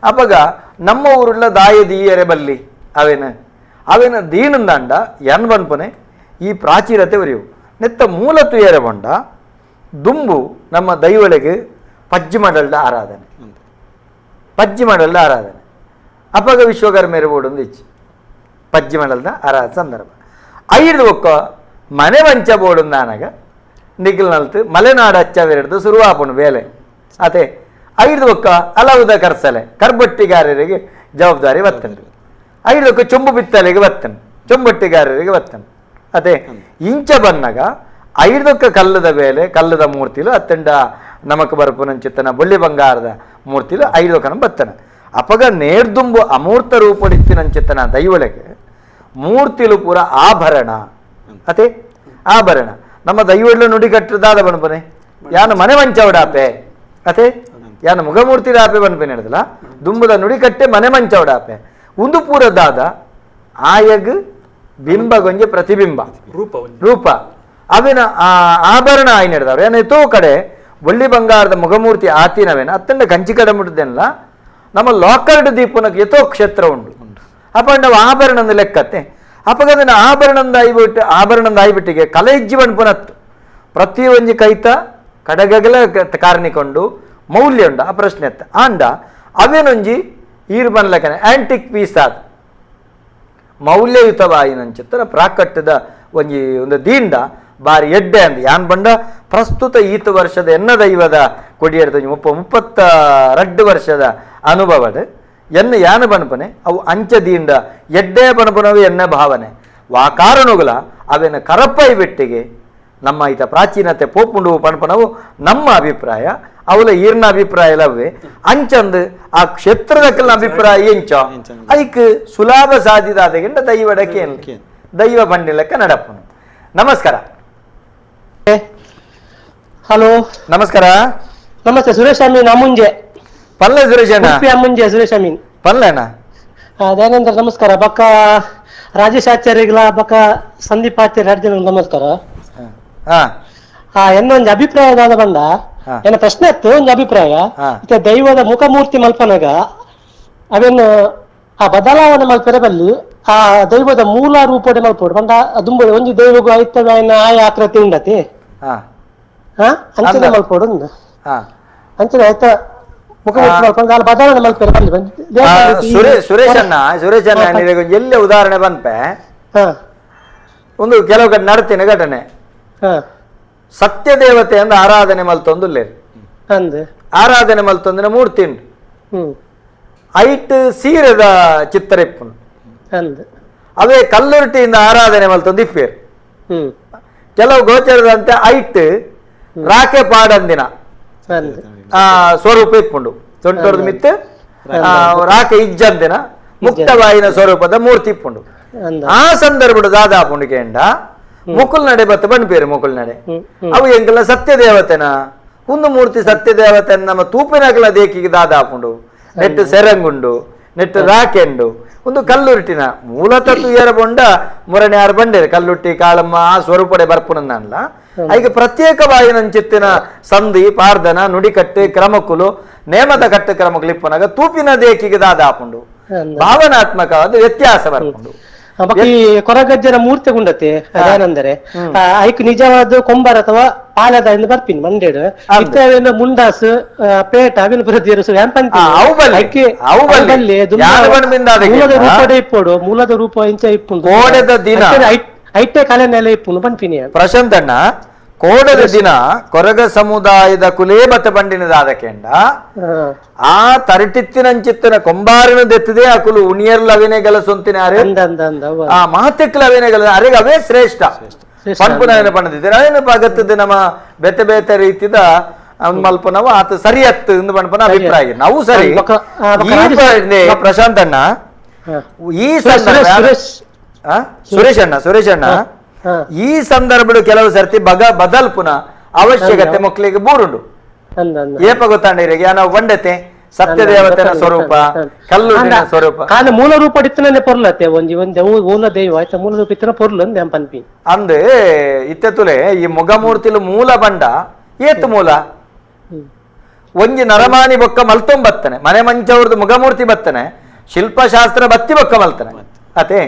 ಅಪಗ ನಮ್ಮ ಊರುಳ್ಳ ದಾಯ ದೀಯರೆ ಬಲ್ಲಿ ಅವೇನ ದೀನಂದಾಂಡ ಎನ್ ಬನ್ಪನೆ ಈ ಪ್ರಾಚೀನತೆ ಬರೆಯವು ನೆತ್ತ ಮೂಲ ತುಯರೆ ಬಂಡ ದುಂಬು ನಮ್ಮ ದೈವಳಿಗೆ ಪಜ್ಜಿ ಮಾಡಲ್ದ ಆರಾಧನೆ ಅಪಗ ವಿಶ್ವಕರ್ಮೇರು ಬೋಡೊಂದು ಇಚ್ಚಿ ಪಜ್ಜಿ ಮಾಡಲ್ದ ಆರಾಧ ಸಂದರ್ಭ ಐದು ಒಕ್ಕ ಮನೆ ವಂಚ ಬೋಡೊಂದು ಆನಾಗ ನಿಖಿಲ್ ನಲ್ತು ಮಲೆನಾಡು ಹಚ್ಚವೆರಡ್ದು ಶುರುವಾಪುಣು ಬೇಲೆ ಅದೇ ಐದು ಒಕ್ಕ ಅಲವುದ ಕರ್ಸಲೆ ಕರ್ಬಟ್ಟಿಗಾರರಿಗೆ ಜವಾಬ್ದಾರಿ ಬತ್ತಂಡು ಐದು ಒಕ್ಕ ಚೊಂಬು ಬಿತ್ತಲೆಗೆ ಬತ್ತನು ಚೊಂಬಟ್ಟಿಗಾರರಿಗೆ ಬತ್ತನು ಅದೇ ಇಂಚ ಬನ್ನಗ ಐದೊಕ್ಕ ಕಲ್ಲದ ಬೇಲೆ ಕಲ್ಲದ ಮೂರ್ತಿಲು ಅತ್ತಂಡ ನಮಕ್ ಬರ್ಪುನಂಚಿತ್ತನ ಬೊಳ್ಳಿ ಬಂಗಾರದ ಮೂರ್ತಿಲು ಐದೊಕ್ಕನ ಬತ್ತನ ಅಪಗ ನೇರ್ದುಂಬು ಅಮೂರ್ತ ರೂಪಡಿತ್ತಿನಂಚಿತ್ತನ ದೈವಳಿಗೆ ಮೂರ್ತಿಲು ಪೂರ ಆಭರಣ ಅದೇ ಆಭರಣ ನಮ್ಮ ದೈವಳ್ಳ ನುಡಿಗಟ್ಟದಾದ ಬಣ್ಪನೆ ಯಾನು ಮನೆ ಮಂಚವಡಾಪೆ ಅದೇ ಯಾನು ಮುಖಮೂರ್ತಿ ದಾಪೆ ಬನ್ಪೇನೆ ಹೇಳಿದಲ್ಲ ದುಂಬುದ ನುಡಿಕಟ್ಟೆ ಮನೆ ಮಂಚವಡಾಪೆ ಒಂದು ಪೂರದಾದ ಆಯಗ್ ಬಿಂಬಗೊಂಜೆ ಪ್ರತಿಬಿಂಬ ರೂಪ ಅವಿನ ಆಭರಣ ಆಯ್ನ ಹಿಡ್ದವ್ರು ಏನ ಎತ್ತೋ ಕಡೆ ಬೊಳ್ಳಿ ಬಂಗಾರದ ಮುಖಮೂರ್ತಿ ಆತಿನವೇನ ಅತ್ತಂಡ ಕಂಚಿ ಕಡೆ ಮುಟ್ಟದೆಲ್ಲ ನಮ್ಮ ಲೋಕರ್ಡ್ ದೀಪನಕ್ಕೆ ಎತ್ತೋ ಕ್ಷೇತ್ರ ಉಂಡು ಅಪಂಡ ಆಭರಣದ ಲೆಕ್ಕತ್ತೆ ಅಪಗದನ ಆಭರಣದ ಆಯ್ಬಿಟ್ಟಿಗೆ ಕಲೆ ಇಜ್ಜಿ ಬಣ್ಪುನತ್ತು ಪ್ರತಿ ಒಂಜಿ ಕೈತ ಕಡಗಗಲ ಕಾರಣಿಕೊಂಡು ಮೌಲ್ಯ ಉಂಡ ಆ ಪ್ರಶ್ನೆ ಅತ್ತ ಆಂಡ ಅವೇನೊಂಜಿ ಈರು ಬನ್ಲಕ್ಕನೆ ಆಂಟಿಕ್ ಪೀಸ್ ಆದ ಮೌಲ್ಯಯುತವಾಯಿನಂಚಿತ್ತರ ಪ್ರಾಕಟ್ಯದ ಒಂದು ದೀಂಡ ಬಾರಿ ಎಡ್ಡೆ ಅಂದ ಯಾನ್ ಬಂಡ ಪ್ರಸ್ತುತ ಈತ ವರ್ಷದ ಎನ್ನ ದೈವದ ಕೊಡಿಯರ್ದ 32 ವರ್ಷದ ಅನುಭವದ ಎನ್ನ ಯಾನ ಬಣಪನೆ ಅವು ಅಂಚ ದೀಂಡ ಎಡ್ಡೆ ಬಣಪನವು ಎನ್ನ ಭಾವನೆ ವಾ ಕಾರಣಗಳ ಅವೇನ ಕರಪ್ಪೈ ಬೆಟ್ಟಿಗೆ ನಮ್ಮ ಈತ ಪ್ರಾಚೀನತೆ ಪೋಪುಂಡು ಪಣಪನವು ನಮ್ಮ ಅಭಿಪ್ರಾಯ ಅವಳ ಈರ್ನ ಅಭಿಪ್ರಾಯ ಲವ್ವೆ ಅಂಚಂದು ಆ ಕ್ಷೇತ್ರದಕ್ಕೆಲ್ಲ ಅಭಿಪ್ರಾಯ ಎಂಚ ಐಕ್ ಸುಲಭ ಸಾಧಿದಾದಗೆಂಡ ದೈವಡಕ್ಕೆ ದೈವ ಬಂಡಿಲಕ್ಕ ನಡಪನು ನಮಸ್ಕಾರ ಹಲೋ ನಮಸ್ಕಾರ ನಮಸ್ತೆ ಸುರೇಶ್ ಅಮೀನ್ ಅಮುಂಜೆ ಪಲ್ಲೆ ಸುರೇಶ್ ಅಮುಂಜೆ ಸುರೇಶ್ ಅಮೀನ್ ಪಲ್ಲೆನಾ ದಯಾನಂದ್ರ ನಮಸ್ಕಾರ ಬಕ್ಕ ರಾಜೇಶ್ ಆಚಾರ್ಯಗಳ ಬಕ್ಕ ಸಂದೀಪ್ ಆಚಾರ್ಯ 2 ಜನ ನಮಸ್ಕಾರ ಎನ್ನೊಂದು ಅಭಿಪ್ರಾಯದಾದ ಬಂಡ ಏನ ಪ್ರಶ್ನೆ ಇತ್ತು ಒಂದು ಅಭಿಪ್ರಾಯ ದೈವದ ಮುಖಮೂರ್ತಿ ಮಲ್ಪನಾಗ ಅವೇನು ಆ ಬದಲಾವಣೆ ಮಲ್ಪರೆ ಬಲ್ಲಿ ಆ ದೈವದ ಮೂಲ ರೂಪಡೆ ಮಲ್ಪೋಡು ಬಂದ ದುಂಬ ಒಂಜಿ ದೈವಗೂ ಆಯ್ತದ ಆಯ ಆಕೃತಿ ಉಂಡತಿ ಅಂಚನೆ ಮಲ್ಪೋಡು ಅಂಚನೆ ಆಯ್ತ ಮುಖಮೂರ್ತಿ ಮಲ್ಪನ ಅಲ್ಲಿ ಬದಲಾವಣೆ ಮಲ್ಪೆರೆ ಬಲ್ಲಿ ಸುರೇಶಣ್ಣ ನಿನಗೆ ಎಲ್ಲೇ ಉದಾಹರಣೆ ಬಂದ್ಪೆ ಒಂದು ಕೆಲವು ಕಡೆ ನಡ್ತೀನಿ ಘಟನೆ ಸತ್ಯ ದೇವತೆ ಅಂದ ಆರಾಧನೆ ಮಲ್ತೊಂದು ಆರಾಧನೆ ಮಲ್ತೊಂದಿನ ಮೂರ್ತಿ ಉಂಟು ಐಟ್ ಸೀರೆದ ಚಿತ್ರ ಇಪ್ಪುಂಡು ಅವೇ ಕಲ್ಲುರ್ಟಿಯಿಂದ ಆರಾಧನೆ ಮಲ್ತೊಂದು ಇಪ್ಪೇರು ಕೆಲವು ಗೋಚರದಂತೆ ಐಟ್ ರಾಕೆ ಪಾಡಂದಿನ ಸ್ವರೂಪ ಇಪ್ಪುಂಡು ತೊಂಟೊರ್ದು ಮಿತ್ತು ರಾಕೆ ಇಜ್ಜಂದಿನ ಮುಕ್ತವಾಯಿನ ಸ್ವರೂಪದ ಮೂರ್ತಿ ಇಪ್ಪುಂಡು ಆ ಸಂದರ್ಭದ ದಾದಾಪುಂಡು ಕೇಂಡ ಮುಕುಲ್ ನಡೆ ಬತ್ತ ಬಣ್ಪೇರು ಮುಕುಲ್ ನಡೆ ಅವು ಎಂಕಲ್ಲ ಸತ್ಯ ದೇವತೆನ ಒಂದು ಮೂರ್ತಿ ಸತ್ಯ ದೇವತೆನ ನಮ್ಮ ತೂಪಿನಕಲ ದೇಕಿಗೆ ದಾದಾಪುಂಡು ನೆಟ್ಟು ಸೆರಂಗುಂಡು ನೆಟ್ಟು ರಾಕೆಂಡು ಒಂದು ಕಲ್ಲುರುಟಿನ ಮೂಲತಃ ತುಯ್ಯರ ಬೊಂಡ ಮುರಣೆ ಆರು ಬಂಡೇರು ಕಲ್ಲುಟ್ಟಿ ಕಾಳಮ್ಮ ಆ ಸ್ವರೂಪಡೆ ಬರ್ಪುನಲ್ಲ ಈಗ ಪ್ರತ್ಯೇಕವಾಗಿ ಚಿತ್ತಿನ ಸಂಧಿ ಪಾರ್ಧನ ನುಡಿಕಟ್ಟು ಕ್ರಮಕುಲು ನೇಮದ ಕಟ್ಟು ಕ್ರಮಕುಲು ಇಪ್ಪನಾಗ ತೂಪಿನ ದೇಕಿಗೆ ದಾದಾಪುಂಡು ಭಾವನಾತ್ಮಕವಾದ ವ್ಯತ್ಯಾಸ ಬರ್ಪುಂಡು ಕೊರಗಜ್ಜನ ಮೂರ್ತಿ ಗುಂಡತೆ ಅದೇನೆಂದರೆ ಐಕ್ ನಿಜವಾದ ಕೊಂಬರ ಅಥವಾ ಪಾಲದ ಎಂದು ಬರ್ಪಿನ್ ಮಂಡೇಡು ಇತ್ತವೆಲ್ಲ ಮುಂಡಾಸ್ ಪೇಟ ಅವಿನ ಪ್ರತಿಯರು ಮೂಲದ ರೂಪಡೆ ಇಪ್ಪೋಡು ಮೂಲದ ರೂಪ ಇಂಚ ಇಪ್ಪುಂಡು ಐಟೆ ಕಲೆ ನೆಲೆ ಇಪ್ಪುಂಡು ಪನ್ಪಿನಿ ಪ್ರಶಾಂತಣ್ಣ ಕೋಡದ ದಿನ ಕೊರಗ ಸಮುದಾಯದ ಕುಲೇ ಬತ್ತ ಬಂಡಿನದಾದ ಕೆಂಡ ಆ ತರಟಿತ್ತಿನಂಚಿತ್ತಿನ ಕೊಂಬಾರಿನ ದೆತ್ತಿದೆ ಆ ಕುಲು ಉಣಿಯರ್ಲ ಅವಿನೇ ಗಲಸೊಂತಿನ ಆ ಮಹತ್ಯಕ್ಲ ಅವಿನೇ ಗಲ ಅರೆಗೆ ಅವೇ ಶ್ರೇಷ್ಠ ಪಂಪುನ ಪಣದಿದ್ದೀರ ಅವೇನು ಅಗತ್ತದ ನಮ್ಮ ಬೇತೆ ಬೇತೆ ರೀತಿದ ಮಲ್ಪನವ ಆತ ಸರಿಯತ್ತು ಎಂದು ಪಣಪನ ಅಭಿಪ್ರಾಯ ನಾವು ಸರಿ ಪ್ರಶಾಂತಣ್ಣ ಈ ಸುರೇಶಣ್ಣ ಈ ಸಂದರ್ಭಡು ಕೆಲವು ಸರ್ತಿ ಬದಲ್ಪುನ ಅವಶ್ಯಕತೆ ಮಕ್ಕಳಿಗೆ ಬೂರುಂಡು ಏಪ ಗೊತ್ತಾಂಡಿರಿಗೆ ನಾವು ಬಂಡತೆ ಸತ್ಯ ದೇವತೆನ ಸ್ವರೂಪ ಕಲ್ಲುಡಿನ ಸ್ವರೂಪ ಮೂಲ ರೂಪ ಇತ್ತನೇ ಪೊರ್ಲತೆ ಒಂಜಿ ಒಂದೇ ಮೂಲ ದೈವ ಆಯ್ತಾ ಮೂಲ ರೂಪ ಇತ್ತನ ಪೊರ್ಲು ಪನ್ಪಿ ಅಂದ್ ಇತ್ತೆತುಲೆ ಈ ಮುಗಮೂರ್ತಿಲು ಮೂಲ ಬಂಡ ಏತು ಮೂಲ ಒಂಜಿ ನರಮಾನಿ ಬೊಕ್ಕ ಮಲ್ತೊಂಬತ್ತನೆ ಮನೆ ಮಂಚವ್ರದ್ದು ಮುಗಮೂರ್ತಿ ಬತ್ತನೆ ಶಿಲ್ಪಶಾಸ್ತ್ರ ಬತ್ತಿ ಬೊಕ್ಕ ಮಲ್ತನೆ ಅತೆ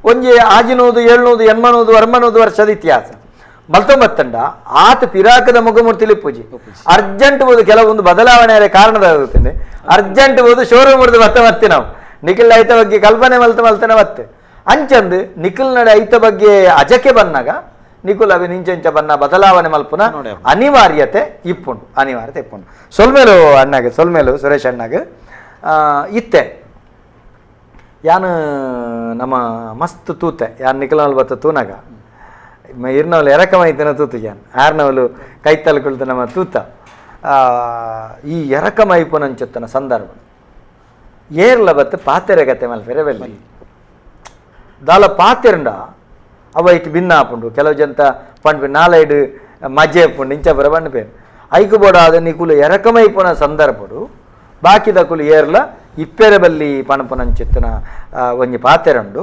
ಒಂಜಿ ಆಜಿನೂದು 700 800 ವರ್ಮನೂದು ವರ್ಷದ ಇತಿಹಾಸ ಮಲ್ತೊಂಬತ್ತಂಡ ಆತ ಪಿರಾಕದ ಮುಖಮೂರ್ತಿಲಿ ಪೂಜಿ ಅರ್ಜೆಂಟ್ ಬೋದು ಕೆಲವೊಂದು ಬದಲಾವಣೆ ಕಾರಣದಾಗುತ್ತೇನೆ ಅರ್ಜೆಂಟ್ ಬೋದು ಶೋರೂಮ್ ಹಿಡಿದು ಮತ್ತೆ ನಾವು ನಿಖಿಲ್ ಐತ ಬಗ್ಗೆ ಕಲ್ಪನೆ ಮಲ್ತನೆ ಮತ್ತೆ ಅಂಚಂದು ನಿಖಿಲ್ ನಡೆ ಐತ ಬಗ್ಗೆ ಅಜಕ್ಕೆ ಬಂದಾಗ ನಿಖಿಲ್ ಅವಿ ನಿಂಚೆಂಚ ಬನ್ನ ಬದಲಾವಣೆ ಮಲ್ಪುನ ಅನಿವಾರ್ಯತೆ ಇಪ್ಪುಂಡು ಸೊಲ್ಮೇಲು ಅಣ್ಣಗೆ ಸುರೇಶ್ ಅಣ್ಣಗೆ ಇತ್ತೆ ಯಾನು ನಮ್ಮ ಮಸ್ತ್ ತೂತೆ ಯಾರು ನಿಖಿಲ್ ಬತ್ತ ತೂನಾಗ ಇರ್ನವಲು ಎರಕಮೈತನ ತೂತು ಯಾನ್ ಆರ್ನವಲು ಕೈತಲ್ ಕುಳಿತ ನಮ್ಮ ತೂತ ಈ ಎರಕಮೈಪುನಂಚುತ್ತನ ಸಂದರ್ಭ ಏರ್ಲ ಬತ್ತ ಪಾತೆರೆಗತೆ ಮಲ್ಪೆರೆ ಬೆಲ್ಲಿ ದಾಲ ಪಾತೆರಂಡ ಅವ ಇಟ್ಟು ಭಿನ್ನ ಆಪುಂಡು ಕೆಲವು ಜಂತ ಪಂಡ್ಪೆ ನಾಲೈಡು ಮಜೆ ಪುಂಡು ಇಂಚ ಬರ ಬಂಡ್ಪೇನು ಐಕು ಬೋಡಾದ ನಿಕುಲು ಎರಕಮೈಪುನ ಸಂದರ್ಭಡು ಬಾಕಿದ ಕುಲು ಏರ್ಲ ಇಪ್ಪೆರೆ ಬಲ್ಲಿ ಪಣಪನಂಚಿತ್ತಿನ ಒಂಜಿ ಪಾತೆರಂಡು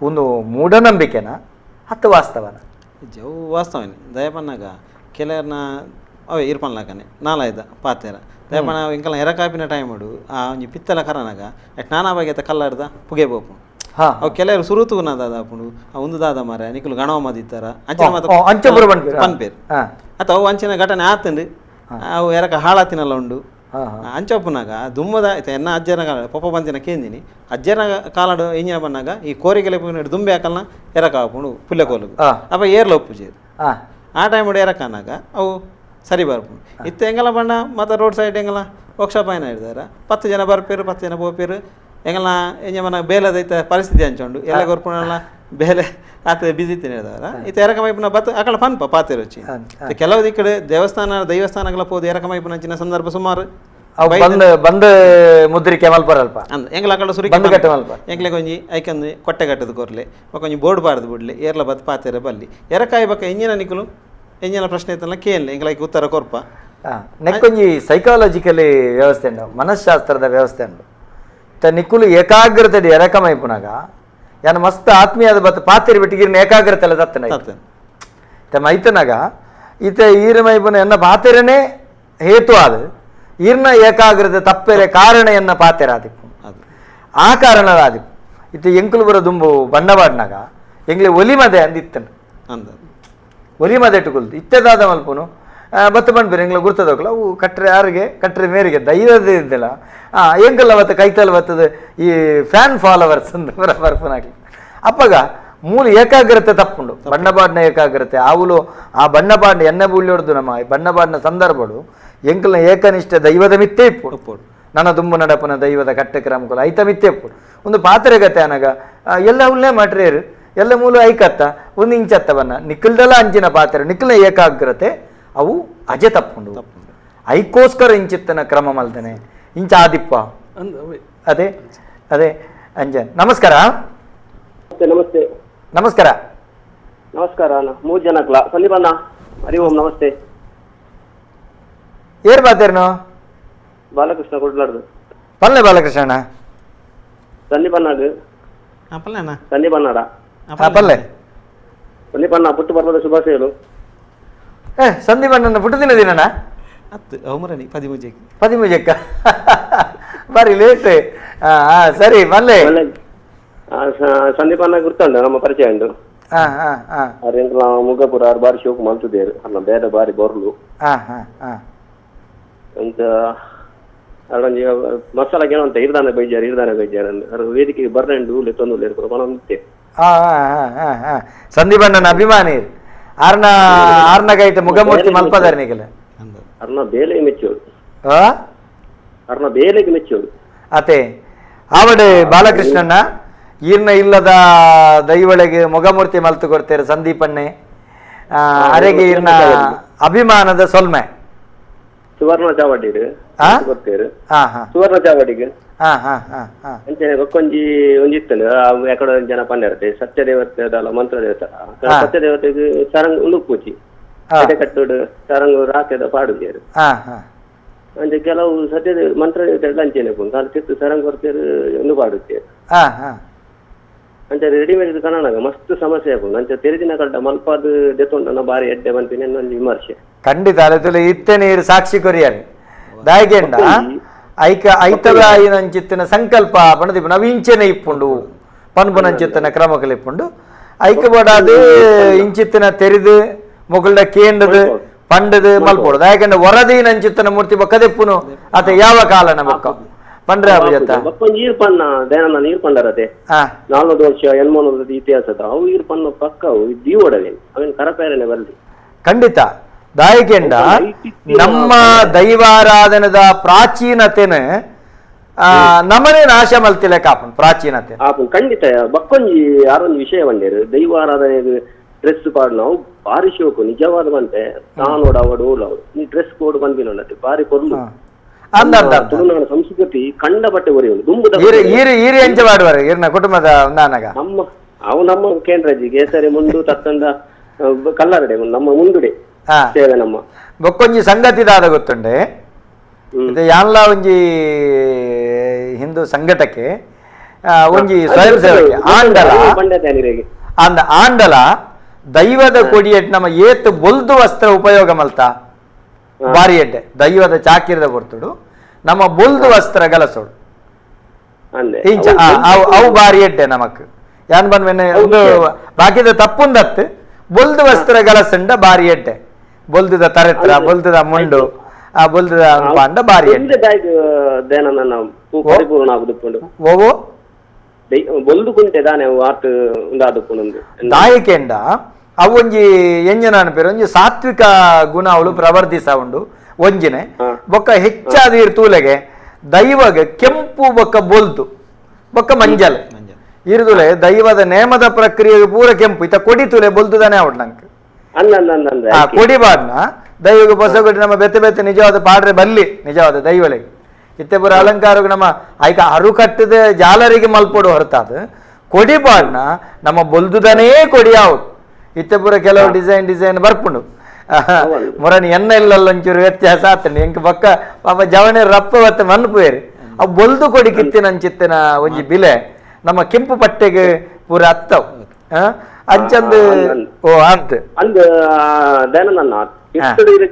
ಒಂದು ಮೂಢನಂಬಿಕೆನ ಹತ್ತು ವಾಸ್ತವನ ಜವು ವಾಸ್ತವನೇ ದಯಪನ್ನಾಗ ಕೆಲರ್ನ ಅವೇ ಇರ್ಪನ್ಲಾಕನೆ ನಾಲಾಯ್ದ ಪಾತೆರ ದಯಪನ ಇಂಕಲ ಎರಕಾಪಿನ ಟೈಮ್ ಮಾಡು ಆ ಒಂಜಿ ಪಿತ್ತಲ ಕರನಾಗ ಎಟ್ ನಾನಾ ಬಗೆತ ಕಲ್ಲರ್ದ ಪುಗೆ ಬೋಪು ಅವು ಕೆಲವರು ಸುರುತುಗುನ ದಾದ ಪುಂಡು ಒಂದು ದಾದ ಮಾರ ನಿಕುಲು ಗಣವ ಮದಿತ್ತಾರ ಅಂಚ ಪನ್ಪೇರು ಅಥವಾ ಅವು ಅಂಚಿನ ಘಟನೆ ಆತಂಡು ಅವು ಎರಕ ಹಾಳಾತಿನಲ್ಲ ಉಂಡು ಅಂಚಪ್ಪನಾಗ ದುಮ್ಮದ ಎನ್ನ ಅಜ್ಜನ ಕಾಲ ಪಪ್ಪ ಬಂದಿನ ಕೇಂದಿನಿ ಅಜ್ಜನ ಕಾಲಡು ಎಂಜಿನ ಬನ್ನಾಗ ಈ ಕೋರಿಕೆಲೆ ದುಂಬೆ ಹಾಕಲ್ನ ಎರಕಾಪುಂಡು ಪುಲ್ಲೆಕೋಲು ಅಪ್ಪ ಏರ್ಲ ಒಪ್ಪುಜೇರು ಆ ಟೈಮ್ ಎರಕನಾಗ ಅವು ಸರಿ ಬರ್ಪುಂಡು ಇತ್ತು ಎಂಗಲ ಬಣ್ಣ ಮತ್ತು ರೋಡ್ ಸೈಡ್ ಎಂಗಲ ವರ್ಕ್ಶಾಪ್ ಏನ ಹಿಡ್ದಾರ 10 ಜನ ಬರ್ಪೇರು 10 ಜನ ಬೋಪೇರು ಎಂಗಲ ಎಂಜ ಮನ ಬೇಲದೈತ ಪರಿಸ್ಥಿತಿ ಹಂಚೊಂಡು ಎಲ್ಲ ಗೊರ್ಪುಣಲ್ಲ ಬೇಲೆ ಆತ ಬಿಸಿ ತಿನ್ನಿದಾರ ಇತ್ತು ಎರಕಮೈಪುನ ಬತ್ತ ಅಕಳ ಪನ್ಪ ಪಾತೆರು వచ్చి ಕೆಲವು ದಿಕ್ಕಡೆ ದೈವಸ್ಥಾನಗಳ ಪೋದು ಎರಕಮೈಪುನಂಚಿನ ಸಂದರ್ಭ ಸುಮಾರು ಬಂದ ಮುದ್ರಿಕೆ ಮಲ್ಪರಲ್ಪ ಎಂಗ್ಲ ಅಕಳ ಸುರಿ ಎಂಗ್ಲೆ ಕೊಂಜಿ ಐಕಂದು ಕೊಟ್ಟೆ ಕಟ್ಟದ ಕೊರ್ಲೆ ಕೊಂಜಿ ಬೋರ್ಡ್ ಬಾರ್ದು ಬಿಡ್ಲಿ ಏರ್ಲ ಬತ್ ಪಾತೆರ ಬಲ್ಲಿ ಎರಕಾಯಿ ಬಕ್ಕ ಎಂಜಿನ ನಿಕುಲು ಎಂಜಿನ ಪ್ರಶ್ನೆ ಇತ್ತಲ್ಲ ಕೇಳಲಿ ಎಂಗ್ಲೈಕ್ ಉತ್ತರ ಕೊರ್ಪ ನೆಕ್ಕೊಂಜಿ ಸೈಕಾಲಜಿಕಲಿ ವ್ಯವಸ್ಥೆ ಉಂಡು ಮನಃಶಾಸ್ತ್ರದ ವ್ಯವಸ್ಥೆ ಉಂಡು ನಿಕುಲು ಏಕಾಗ್ರತೆ ಎರಕಮೈಪುನಾಗ ಯಾನು ಮಸ್ತ್ ಆತ್ಮೀಯದ ಬತ್ತ ಪಾತಿರಿ ಬಿಟ್ಟಿಗಿರಿನ ಏಕಾಗ್ರತೆ ಎಲ್ಲ ತತ್ತನ ಮೈತನಾಗ ಈತ ಈರ ಮೈಪುನ ಎನ್ನ ಪಾತಿರನೇ ಹೇತು ಆದ ಈರ್ನ ಏಕಾಗ್ರತೆ ತಪ್ಪೆರೆ ಕಾರಣ ಎನ್ನ ಪಾತೆರ ಆದಿಪ್ಪು ಆ ಕಾರಣದ ಆದಿಪ್ಪು ಇತ್ತು ಎಂಕುಲು ಬರೋ ದುಂಬು ಬಂಡವಾಡ್ನಾಗ ಎಂಗ್ಲೆ ಒಲಿಮದೆ ಅಂದಿತ್ತನು ಒಲಿಮದೆ ಇಟ್ಟುಕೊಳ್ತು ಇತ್ತೆದಾದ ಮಲ್ಪುನು ಬತ್ತ ಬಂದ್ಬಿರಿ ಎಂಗ್ಲ ಗುರ್ತದೋಗ್ಲ ಅವು ಕಟ್ರೆ ಯಾರಿಗೆ ಕಟ್ರೆ ಮೇರಿಗೆ ದೈವದ ಇದ್ದಿಲ್ಲ ಎಂಗಲ್ಲ ಅವತ್ತು ಕೈತಲ್ ಬತ್ತದ ಈ ಫ್ಯಾನ್ ಫಾಲೋವರ್ಸ್ ಅಂತ ಬರ್ಪನಾಗ್ಲಿ ಅಪ್ಪಗ ಮೂಲ ಏಕಾಗ್ರತೆ ತಪ್ಪುಂಡು ಬಣ್ಣಪಾಡಿನ ಏಕಾಗ್ರತೆ ಆವುಲು ಆ ಬಣ್ಣಪಾಡಿನ ಎಣ್ಣೆ ಬುಳ್ಳಿ ಹೊಡೆದು ನಮ್ಮ ಬಣ್ಣಪಾಡಿನ ಸಂದರ್ಭಗಳು ಎಂಕಲ್ನ ಏಕನಿಷ್ಠ ದೈವದ ಮಿತ್ತೆ ಇಪ್ಪುಡು ನನ್ನ ದುಂಬು ನಡಪನ ದೈವದ ಕಟ್ಟಕ್ರಮಗಳು ಐತ ಮಿತ್ತೆ ಇಪ್ಪುಡು ಒಂದು ಪಾತ್ರೆಗತೆ ಅನಗ ಎಲ್ಲ ಉಳ್ಳೆ ಮಟ್ರೇರು ಎಲ್ಲ ಮೂಲ ಐಕತ್ತ ಒಂದು ಇಂಚತ್ತ ಬನ್ನ ನಿಖಿಲ್ದಲ್ಲ ಅಂಚಿನ ಪಾತ್ರೆ ನಿಖಿಲ್ನ ಏಕಾಗ್ರತೆ ಅವು ಅಜೆ ತಪ್ಪುಂಡು ಐಕೋಸ್ಕರ ಇಂಚಿತ್ತನ ಕ್ರಮ ಮಲ್ದನೆ ಇಂಚ ಆದಿಪ್ಪ ಅದೇ ಅದೇ ಅಂಜನ್ ನಮಸ್ಕಾರ ನಮಸ್ತೆ ನಮಸ್ಕಾರ ನಮಸ್ಕಾರ 3 ಜನಕ್ಲ ಸಂದೀಪಣ್ಣ ಹರಿ ಓಂ ನಮಸ್ತೆ ಏರ್ ಬಾತೇರ್ನು ಬಾಲಕೃಷ್ಣ ಕೊಡ್ಲಾರ್ದು ಪಲ್ಲೆ ಬಾಲಕೃಷ್ಣ ಸಂದೀಪಣ್ಣದು ಪಲ್ಲೆನಾ ಸಂದೀಪಣ್ಣಡ ಪಲ್ಲೆ ಸಂದೀಪಣ್ಣ ಪುಟ್ಟು ಬರ್ಬದ ಶುಭಾಶಯಗಳು ಸಂದೀಪಣ್ಣನ ಪುಟ್ಟು ದಿನ ಹತ್ತು ಅವಮರಣಿ 13 ಬಾರಿ ಲೇಟ್ ಸರಿ ಪಲ್ಲೆ ಸಂದೀಪಣ್ಣ ಗುರ್ತುಂಡು ನಮ್ಮ ಪರಿಚಯ ಉಂಟು ಅವ್ರ ಮುಗಪುರ ಅವ್ರು ಬಾರಿ ಶೋಕು ಮಲ್ತದೇರು ಅಲ್ಲ ಬೇರೆ ಬಾರಿ ಬರ್ಲು ಅಂತ ಅಲ್ಲೊಂದು ಮಸಾಲ ಏನಂತ ಇರ್ದಾನೆ ಬೈಜಾರ ಅವ್ರ ವೇದಿಕೆಗೆ ಬರ್ರೆಂಡು ಲೆತ್ತೊಂದು ಲೇರ್ಕೊಡು ಮನಂತೆ ಸಂದೀಪಣ್ಣನ ಅಭಿಮಾನಿ ಆರ್ನ ಗೈಟ್ ಮುಗಮೂರ್ತಿ ಮಲ್ಪದಾರ ನಿಗಲ ಅರ್ನ ಬೇಲೆಗೆ ಮೆಚ್ಚೋಳು ಅರ್ನ ಬೇಲೆಗೆ ಮೆಚ್ಚೋಳು ಅತೆ ಆವಡೆ ಬಾಲಕೃಷ್ಣಣ್ಣ ಈರ್ನ ಇಲ್ಲದ ದೈವಳಿಗೆ ಮೊಗಮೂರ್ತಿ ಮಲ್ತು ಕೊಡ್ತೇರು ಸಂದೀಪಣ್ಣೆ ಅರೆಗೆ ಈರ್ನ ಅಭಿಮಾನದ ಸೊಲ್ಮೆ ಸುವರ್ಣ ಚಾವಡಿಗೆ ಗೊತ್ತೇರು ಸುವರ್ಣ ಚಾವಡಿಗೆ ಅಂಚೆ ಒಕ್ಕೊಂಜಿ ಒಂದಿತ್ತನು ಎಕಡೆ ಜನ ಪಂಡಿರತ್ತೆ ಸತ್ಯದೇವತೆದಲ್ಲ ಮಂತ್ರ ದೇವತೆ ಸತ್ಯದೇವತೆಗೆ ಸರಂಗ್ ಉಳುಪೂಚಿ ಕಟ್ಟುಡು ಸರಂಗು ರಾತ್ಯದ ಪಾಡುದೇರು ಅಂಚೆ ಕೆಲವು ಸತ್ಯದೇವ ಮಂತ್ರ ದೇವತೆ ಅಂಚೆನೆ ಬಂದು ಅಲ್ಲಿ ತಿತ್ತು ಸರಂಗ್ ಬರ್ತೇರು ಒಂದು ಪಾಡುತ್ತೇರು ಅಂಚೆ ರೆಡಿಮೇಡ್ ಕನ್ನಡ ಮಸ್ತ್ ಸಮಸ್ಯೆ ಆಗುಂಡು ಅಂಚೆ ತೆರೆದಿನ ಕಡ್ಡ ಮಲ್ಪಾದ ದೆತ್ತೊಂಡ ಬಾರಿ ಎಡ್ಡೆ ಬಂತೀನಿ ಅನ್ನೊಂದು ವಿಮರ್ಶೆ ಖಂಡಿತ ಅಲ್ಲ ಇತ್ತೆ ನೀರು ಸಾಕ್ಷಿ ಕೊರಿಯಾರಿ ದಾಯಗೆಂಡ ಐತದ ಐನಂಚಿತ್ತಿನ ಸಂಕಲ್ಪ ಪಣದಿಪ್ಪು ನವೀಂಚನೆ ಇಪ್ಪುಂಡು ಪನ್ಪುನಂಚಿತ್ತಿನ ಕ್ರಮಗಳು ಇಪ್ಪುಂಡು ಐಕಬೋಡಾದು ಇಂಚಿತ್ತಿನ ತೆರೆದು ಮುಗಲ್ಡ ಕೇಂಡದು ಪಂಡದು ಮಲ್ಪೋಡು ದಾಯಕೆಂಡ ವರದಿನಂಚಿತ್ತಿನ ಮೂರ್ತಿ ಬೊಕ್ಕದೆಪ್ಪುನು ಆತ ಯಾವ ಕಾಲನ ಬೊಕ್ಕ ಪಂಡ್ರೆ ಅಭಿಜತ್ತ ನೀರ್ ಪಣ್ಣ ದಯಾನಂದ ನೀರ್ ಪಂಡರತೆ 400 ವರ್ಷ 800 ಇತಿಹಾಸದ ಅವು ನೀರ್ ಪಣ್ಣ ಪಕ್ಕ ದೀವೊಡವೆ ಅವೇನು ಕರಪೇರನೆ ಬರ್ಲಿ ಖಂಡಿತ ದಾಯಕೆಂಡ ನಮ್ಮ ದೈವಾರಾಧನದ ಪ್ರಾಚೀನತೆನ ನಮ್ಮನೆ ನಾಶ ಮಲ್ತಿಲೆ ಕಾಪನ್ ಪ್ರಾಚೀನತೆ ಖಂಡಿತ ಬಕ್ಕೊಂಜಿ ಯಾರೊಂದು ವಿಷಯ ಬಂದೇರು ದೈವಾರಾಧನೆ ಡ್ರೆಸ್ ಪಾಡ್ ನಾವು ಭಾರಿ ಶೋಕು ನಿಜವಾದ ಬಂತೆ ನಾನೋಡ ಅವಡು ಓಲವಡು ನೀ ಡ್ರೆಸ್ ಕೋಡ್ ಬಂದಿನೋಡತ್ತೆ ಭಾರಿ ಕೊರ್ಲು ತುಳುನಾಡ ಸಂಸ್ಕೃತಿ ಕಂಡ ಬಟ್ಟೆ ಒರೆಯುವುದು ದುಂಬುದ ಈರಿ ಎಂಚ ಮಾಡುವರು ಈರ್ನ ಕುಟುಂಬದ ನಾನಗ ನಮ್ಮ ಅವು ನಮ್ಮ ಕೇಂದ್ರಜಿ ಕೇಸರಿ ಮುಂಡು ತತ್ತಂದ ಕಲ್ಲರಡೆ ನಮ್ಮ ಮುಂದುಡೆ ಸೇವೆ ನಮ್ಮ ಬೊಕ್ಕೊಂಜಿ ಸಂಗತಿದಾದ ಗೊತ್ತುಂಡೆ ಯಾನ್ಲ ಒಂಜಿ ಹಿಂದೂ ಸಂಘಟಕ್ಕೆ ಒಂಜಿ ಸ್ವಯಂ ಸೇವಕ್ಕೆ ಆಂಡಲ ದೈವದ ಕೊಡಿಯಟ್ ನಮ್ಮ ಏತ್ ಬೊಲ್ದು ವಸ್ತ್ರ ಉಪಯೋಗ ಮಲ್ತಾ ಬಾರಿ ಎಡ್ಡೆ ದೈವದ ಚಾಕಿರದ ಕೊಡ್ತುಡು ನಮ್ಮ ಬೊಲ್ದು ವಸ್ತ್ರ ಗಲಸೋಡು ಇಂಚ ಅವು ಬಾರಿ ಎಡ್ಡೆ ನಮಕ್ ಯಾನ್ ಬಂದ್ಮೇಲೆ ಒಂದು ಬಾಕಿದ ತಪ್ಪುಂದತ್ತು ಬೊಲ್ದು ವಸ್ತ್ರ ಗಲಸಂಡ ಬಾರಿ ಎಡ್ಡೆ ಬೊಲ್ದುದ ತರೆತ್ರ ಬೊಲ್ದುದ ಮುಂಡು ಆ ಬೊಲ್ದುದ ಪಾಂಡ ಬಾರಿ ಎಡ್ಡೆ ಓವೋ ಬೊಲ್ದು ಕುಂಟೆ ದಾನೆ ಆರ್ಟ್ ಉಂದಾದುಕೊಂಡು ನಾಯಕೆಂಡ ಅವೊಂಜಿ ಎಂಜನ ಅನ್ಪೇರು ಒಂಜಿ ಸಾತ್ವಿಕ ಗುಣ ಅವಳು ಪ್ರವರ್ತಿಸ ಉಂಡು ಒಂಜಿನೆ ಬೊಕ್ಕ ಹೆಚ್ಚಾದ ತೂಲೆಗೆ ದೈವಗೆ ಕೆಂಪು ಬೊಕ್ಕ ಬೊಲ್ದು ಬೊಕ್ಕ ಮಂಜಲ್ ಇರುದುಲೆ ದೈವದ ನೇಮದ ಪ್ರಕ್ರಿಯೆಗೆ ಪೂರ ಕೆಂಪು ಇತ್ತ ಕೊಡಿ ತುಲೆ ಬೊಲ್ದುದಾನೆ ಅವಳು ನಂಗೆ ಕೊಡಿ ಬಾಡ್ನ ದೈವಗೆ ಬಸಗೊಡಿ ನಮ್ಮ ಬೆತ್ತೆ ಬೆತ್ತೆ ನಿಜವಾದ ಪಾಡ್ರೆ ಬಲ್ಲಿ ನಿಜವಾದ ದೈವಳಿಗೆ ಇತ್ತೆ ಪೂರ ಅಲಂಕಾರಕ್ಕೆ ನಮ್ಮ ಐಕ ಅರು ಕಟ್ಟದ ಜಾಲರಿಗೆ ಮಲ್ಪೊಡು ಹೊರತಾದ ಕೊಡಿ ಬಾಡ್ನ ನಮ್ಮ ಬೊಲ್ದುದನೇ ಕೊಡಿ ಯಾವುದು ಇತ್ತೆ ಪೂರ ಕೆಲವು ಡಿಸೈನ್ ಬರ್ಪುಂಡು ಮೊರನಿ ಎನ್ನ ಇಲ್ಲಲ್ಲ ಒಂಚೂರು ವ್ಯತ್ಯಾಸ ಆತಂಡಿ ಎಂಕ್ ಬೊಕ್ಕ ಪಾಪ ಜವಣೆ ರಪ್ಪ ಮತ್ತೆ ಮನ್ಪುವೇರಿ ಅವು ಬೊಲ್ದು ಕೊಡಿ ಕಿತ್ತಿನಂಚಿತ್ತಿನ ಒಂಜಿ ಬಿಲೆ ನಮ್ಮ ಕೆಂಪು ಪಟ್ಟೆಗೆ ಪೂರ ಹತ್ತವು ಅಂಚಂದು ಓ ಅಂತ ಅಂದ್ ದಯಾನಂದ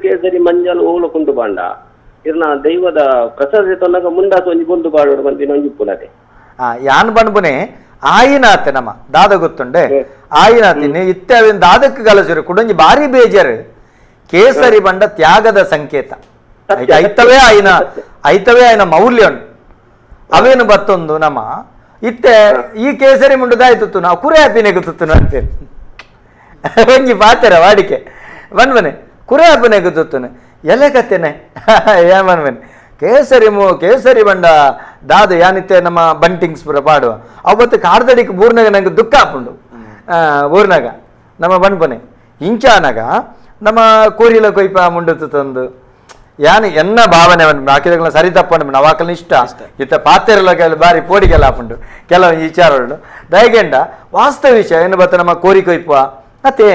ಕೇಸರಿ ಮಂಜಲ್ ಓಲ ಕುಂಟು ಬಾಂಡ ಇರ್ನ ದೈವದ ಪ್ರಸಾದ ತೊನ್ನಗ ಮುಂದಾಸ ಒಂಜಿ ಬೊಂದು ಬಾಡೋಡು ಬಂದಿನ ಒಂಜಿ ಪುನದೆ ಯಾನ್ ಬಣ್ಬುನೆ ಆಯಿನಾತೆ ನಮ್ಮ ದಾದ ಗೊತ್ತುಂಡೆ ಆಯಿನಾತಿನಿ ಇತ್ತೆ ಅವಿನ ದಾದಕ್ಕೆ ಗಲಸಿರು ಕುಡೊಂಜಿ ಬಾರಿ ಬೇಜಾರು ಕೇಸರಿ ಬಂಡ ತ್ಯಾಗದ ಸಂಕೇತ. ಐತವೇ ಆಯ್ನ ಮೌಲ್ಯ ಉಂಟು ಅವೇನು ಬತ್ತೊಂದು ನಮ್ಮ ಇತ್ತೆ ಈ ಕೇಸರಿ ಮುಂಡದಾಯ್ತು ನಾವು ಕುರೆ ಹ್ಯಾಪಿನೆಗುತ್ತು ಅಂತೇಳಿ ಒಂಜಿ ಪಾತೆರ ವಾಡಿಕೆ ಬನ್ಬನೆ ಕುರೆ ಹ್ಯಾಪಿನೆಗುತ್ತುನೆ ಎಲೆ ಕತ್ತೇನೆ ಏನ್ ಕೇಸರಿ ಬಂಡ ದಾದ ಯಾನಿತ್ತೆ ನಮ್ಮ ಬಂಟಿಂಗ್ಸ್ ಪುರ ಪಾಡುವ ಅವತ್ತು ಕಾರ್ದಡಿಗೆ ಬೂರ್ನಾಗ ನಂಗೆ ದುಃಖ ಹಾಪುಂಡು ಊರ್ನಾಗ ನಮ್ಮ ಬಣ್ಪನೆ ಇಂಚಾನಾಗ ನಮ್ಮ ಕೋರಿಲ ಕೊಯ್ಪ ಮುಂಡತ್ತು ತಂದು ಯಾನು ಎನ್ನ ಭಾವನೆ ಹಾಕಿದಾಗಲ ಸರಿ ತಪ್ಪಂಡು ನವಾಕಲ್ನ ಇಷ್ಟ ಇತ್ತ ಪಾತೆರಲ್ಲ ಕೆಲವು ಬಾರಿ ಪೋಡಿಗೆಲ್ಲ ಹಾಪುಂಡು ಕೆಲವು ವಿಚಾರಗಳು ದಯಗೆಂಡ ವಾಸ್ತವ ವಿಷಯ ಏನು ಬತ್ತ ನಮ್ಮ ಕೋರಿ ಕೊಯ್ಪ ಮತ್ತೆ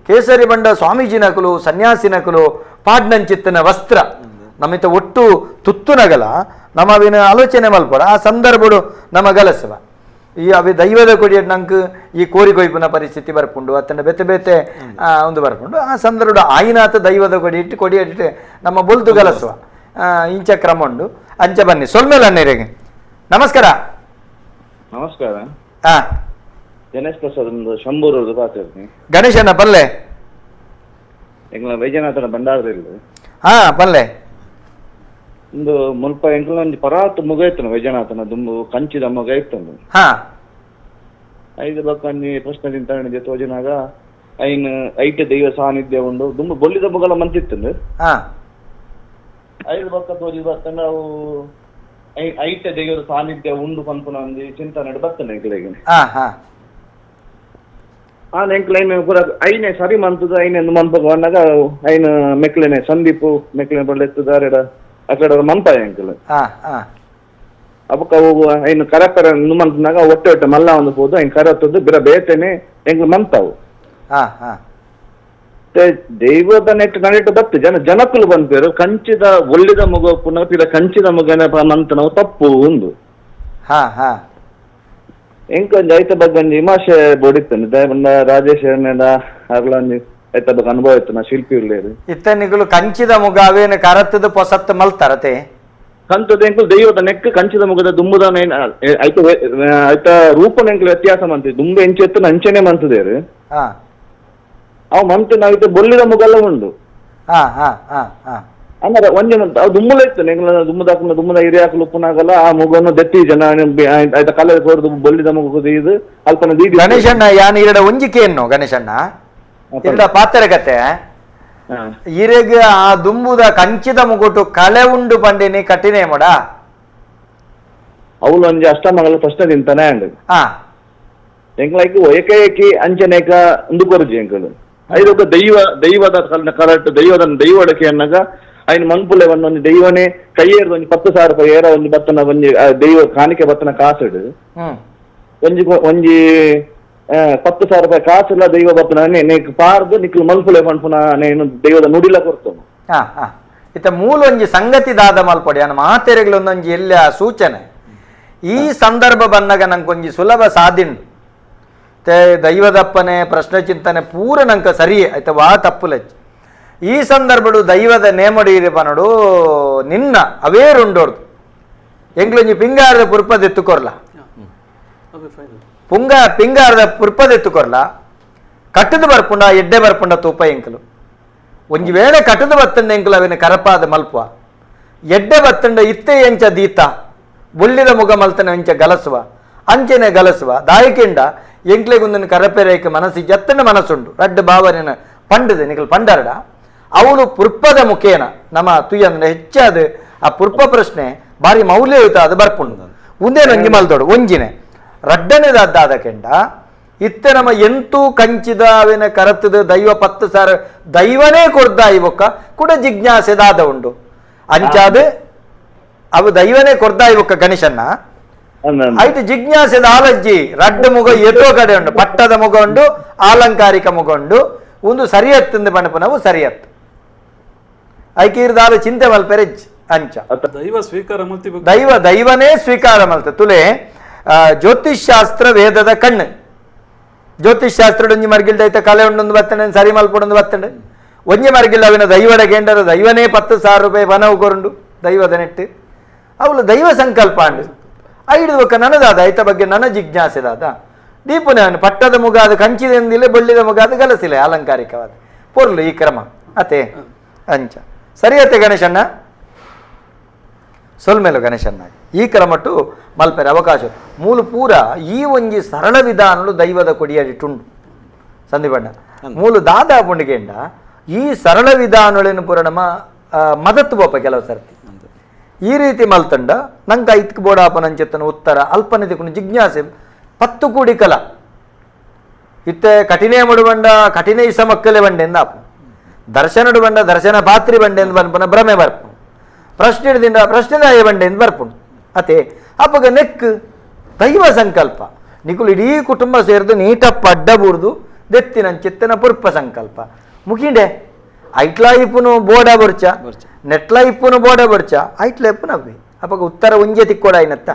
ಕೇಸರಿ ಬಂಡ ಸ್ವಾಮೀಜಿನಕಲು ಸನ್ಯಾಸಿನಕಲು ಪಾಡ್ನಂಚಿತ್ತನ ವಸ್ತ್ರ ನಮ್ಮಿತ್ತ ಒಟ್ಟು ತುತ್ತುನಗಲ ನಮ್ಮವಿನ ಆಲೋಚನೆ ಮಲ್ಪಡ ಆ ಸಂದರ್ಭಡು ನಮ್ಮ ಗಲಸವ ಈ ಅವಿ ದೈವದ ಕೊಡಿ ನಂಗೆ ಈ ಕೋರಿ ಕೊಯ್ಪುನ ಪರಿಸ್ಥಿತಿ ಬರ್ಪುಂಡು ಅತ್ತಂಡ ಬೆತೆ ಬೆತೆ ಒಂದು ಬರ್ಪುಂಡು ಆ ಸಂದರ್ಭ ಆಯ್ನಾಥ ದೈವದ ಕೊಡಿ ಇಟ್ಟು ನಮ್ಮ ಬೊಲ್ದು ಗಲಸುವ ಇಂಚ ಕ್ರಮ ಉಂಡು ಅಂಚ ಬನ್ನಿ ಸೊಲ್ಮೇಲೆ ಅನ್ನಿರಿಗೆ ನಮಸ್ಕಾರ. ನಮಸ್ಕಾರ. ಹಾ ಗಣೇಶ್ ಪ್ರಸಾದ್ ಶಂಭೂರವ್ರದ್ದು ಪಾತಿರ್ತೀನಿ. ಗಣೇಶನ ಪಲ್ಲೆ ಎಂಗ್ಲ ವೈಜನಾಥನ ಬಂಡಾರದಲ್ಲಿ ಹಾ ಪಲ್ಲೆ ಒಂದು ಮುಲ್ಪ ಎಂಕ್ಲ ಒಂಜಿ ಪರಾತು ಮುಗ ಇತ್ತನು ವೈಜನಾಥನ ದುಂಬು ಕಂಚಿದ ಮುಗ ಇತ್ತನು. ಹಾ ಐದು ಬಕ್ಕಂಜಿ ಪ್ರಶ್ನೆ ತಿಂತಾಣಿದೆ ತೋಜಿನಾಗ ಐನ್ ಐಟ ದೈವ ಸಾನ್ನಿಧ್ಯ ಉಂಡು ದುಂಬು ಬೊಲ್ಲಿದ ಮುಗಲ ಮಂತಿತ್ತಂದು. ಹಾ ಐದು ಬಕ್ಕ ತೋಜಿ ಬರ್ತಂಡ ಅವು ಐಟ ದೈವದ ಸಾನ್ನಿಧ್ಯ ಉಂಡು ಪನ್ಪುನ ಒಂದು ಚಿಂತನೆ ಬರ್ತನೆ ಎಂಕ್ಲೆಗೆ. ಹಾ ಹಾ ಆ ಎಂಕ್ಲೈನ್ ಪೂರ ಐನೆ ಸರಿ ಮಂತದ ಐನೆ ಮಂಪ ಬಂದಾಗ ಐನ್ ಮೆಕ್ಲೆನೆ ಸಂದೀಪು ಮೆಕ್ಲೆನೆ ಬಳ್ಳೆತ್ತದಾರೆಡ ಅಕಡೆ ಮಂಪ ಎಂಕಲ್ ಅಬಕ್ಕ ಹೋಗುವ ಐನ್ ಕರಕರ ಮಂತನಾಗ ಒಟ್ಟೆ ಒಟ್ಟೆ ಮಲ್ಲ ಒಂದು ಹೋದು ಐನ್ ಕರತ್ತದ್ದು ಬಿರ ಬೇತೇನೆ ಎಂಕ್ಲ ಮಂತಾವು ದೈವದ ನೆಟ್ಟು ನಡಿಟ್ಟು ಬತ್ತು ಜನಕ್ಕಲು ಬಂದ್ಪೇರು ಕಂಚಿದ ಒಳ್ಳಿದ ಮಗು ಪುನಃ ಪಿರ ಕಂಚಿದ ಮಗನ ಮಂತ ನಾವು ತಪ್ಪು ಒಂದು ಎಂಕೊಂಜಿ ಐತ ಬಗ್ಗಂಜಿ ವಿಮರ್ಶೆ ಬೋಡಿತ್ತಂದು ದಯಬಂದ ರಾಜೇಶ್ ಅರ್ಲಂಜಿ ಐತ ಬಗ್ಗೆ ಅನುಭವ ಇತ್ತು ನಾ ಶಿಲ್ಪಿ ಇರ್ಲೇರು ಇತ್ತನಿಗಳು ಕಂಚಿದ ಮುಗ ಅವೇನು ಕರತ್ತದ ಪೊಸತ್ತು ಮಲ್ತಾರತೆ ಕಂತದ ಎಂಕುಲು ದೈವದ ನೆಕ್ ಕಂಚಿದ ಮುಗದ ದುಂಬುದ ಐತ ಐತ ರೂಪನ ಎಂಕುಲು ವ್ಯತ್ಯಾಸ ಮಂತಿ ದುಂಬು ಎಂಚೆತ್ತು ಅಂಚೆನೆ ಮಂತದೇರು ಅವು ಮಂತು ನಾವಿತ್ತು ಬೊಲ್ಲಿದ ಮುಗಲ್ಲ ಉಂಡು ಅಂದ್ರೆ ಒಂದಿನ ದುಮ್ಮಲ ಇತ್ತು ದುಮ್ಮದ ಹಿರಿಯ ಹಾಕಲು ಉಪ್ಪುನಾಗಲ್ಲ ಆ ಮಗುವನ್ನು ದತ್ತಿ ಜನ ಆಯ್ತಾ ಕಲೆ ಕೊರದು ಬೊಲ್ಲಿದ ಮಗು ಇದು ಅಲ್ಪನ ದೀದಿ ಗಣೇಶಣ್ಣ ಯಾನ್ ಇರಡ ಒಂಜಿಕೆಯನ್ನು ಗಣೇಶಣ್ಣ ಇರಡ ಪಾತ್ರ ಕತೆ ಇರೆಗ ಆ ದುಂಬುದ ಕಂಚಿದ ಮುಗುಟು ಕಲೆ ಉಂಡು ಪಂಡಿನಿ ಕಟ್ಟಿನೇ ಮಾಡ ಅವಳು ಒಂಜಿ ಅಷ್ಟಮಗಲ ಪ್ರಶ್ನೆ ತಿಂತಾನೆ ಅಂಡ್ ಎಂಕ್ಲೈಕ್ ಏಕೈಕಿ ಅಂಚನೇಕ ಒಂದು ಕೊರಜಿ ಎಂಕಲು ಐದೊಕ್ಕ ದೈವದ ಕರೆಕ್ಟ್ ದೈವಡಕ್ಕೆ ಅನ್ನಾಗ ಐನ್ ಮಂಗ್ಪುಲೆ ಒಂದು ದೈವನೇ ಕೈಯೇರ್ದು ಒಂದು 10,000 ರೂಪಾಯಿ ಏರ ಒಂದು ಬತ್ತನ ಒಂಜಿ ದೈವ ಕಾಣಿಕೆ ಬತ್ತನ ಕಾಸಿಡು ಒಂಜಿ 10,000 ರೂಪಾಯಿ ಕಾಸಿಲ್ಲ ದೈವ ಬತ್ತನ ನೀಕ್ ಪಾರ್ದು ನಿಕ್ಲು ಮಲ್ಪುಲೆ ಪಂಪುನ ನೇನು ದೈವದ ನುಡಿಲ ಕೊಡ್ತಾನು ಇತ್ತ ಮೂಲ ಒಂಜಿ ಸಂಗತಿ ದಾದ ಮಲ್ಪಡಿ ಅನ್ನ ಮಾತೆರೆಗಳು ಒಂದೊಂಜಿ ಎಲ್ಲ ಸೂಚನೆ ಈ ಸಂದರ್ಭ ಬಂದಾಗ ನಂಗೊಂಜಿ ಸುಲಭ ಸಾಧಿಂಡು ದೈವದಪ್ಪನೆ ಪ್ರಶ್ನೆ ಚಿಂತನೆ ಪೂರ ನಂಕ ಸರಿಯೇ ಆಯ್ತಾ ವಾ ತಪ್ಪುಲೆಚ್ಚ ಈ ಸಂದರ್ಭಡು ದೈವದ ನೇಮಡಿ ಪನಡು ನಿನ್ನ ಅವೇರುಂಡೋರ್ದು ಎಂಗ್ಲೊಂಜಿ ಪಿಂಗಾರದ ಪುರ್ಪದೆತ್ತುಕೊರ್ಲ ಪಿಂಗಾರದ ಪುರ್ಪದೆತ್ತುಕೊರ್ಲ ಕಟ್ಟದು ಬರ್ಪುಂಡ ಎಡ್ಡೆ ಬರ್ಪುಂಡ ತೂಪ ಎಂಕಲು ಒಂಜಿ ವೇಳೆ ಕಟ್ಟದು ಬತ್ತಂಡ ಎಂಕಲು ಅವಿನ ಕರಪಾದ ಮಲ್ಪುವ ಎಡ್ಡೆ ಬತ್ತಂಡ ಇತ್ತೆ ಎಂಚ ದೀತ ಬುಳ್ಳಿದ ಮುಗ ಮಲ್ತನ ಎಂಚ ಗಲಸುವ ಅಂಚೆನೆ ಗಲಸುವ ದಾಯಕೆಂಡ ಎಂಕ್ಲೆಗುಂದನ ಕರಪೆರೇಕ ಮನಸ್ಸಿ ಜತ್ತನ ಮನಸ್ಸುಂಡು ರಡ್ಡ ಭಾವನೆನ ಪಂಡದೆ ನಿಕಲ್ ಪಂಡರಡ ಅವಳು ಪುರ್ಪದ ಮುಖೇನ ನಮ್ಮ ತುಯ್ಯಂದ್ರೆ ಹೆಚ್ಚಾದ ಆ ಪುರ್ಪ ಪ್ರಶ್ನೆ ಬಾರಿ ಮೌಲ್ಯಯುತ ಅದು ಬರ್ಪುಂಡು ಒಂದೇನು ಒಂಜಿ ಮಲ್ತೋಡು ಒಂಜಿನೆ ರಡ್ಡನೆದಾದ ಕೆಂಡ ಇತ್ತೆ ನಮ್ಮ ಎಂತೂ ಕಂಚಿದ ಅವೇನ ಕರತದ ದೈವ 10,000 ದೈವನೇ ಕೊಡ್ದ ಇವಕ್ಕ ಕೂಡ ಜಿಜ್ಞಾಸೆದಾದ ಉಂಡು ಅಂಚಾದ ಅವು ದೈವನೇ ಕೊಡ್ದ ಇವಕ್ಕ ಗಣೇಶನ್ನ ಐದು ಜಿಜ್ಞಾಸೆದ ಆಲಜ್ಜಿ ರಡ್ಡ ಮುಗ ಎತ್ತೋ ಕಡೆ ಉಂಡು ಪಟ್ಟದ ಮುಗ ಉಂಡು ಆಲಂಕಾರಿಕ ಮುಗ ಉಂಡು ಒಂದು ಸರಿಯತ್ತಂದು ಪಣಪ ನಾವು ಸರಿಯತ್ತು ಐಕೀರ್ದಾಲ ಚಿಂತೆ ಮಲ್ಪೆರೆಜ್ ಅಂಚ ದೈವನೇ ಸ್ವೀಕಾರ ಮಲ್ತ ತುಲೆ ಜ್ಯೋತಿಷ್ಶಾಸ್ತ್ರ ವೇದದ ಕಣ್ಣು ಜ್ಯೋತಿಷ್ಶಾಸ್ತ್ರ ಒಂಜಿ ಮರ್ಗಿಲ್ದ ಐತ ಕಲೆ ಉಂಡೊಂದು ಬತ್ತಂಡೆ ಸರಿ ಮಲ್ಪೊಂದು ಬತ್ತಂಡೆ ಒಂಜಿ ಮರ್ಗಿಲ್ಲ ಅವಿನ ದೈವಡ ಗೆಂಡರು ದೈವನೇ 10,000 ರೂಪಾಯಿ ಬನವು ಕೊರಂಡು ದೈವದ ನೆಟ್ಟು ಅವಳು ದೈವ ಸಂಕಲ್ಪ ಅಂಡು ಐದು ನನದಾದ ಐತ ಬಗ್ಗೆ ನನ್ನ ಜಿಜ್ಞಾಸೆದಾದ ದೀಪುನ ಪಟ್ಟದ ಮುಗಾದ ಕಂಚಿದೆಂದಿಲೆ ಬಳ್ಳಿದ ಮುಗಾದ ಗಲಸಿಲೆ ಅಲಂಕಾರಿಕವಾದ ಪೊರ್ಲು ಈ ಕ್ರಮ ಅತೆ ಅಂಚ ಸರಿ ಅತ್ತೆ ಗಣೇಶಣ್ಣ ಸೊಲ್ಮೇಲು ಗಣೇಶಣ್ಣ ಈ ಕ್ರಮಟ್ಟು ಮಲ್ಪೆರೆ ಅವಕಾಶ ಮೂಲ ಪೂರ ಈ ಒಂಜಿ ಸರಳ ವಿಧಾನಲು ದೈವದ ಕೊಡಿಯಾಡಿಟ್ಟುಂಡು ಸಂದೀಪಣ್ಣ ಮೂಲು ದಾದಾ ಪುಂಡಿಗೆಂಡ ಈ ಸರಳ ವಿಧಾನಗಳೇನು ಪೂರ ನಮ್ಮ ಮದತ್ತು ಬೋಪ ಕೆಲವು ಸರ್ತಿ ಈ ರೀತಿ ಮಲ್ತಂಡ ನಂಗೆ ಐತ್ಕ ಬೋಡಾಪನಂಚೆತ್ತನ ಉತ್ತರ ಅಲ್ಪನಿದಕ್ಕೂ ಜಿಜ್ಞಾಸೆ 10 ಕೂಡಿ ಕಲ ಇತ್ತೆ ಕಠಿಣೇ ಮಡುಬಂಡ ಕಠಿಣ ಇಸ ಮಕ್ಕಳೇ ಬಂಡೆಂದ ಆಪು ದರ್ಶನಡು ಬಂಡ ದರ್ಶನ ಪಾತ್ರಿ ಬಂಡೆಂದು ಬರ್ಪುನ ಭ್ರಮೆ ಬರ್ಪು ಪ್ರಶ್ನೆ ಹಿಡಿದಿಂದ ಪ್ರಶ್ನೆದಾಯ ಬಂಡೆಂದು ಬರ್ಪುಣು ಅತೆ ಅಪ್ಪಗ ನೆಕ್ ದೈವ ಸಂಕಲ್ಪ ನಿಕುಲು ಇಡೀ ಕುಟುಂಬ ಸೇರಿದು ನೀಟಪ್ಪ ಅಡ್ಡ ಬೂರ್ದು ದೆತ್ತಿನಂಚಿತ್ತನ ಪುರ್ಪ ಸಂಕಲ್ಪ ಮುಗಿಂಡೆ ಐಟ್ಲಾ ಇಪ್ಪುನು ಬೋಡ ಬರ್ಚ ನೆಟ್ಲಾ ಇಪ್ಪುನು ಬೋಡ ಬರ್ಚ ಐಟ್ಲ ಇಪ್ಪು ನವ್ವಿ ಅಪ್ಪಗ ಉತ್ತರ ಒಂಜೆ ತಿಕ್ಕೋಡಾಯಿನತ್ತ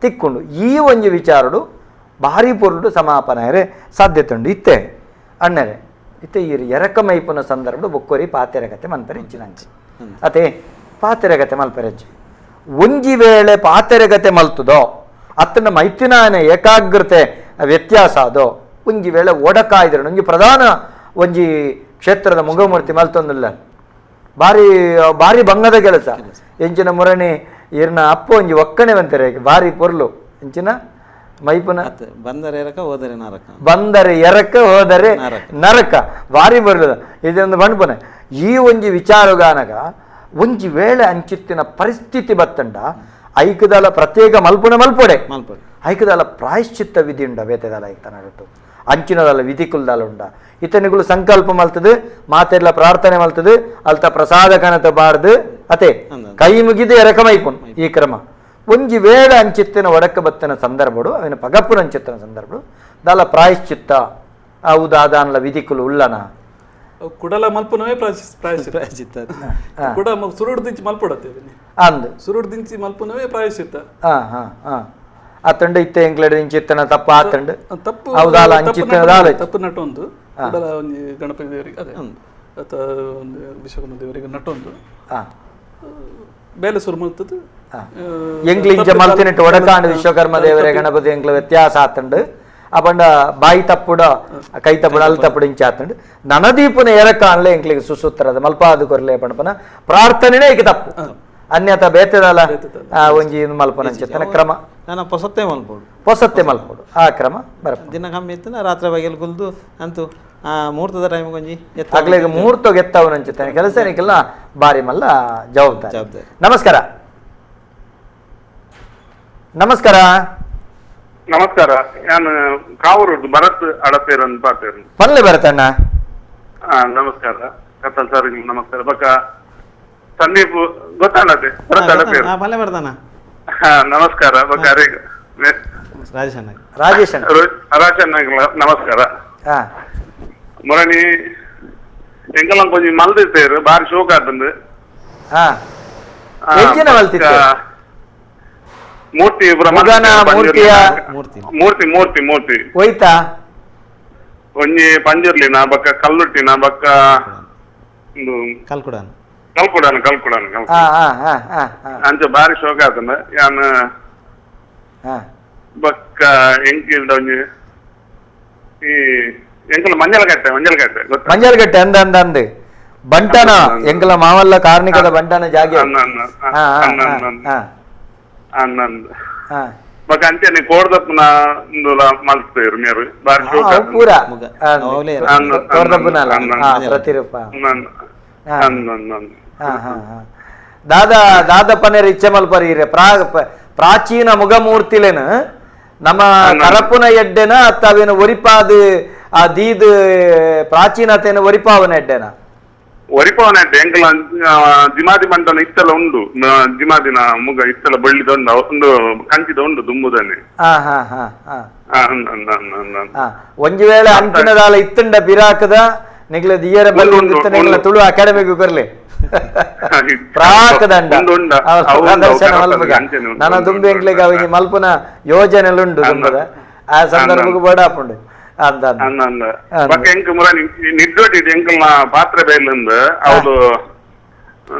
ತಿಕ್ಕೊಂಡು ಈ ಒಂಜಿ ವಿಚಾರಡು ಭಾರಿ ಪೊರ್ಲು ಸಮಾಪನೆರೆ ಸಾಧ್ಯತೆ ಉಂಡು ಇತ್ತೆ ಅಣ್ಣರೆ ಇತ್ತೆ ಈ ಎರಕಮೈಪುನ ಸಂದರ್ಭ ಬೊಕ್ಕೋರಿ ಪಾತೆರಗತೆ ಮಲ್ಪೆರೆ ಹೆಚ್ಚಿನಂಚಿ ಅತೆ ಪಾತೆರಗತೆ ಮಲ್ಪೆರೆ ಹೆಚ್ಚಿ ಒಂಜಿ ವೇಳೆ ಪಾತೆರಗತೆ ಮಲ್ತುದೋ ಅತ್ತನ ಮೈತಿನಾನ ಏಕಾಗ್ರತೆ ವ್ಯತ್ಯಾಸ ಅದೋ ಒಂಜಿ ವೇಳೆ ಒಡಕಾಯ್ದ್ರೆ ಒಂಜಿ ಪ್ರಧಾನ ಒಂಜಿ ಕ್ಷೇತ್ರದ ಮುಗಮೂರ್ತಿ ಮಲ್ತೊಂದಿಲ್ಲ ಭಾರಿ ಭಾರಿ ಭಂಗದ ಕೆಲಸ ಎಂಚಿನ ಮುರಣಿ ಇರ್ನ ಅಪ್ಪ ಒಂಜಿ ಒಕ್ಕಣೆ ಬಂತಾರೆ ಭಾರಿ ಪೊರ್ಲು ಎಂಚಿನ ಮೈಪುನ ಬಂದರೆ ಎರಕ ಹೋದರೆ ನರಕ ಬಂದರೆ ಎರಕ ಹೋದರೆ ನರಕ ಭಾರಿ ಬರ್ಲದ ಇದೊಂದು ಬಂಡ್ಪನೆ ಈ ಒಂಜಿ ವಿಚಾರಗಾನಗ ಒಂಜಿ ವೇಳೆ ಅಂಚಿತ್ತಿನ ಪರಿಸ್ಥಿತಿ ಬತ್ತಂಡ ಐಕದಾಲ ಪ್ರತ್ಯೇಕ ಮಲ್ಪುನ ಮಲ್ಪೊಡೆ ಐಕದಾಲ ಪ್ರಾಯಶ್ಚಿತ್ತ ವಿಧಿ ಉಂಡ ಬೇತೆದಾಲ ಐಕ್ತನಗಟ್ಟು ಅಂಚಿನದಾಲ ವಿಧಿ ಕುಲ್ದಾಲ ಉಂಡ ಇತನಿಗಳು ಸಂಕಲ್ಪ ಮಲ್ತದು ಮಾತೆಲ್ಲ ಪ್ರಾರ್ಥನೆ ಮಲ್ತದು ಅಲ್ತ ಪ್ರಸಾದ ಕನತ ಬಾರ್ದು ಅತೆ ಕೈ ಮುಗಿದು ಎರಕಮೈಪುನ್ ಈ ಕ್ರಮ ಒಂಜಿ ವೇಳೆ ಅಂಚಿತ್ತಿನ ಒಡಕ ಬತ್ತನ ಸಂದರ್ಭಡು ಅವನ ಪಗಪ್ಪುನ ಅಂಚಿತ್ತಿನ ಸಂದರ್ಭಡು ದಾಲ ಪ್ರಾಯಶ್ಚಿತ್ತ ಔದಾದಾನ್ಲ ವಿಧಿಕುಲು ಉಳ್ಳನ ಕುಡಲ ಮಲ್ಪುನವೇ ಪ್ರಾಯಶ್ಚಿತ್ತ ಕುಡ ಸುರುಡ್ದಿಂಚಿ ಮಲ್ಪೊಡತ್ತೆ ಅಂದು ಸುರುಡ್ದಿಂಚಿ ಮಲ್ಪುನವೇ ಪ್ರಾಯಶ್ಚಿತ್ತ ಅತ್ತಂಡು ಇತ್ತೆ ಎಂಕ್ಲೆಡ್ ಇಂಚಿತ್ತನ ತಪ್ಪ ಆತಂಡು ತಪ್ಪು ಹೌದಾಲ ಅಂಚಿತ್ತಿನ ತಪ್ಪು ನಟೊಂದು ಕುಡಲ ಒಂಜಿ ಗಣಪತಿ ದೇವರಿಗೆ ಅದೇ ಅತ್ತ ಒಂದು ವಿಶ್ವಕರ್ಮ ದೇವರಿಗೆ ನಟೊಂದು ಬೇಲೆ ಸುರು ಮಲ್ತದ್ದು ಎಂಕ್ಲಿಂಚ ಮಲ್ತಿನಿಟ್ಟು ಒಡಕಾಂಡು ವಿಶ್ವಕರ್ಮ ದೇವರೇ ಗಣಪತಿ ಎಂಕ್ಲ ವ್ಯತ್ಯಾಸ ಆತಂಡು ಅಪಂಡ ಬಾಯಿ ತಪ್ಪುಡ ಕೈ ತಪ್ಪುಡ ಅಲ್ಲಿ ತಪ್ಪುಡ ಇಂಚ ಆತಂಡು ನನದೀಪುನ ಎರಕಾನ್ಲೆ ಎಂಕ್ಲಿಗೆ ಸುಸೂತ್ರದ ಮಲ್ಪಾದು ಕೊರ್ಲೆ ಪಣಪನ ಪ್ರಾರ್ಥನೆನೇ ಈಗ ತಪ್ಪು ಅನ್ಯತ ಬೇತೆದಲ್ಲ ಒಂಜಿ ಮಲ್ಪನ ಅಂಚೆತ್ತನ ಕ್ರಮ ನಾನು ಪೊಸತ್ತೆ ಮಲ್ಪೋಡು ಆ ಕ್ರಮ ಬರ ದಿನ ಕಮ್ಮಿ ಇತ್ತು ರಾತ್ರಿ ಬಗೆಲ್ ಕುಲ್ದು ಅಂತೂ ಆ ಮುಹೂರ್ತದ ಟೈಮ್ ಒಂಜಿ ಆಗ್ಲಿಗೆ ಮುಹೂರ್ತ ಎತ್ತವನ ಅಂಚೆತ್ತಾನೆ ಕೆಲಸ ಏನಿಕ್ಕೆಲ್ಲ ಬಾರಿ ಮಲ್ಲ ಜವಾಬ್ದಾರಿ ನಮಸ್ಕಾರ ನಮಸ್ಕಾರ ನಮಸ್ಕಾರ ನಾನು ಕಾವೂರು ಭರತ್ ಅಡಪೇರು ಅಂತ ಪಾತೇರು ಪಲ್ಲೆ ಬರತಣ್ಣ ನಮಸ್ಕಾರ ಕತ್ತಲ್ ಸರ್ ನಮಸ್ಕಾರ ಬಕ್ಕ ಸಂದೀಪ್ ಗೊತ್ತಾಣತೆ ಭರತ್ ಅಡಪೇರು ಪಲ್ಲೆ ಬರ್ತಾನ ನಮಸ್ಕಾರ ಬಕ್ಕ ರಾಜೇಶ್ ನಮಸ್ಕಾರ ಮುರಣಿ ಎಂಕಲ್ಲ ಕೊಂಚ ಮಲ್ದಿರ್ತೇರು ಬಾರಿ ಶೋಕ ಆತಂದು ಮೂರ್ತಿ ಮೂರ್ತಿ ಹೋಯ್ತಾ ಒಂಜಿ ಪಂಜರ್ಲಿನ ಬಕ್ಕ ಕಲ್ಲುಟ್ಟಿನ ಬಕ್ಕ ಕಲ್ಕುಡಾನ ಅಂಚ ಬಾರಿ ಶೋಕ ಆತಂದ ಯಾನ್ ಬಕ್ಕ ಎಂಕಿಲ್ದ ಒಂಜಿ ಈ ಎಂಕಲ ಮಂಜಲ್ ಕಟ್ಟೆ ಅಂದ ಬಂಟನ ಎಂಕಲ ಮಾವಲ್ಲ ಕಾರ್ಣಿಕದ ಬಂಟನ ಜಾಗ ಬಕ್ಕ ಅಂಚೆ ಕೋಡ್ದಪ್ಪನ ಮಲ್ತೇರು ಮೇರು ಬಾರಿ ಶೋಕ ಪೂರ ಪ್ರತಿರೂಪ ದಾದಪ್ಪನೇರು ಇಚ್ಛೆ ಮಲ್ಪರಿ ಪ್ರಾಚೀನ ಮುಗಮೂರ್ತಿಲೇನು ನಮ್ಮ ಕರಪುನ ಎಡ್ಡೆನ ಅತ್ತವೇನು ಒರಿಪಾದು ಆ ದೀದ್ ಪ್ರಾಚೀನತೆಯನ್ನು ಒರಿಪಾವನ ಎಡ್ಡೆನ ಎಂಕಲ ಜಿಮಾದಿ ಮಂಟನ ಇತ್ತಲ ಉಂಡು ಜಿಮಾದಿನ ಮುಗ ಇತ್ತಲ ಬಳ್ಳಿದ ಒಂದು ಕಂಚಿದ ಉಂಡು ದುಂಬುದನೆ ಒಂಜಿ ವೇಳೆ ಅಂಚಿನದಾಲ ಇತ್ತಂಡ ಬಿರಾಕದ ನಿಗ್ಲ ದಿಯರ ಬಲ್ಲ ತುಳು ಅಕಾಡೆಮಿಗೂ ಬರ್ಲಿ ಪ್ರಾಕದಂಡ ನನ್ನ ದುಂಬಿ ಎಂಕ್ಲಿಗೆ ಅವಿಗೆ ಮಲ್ಪುನ ಯೋಜನೆಲುಂಡು ದುಂಬದ ಆ ಸಂದರ್ಭಕ್ಕೂ ಬಡಾಪುಂಡು ಎಂಕ ಮುರ ನಿಡ್ಡೋಟಿ ಎಂಕಲ್ನ ಪಾತ್ರ ಬೇಲಿಂದ ಅವಳು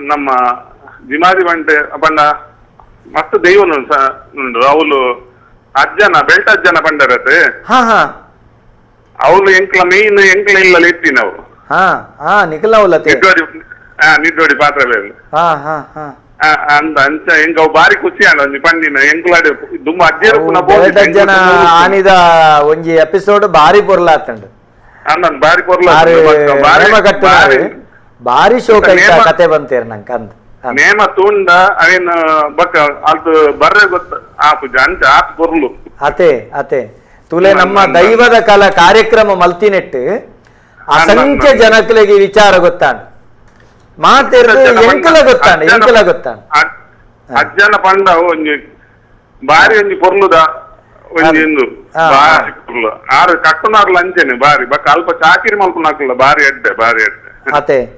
ನಮ್ಮ ಜಿಮಾದಿ ಬಂಟೆ ಪಂಡ ಮಸ್ತ್ ದೈವನು ಉಂಡು ಅವಳು ಅಜ್ಜನ ಬೆಲ್ಟ್ ಅಜ್ಜನ ಪಂಡರತ್ತೆ ಅವಳು ಎಂಕ್ಲ ಮೇಯ್ನ್ ಎಂಕ್ಲ ಇಲ್ಲ ಎತ್ತಿ ನಾವು ಹಾ ಹಾ ನಿಖಿಲ್ ಅವಲತೆ ನಿದ್ದೋಡಿ ಪಾತ್ರ ಬೇರೆ ಹಾ ಹಾ ಹಾ ಅಂದ ಅಂಚ ಎಂಕ ಬಾರಿ ಖುಷಿ ಆಂಡ ಒಂಜಿ ಪಂಡಿನ ಎಂಕುಲಾಡಿ ದುಂಬ ಅಜ್ಜೇರ ಜನ ಆನಿದ ಒಂಜಿ ಎಪಿಸೋಡ್ ಬಾರಿ ಪೊರ್ಲಾತಂಡು ಅಂದ ಬಾರಿ ಬಾರಿ ಶೋಕ ಕತೆ ಬಂತೇರ್ ನಂಕ ಅಂದ ನೇಮ ತೂಂಡ ಅವೇನ್ ಬಕ್ಕ ಅದು ಬರ್ರೆ ಗೊತ್ತ ಆಪುಜ ಅಂಚ ಆತ್ ಪೊರ್ಲು ಅತೆ ಅತೆ ತುಲೆ ನಮ್ಮ ದೈವದ ಕಲಾ ಕಾರ್ಯಕ್ರಮ ಮಲ್ತಿನೆಟ್ಟು ಅಸಂಖ್ಯ ಜನಕ್ಲೆಗೆ ವಿಚಾರ ಗೊತ್ತಾಂಡು ಮಾತೆರ್ದು ಎಂಕಲ ಗೊತ್ತಾಂಡು ಎಂಕಲ ಗೊತ್ತಾಂಡು ಅಜ್ಜನ ಪಂಡ ಒಂಜಿ ಬಾರಿ ಒಂಜಿ ಪೊರ್ಲುದ ಒಂಜಿ ಇಂದು ಬಾರಿ ಪೊರ್ಲು ಆರು ಕಟ್ಟುನಾರ್ಲು ಅಂಚೆನೆ ಬಾರಿ ಬಕ್ಕ ಅಲ್ಪ ಚಾಕಿರಿ ಮಲ್ಪುನಾಕುಲ್ಲ ಬಾರಿ ಎಡ್ಡೆ ಅತೆ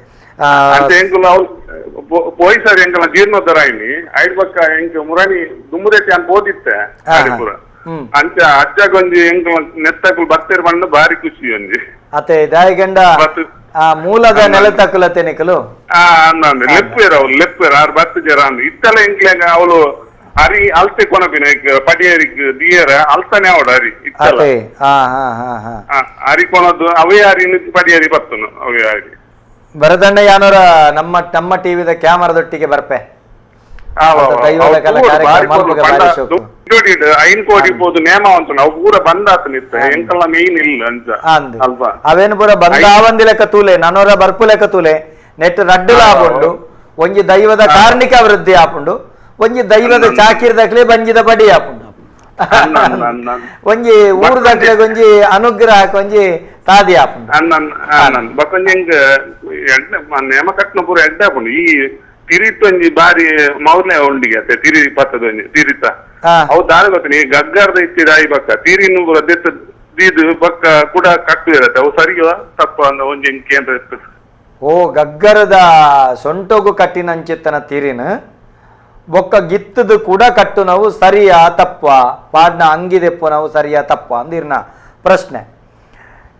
ಅಂಚೆ ಎಂಕುಲು ಅವ್ರು ಪೋಯಿಸಾರಿ ಎಂಕಲ ಜೀರ್ಣೋದ್ಧಾರ ಆಯ್ನಿ ಐದು ಬಕ್ಕ ಎಂಕ ಮುರಾಣಿ ದುಮ್ಮುದೆಟ್ಟಿ ಅಂತ ಓದಿತ್ತೆ ಪೂರ ಅಂಚ ಅಜ್ಜಗೊಂಜಿ ಎಂಕಲ ನೆತ್ತಕುಲು ಬತ್ತೇರ್ ಬಂದು ಬಾರಿ ಖುಷಿ ಒಂಜಿ ಅತೆ ದಾಯಗಂಡ ಮೂಲದ ನೆಲತಕ್ಕಲತೆ ನಿಕಲು ಲೆಪ್ಪೇರ್ ಅವ್ರು ಲೆಪ್ಪೇರ್ ಆರು ಬತ್ತಿಜರ ಅಂದ್ ಇತ್ತಲ ಎಂಕ್ಲೆಗ ಅವಳು ಅರಿ ಅಲ್ತೆ ಕೊನಪಿನ ಪಡಿಯರಿಗ್ ದಿಯರ ಅಲ್ತಾನೆ ಅವಡು ಅರಿ ಇತ್ತಲ ಅರಿ ಕೊನದು ಅವೇ ಅರಿ ಪಡಿಯರಿ ಬತ್ತನು ಅವೇ ಅರಿ ಬರದಂಡ ಯಾನೋರ ನಮ್ಮ ಟಿವಿದ ಕ್ಯಾಮರಾದೊಟ್ಟಿಗೆ ಬರ್ಪೆ ದೈವದ ಕಲಾ ಕಾರ್ಯಕ್ರಮ ಐನ್ ಕೋಟಿ ಪೋದು ನೇಮ ಅಂತ ನಾವು ಪೂರ ಬಂದಾತನಿತ್ತ ಎಂಕಲ್ಲ ಮೇನ್ ಇಲ್ಲ ಅಂಚ ಅಲ್ಪ ಅವೇನು ಪೂರ ಬಂದಾವಂದಿ ಲೆಕ್ಕ ತೂಲೆ ನನೋರ ಬರ್ಪು ಲೆಕ್ಕ ತೂಲೆ ನೆಟ್ ರಡ್ಡು ಲಾಭುಂಡು ಒಂಜಿ ದೈವದ ಕಾರ್ಣಿಕ ವೃದ್ಧಿ ಆಪುಂಡು ಒಂಜಿ ದೈವದ ಚಾಕಿರ್ದಕ್ಲೆ ಬಂಜಿದ ಬಡಿ ಆಪುಂಡು ಒಂಜಿ ಊರ್ದಕ್ಲೆ ಒಂಜಿ ಅನುಗ್ರಹ ಒಂಜಿ ತಾದಿ ಆಪುಂಡು ಬಕೊಂಜಿ ಎಂಕ್ ನೇಮ ಕಟ್ನ ಪೂರ ಎಡ್ಡ ಆಪುಂಡು ಈ ತಿರಿತ್ತೊಂಜಿ ಬಾರಿ ಮೌಲ್ಯ ಉಂಡಿಗೆ ಅತ್ತೆ ತಿರಿ ಪತ್ತದೊಂಜಿ ತಿರಿತ ಅವು ದಾರಿ ಗೊತ್ತೀನಿ ಗಗ್ಗಾರ್ದ ಇತ್ತಿದ ಐ ಬಕ್ಕ ತಿರಿನು ದೆತ್ತ ದೀದು ಬಕ್ಕ ಕೂಡ ಕಟ್ಟು ಇರತ್ತೆ ಅವು ಸರಿಯೋ ತಪ್ಪ ಅಂದ ಒಂಜಿ ಕೇಂದ್ರ ಇತ್ತು ಓ ಗಗ್ಗರದ ಸೊಂಟೋಗು ಕಟ್ಟಿನಂಚಿತ್ತನ ತಿರಿನ ಬೊಕ್ಕ ಗಿತ್ತದು ಕೂಡ ಕಟ್ಟು ನಾವು ಸರಿಯಾ ತಪ್ಪ ಪಾಡ್ನ ಅಂಗಿದೆಪ್ಪು ನಾವು ಸರಿಯಾ ತಪ್ಪ ಅಂದಿರ್ನ ಪ್ರಶ್ನೆ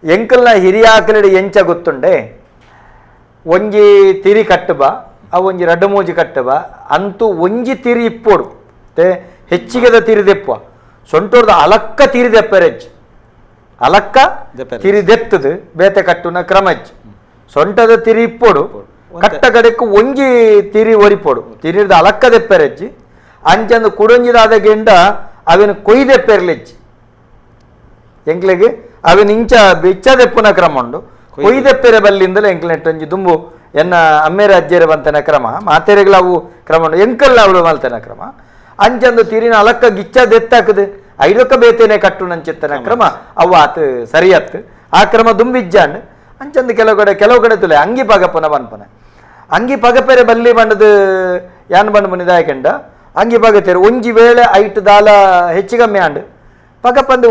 ಎಂಕಲ್ನ ಹಿರಿಯಾಕಲಡಿ ಎಂಚ ಗೊತ್ತುಂಡೆ ಒಂಜಿ ತಿರಿ ಕಟ್ಟುಬ ಒಂಜಿ ರಡ್ಡು ಮೂಜಿ ಕಟ್ಟುವ ಅಂತೂ ಒಂಜಿ ತಿರಿ ಇಪ್ಪೋಡು ಹೆಚ್ಚಿಗೆದ ತಿರಿದೆಪ್ಪ ಸೊಂಟೋರ್ದ ಅಲಕ್ಕ ತಿರಿದೆಪ್ಪರೆಜ್ ಅಲಕ್ಕ ತಿರಿದೆತ್ತದು ಬೇತೆ ಕಟ್ಟುನ ಕ್ರಮಜ್ ಸೊಂಟದ ತಿರಿ ಇಪ್ಪೋಡು ಕಟ್ಟ ಕಡೆಕ್ಕು ಒಂಜಿ ತಿರಿ ಒರಿಪೋಡು ತಿರಿದ ಅಲಕ್ಕದೆಪ್ಪೆರೆಜ್ಜಿ ಅಂಚಂದು ಕುಡೊಂಜಿದಾದ ಗೆಂಡ ಅವೇನು ಕೊಯ್ದೆಪ್ಪೆರ್ಲೆಜ್ಜಿ ಎಂಕ್ಲೆಗೆ ಅವೇನು ಇಂಚ ಬಿಚ್ಚದೆಪ್ಪುನ ಕ್ರಮ ಉಂಡು ಕೊಯ್ದೆಪ್ಪೆರೆ ಬಲ್ಲಿಂದಲೇ ಎಂಕ್ಲೆಟ್ಟೊಂಜಿ ದುಂಬು ಎನ್ನ ಅಮ್ಮೇರ ಅಜ್ಜೇರ ಬಂತನ ಕ್ರಮ ಮಾತೆರೆಗಳು ಅವು ಕ್ರಮ ಉಂಡು ಎಂಕಲ್ಲ ಅವಳು ಮಲ್ತನ ಕ್ರಮ ಅಂಚಂದು ತಿರಿನ ಅಲಕ್ಕ ಗಿಚ್ಚದೆತ್ತಾಕದು ಐದಕ್ಕ ಬೇತೇನೆ ಕಟ್ಟು ನಂಚಿತ್ತನ ಕ್ರಮ ಅವು ಆತು ಸರಿಯತ್ತು ಆ ಕ್ರಮ ದುಂಬಿಜ್ಜಾಂಡ್ ಅಂಚಂದು ಕೆಲವು ಕಡೆ ತುಲೆ ಅಂಗಿ ಪಗಪ್ಪನ ಬನ್ಪನ ಅಂಗಿ ಪಗಪೆರೆ ಬಲ್ಲಿ ಬಂಡದು ಯಾನ್ ಬಂಡು ಮುನಿದಾಯಕಂಡ ಅಂಗಿ ಪಗತೇರು ಒಂಜಿ ವೇಳೆ ಐಟ್ ದಾಲ ಹೆಚ್ಚಿಗಮ್ಮೆ ಆಂಡ್ ಪಗಪ್ಪಂದು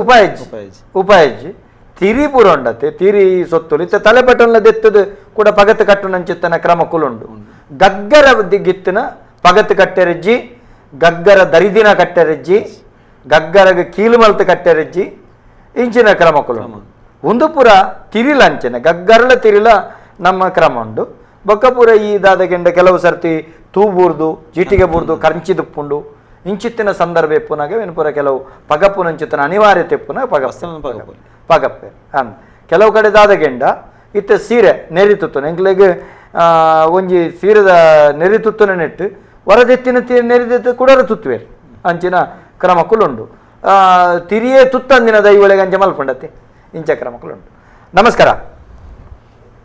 ಉಪಾಯಜ್ಜಿ ತಿರಿ ಪೂರ ಉಂಡತ್ತೆ ತಿರಿ ಸೊತ್ತುಲು ಇತ್ತ ತಲೆಪಟ್ಟೊನ್ಲ ದೆತ್ತದು ಕೂಡ ಪಗತ್ ಕಟ್ಟು ನಂಚಿತ್ತನ ಕ್ರಮ ಕುಲುಂಡು ಗಗ್ಗರ ಗಿತ್ತಿನ ಪಗತ್ ಕಟ್ಟೆರಜ್ಜಿ ಗಗ್ಗರ ದರಿದಿನ ಕಟ್ಟೆರಜ್ಜಿ ಗಗ್ಗರಗ ಕೀಲು ಮಲ್ತು ಕಟ್ಟೆರಜ್ಜಿ ಇಂಚಿನ ಕ್ರಮ ಕುಲುಂಡು ಒಂದು ಪುರ ತಿರಿಲಂಚಿನ ಗಗ್ಗರಲ ತಿರಿಲ ನಮ್ಮ ಕ್ರಮ ಉಂಡು ಬೊಕ್ಕಪುರ ಈ ದಾದಗೆಂಡ ಕೆಲವು ಸರ್ತಿ ತೂಬೂರ್ದು ಜೀಟಿಗೆ ಬೂರ್ದು ಕಂಚಿದುಪ್ಪುಂಡು ಇಂಚಿತ್ತಿನ ಸಂದರ್ಭ ಎಪ್ಪುನಾಗ ವೆನ್ಪುರ ಕೆಲವು ಪಗಪ್ಪು ನಂಚಿತ್ತನ ಅನಿವಾರ್ಯತೆ ಎಪ್ಪುನ ಪಗಪ್ಪೆ ಕೆಲವು ಕಡೆ ದಾದಗೆಂಡ ಇತ್ತ ಸೀರೆ ನೆರಿತುತ್ತು ಎಂಕ್ಲೆಗೆ ಒಂಜಿ ಸೀರೆದ ನೆರಿತುತ್ತುನ ನೆಟ್ಟು ಹೊರದೆತ್ತಿನ ನೆರಿದೆತ್ತು ಕುಡರ ತುತ್ತುವೇರು ಅಂಚಿನ ಕ್ರಮ ಕುಲುಂಡು ತಿರಿಯೇ ತುತ್ತಂದಿನ ದೈವಳಿಗೆ ಅಂಚೆ ಮಲ್ಪಂಡತ್ತೆ ಇಂಚ ಕ್ರಮ ಕುಲುಂಡು ನಮಸ್ಕಾರ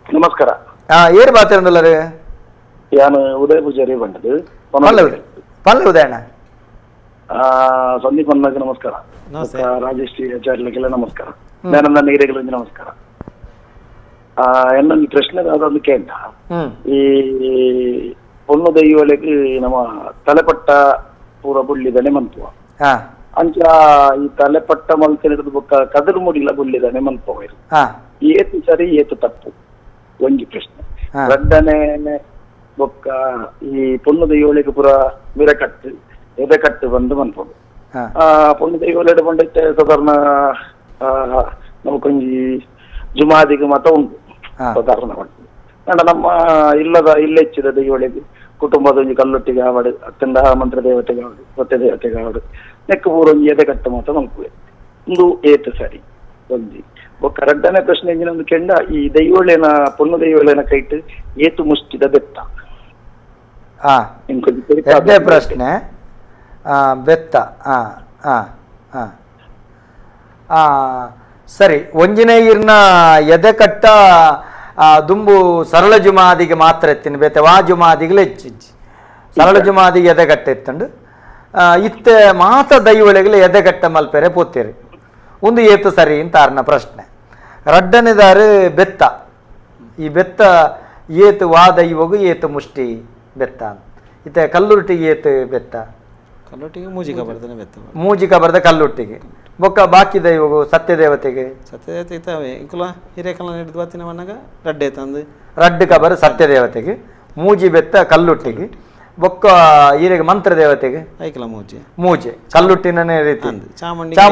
ನಮಸ್ಕಾರ ಏರು ಬಾತಿರಂದಲ್ಲರು ಯಾನು ಉದಯ ಪೂಜಾರಿ ಬಂಡದು ಪಲ್ಲ ಉದಯಣ್ಣ ಸಂದೀಪ್ ಅಣ್ಣಗೆ ನಮಸ್ಕಾರ ರಾಜೇಶ್ ಆಚಾರ್ಯಗಳಿಗೆಲ್ಲ ನಮಸ್ಕಾರ ದಯಾನಂದ ನೀರಿಗಳಿಗೆ ನಮಸ್ಕಾರ ಎನ್ನೊಂದು ಪ್ರಶ್ನೆ ಅದೊಂದು ಕೇಂದ್ರ ಈ ಪೊಣ್ಣು ದೈವಳಿಗೆ ನಮ್ಮ ತಲೆಪಟ್ಟ ಪೂರ ಬುಳ್ಳಿದನೆ ಮಂತುವ ಅಂಚ ಈ ತಲೆಪಟ್ಟ ಮಲ್ತಿನದು ಬೊಕ್ಕ ಕದರು ಮುಡಿಲ ಬುಳ್ಳಿದನೆ ಮಂತುವ ಏತು ಸರಿ ಏತು ತಪ್ಪು ಒಂಜಿ ಪ್ರಶ್ನೆ ರಡ್ಡನೆ ಬೊಕ್ಕ ಈ ಪೊಣ್ಣು ದೈವಳಿಗೆ ಪೂರ ಮಿರಕಟ್ಟು ಎದೆಕಟ್ಟು ಬಂದು ಮನ್ಪೋಡು ಪೊಣ್ಣು ದೈವಲೆಡ್ ಬಂಡೈತೆ ಸಾಧಾರಣ ನಮಕೊಂಜಿ ಜುಮಾದಿಗೆ ಮತ ಉಂಟು ಸಾಧಾರಣ ಬಂಡು ನಮ್ಮ ಇಲ್ಲೆಚ್ಚಿದ ದೈವಳಿಗೆ ಕುಟುಂಬದ ಒಂಜಿ ಕಲ್ಲೊಟ್ಟಿಗೆ ಆವಡು ಅತ್ಯಂತ ಮಂತ್ರ ದೇವತೆಗೆ ಆವಡು ಸತ್ಯ ದೇವತೆಗೆ ಆವಡು ನೆಕ್ಕ ಪೂರ ಒಂಜಿ ಎದೆಕಟ್ಟು ಮಾತ ಮಲ್ಪುವೆ ಒಂದು ಏತು ಸರಿ ಒಂಜಿ ಬೊಕ್ಕ ರಡ್ಡನೆ ಪ್ರಶ್ನೆ ಎಂಜಿನ ಒಂದು ಕೆಂಡ ಈ ದೈವಳೇನ ಪೊನ್ನು ದೈವಳೇನ ಕೈಟ್ ಏತು ಮುಷ್ಟಿದ ಬೆತ್ತ ಎರಡನೇ ಪ್ರಶ್ನೆ ಬೆತ್ತ ಸರಿ ಒಂಜಿನ ಇರ್ನ ಎದೆ ಕಟ್ಟ ದುಂಬು ಸರಳ ಜುಮಾದಿಗೆ ಮಾತ್ರ ಎತ್ತಿನ ಬೇತೆ ವಾ ಜುಮಾದಿಗಳು ಹೆಚ್ಚಿಜ್ಜಿ ಸರಳ ಜುಮಾದಿಗೆ ಎದೆ ಕಟ್ಟ ಎತ್ತಂಡು ಇತ್ತೆ ಮಾತ ದೈವಳಿಗಳು ಎದೆ ಕಟ್ಟ ಮಲ್ಪೆರೆ ಪೋತೀರಿ ಒಂದು ಏತು ಸರಿ ಅಂತ ಆರ್ನ ಪ್ರಶ್ನೆ ರಡ್ಡನೆದಾರು ಬೆತ್ತ ಈ ಬೆತ್ತ ಏತು ವಾ ದೈವಗು ಏತು ಮುಷ್ಟಿ ಬೆತ್ತ ಅಂತ ಇತ್ತೆ ಕಲ್ಲುರ್ಟಿಗೆ ಏತು ಬೆತ್ತ ಕಲ್ಲುಟ್ಟಿಗೆ ಮೂಜಿಕ ಬರ್ತಾನೆ ಬೆತ್ತ ಮೂಜಿಕ ಬರ್ದ ಕಲ್ಲುಟ್ಟಿಗೆ ಬೊಕ್ಕ ಬಾಕಿ ದೈವಗು ಸತ್ಯದೇವತೆಗೆ ಸತ್ಯದೇವತೆ ಇದ್ದಾವೆ ಇಂಕುಲ ಹಿರೇಕಲ್ಲ ಹಿಡಿದು ಬತ್ತಿನ ಮಣ್ಣಾಗ ರಡ್ಡೆ ತಂದು ರಡ್ಡು ಕಬರ್ ಸತ್ಯದೇವತೆಗೆ ಮೂಜಿ ಬೆತ್ತ ಕಲ್ಲುಟ್ಟಿಗೆ ಬೊಕ್ಕ ಈರೆಗೆ ಮಂತ್ರ ದೇವತೆಗೆ ಐಕಲ ಮೂಜಿ ಮೂಜೆ ಕಲ್ಲುಟ್ಟಿನೇ ರೀತಿ ಚಾಮುಂಡಿಗೆ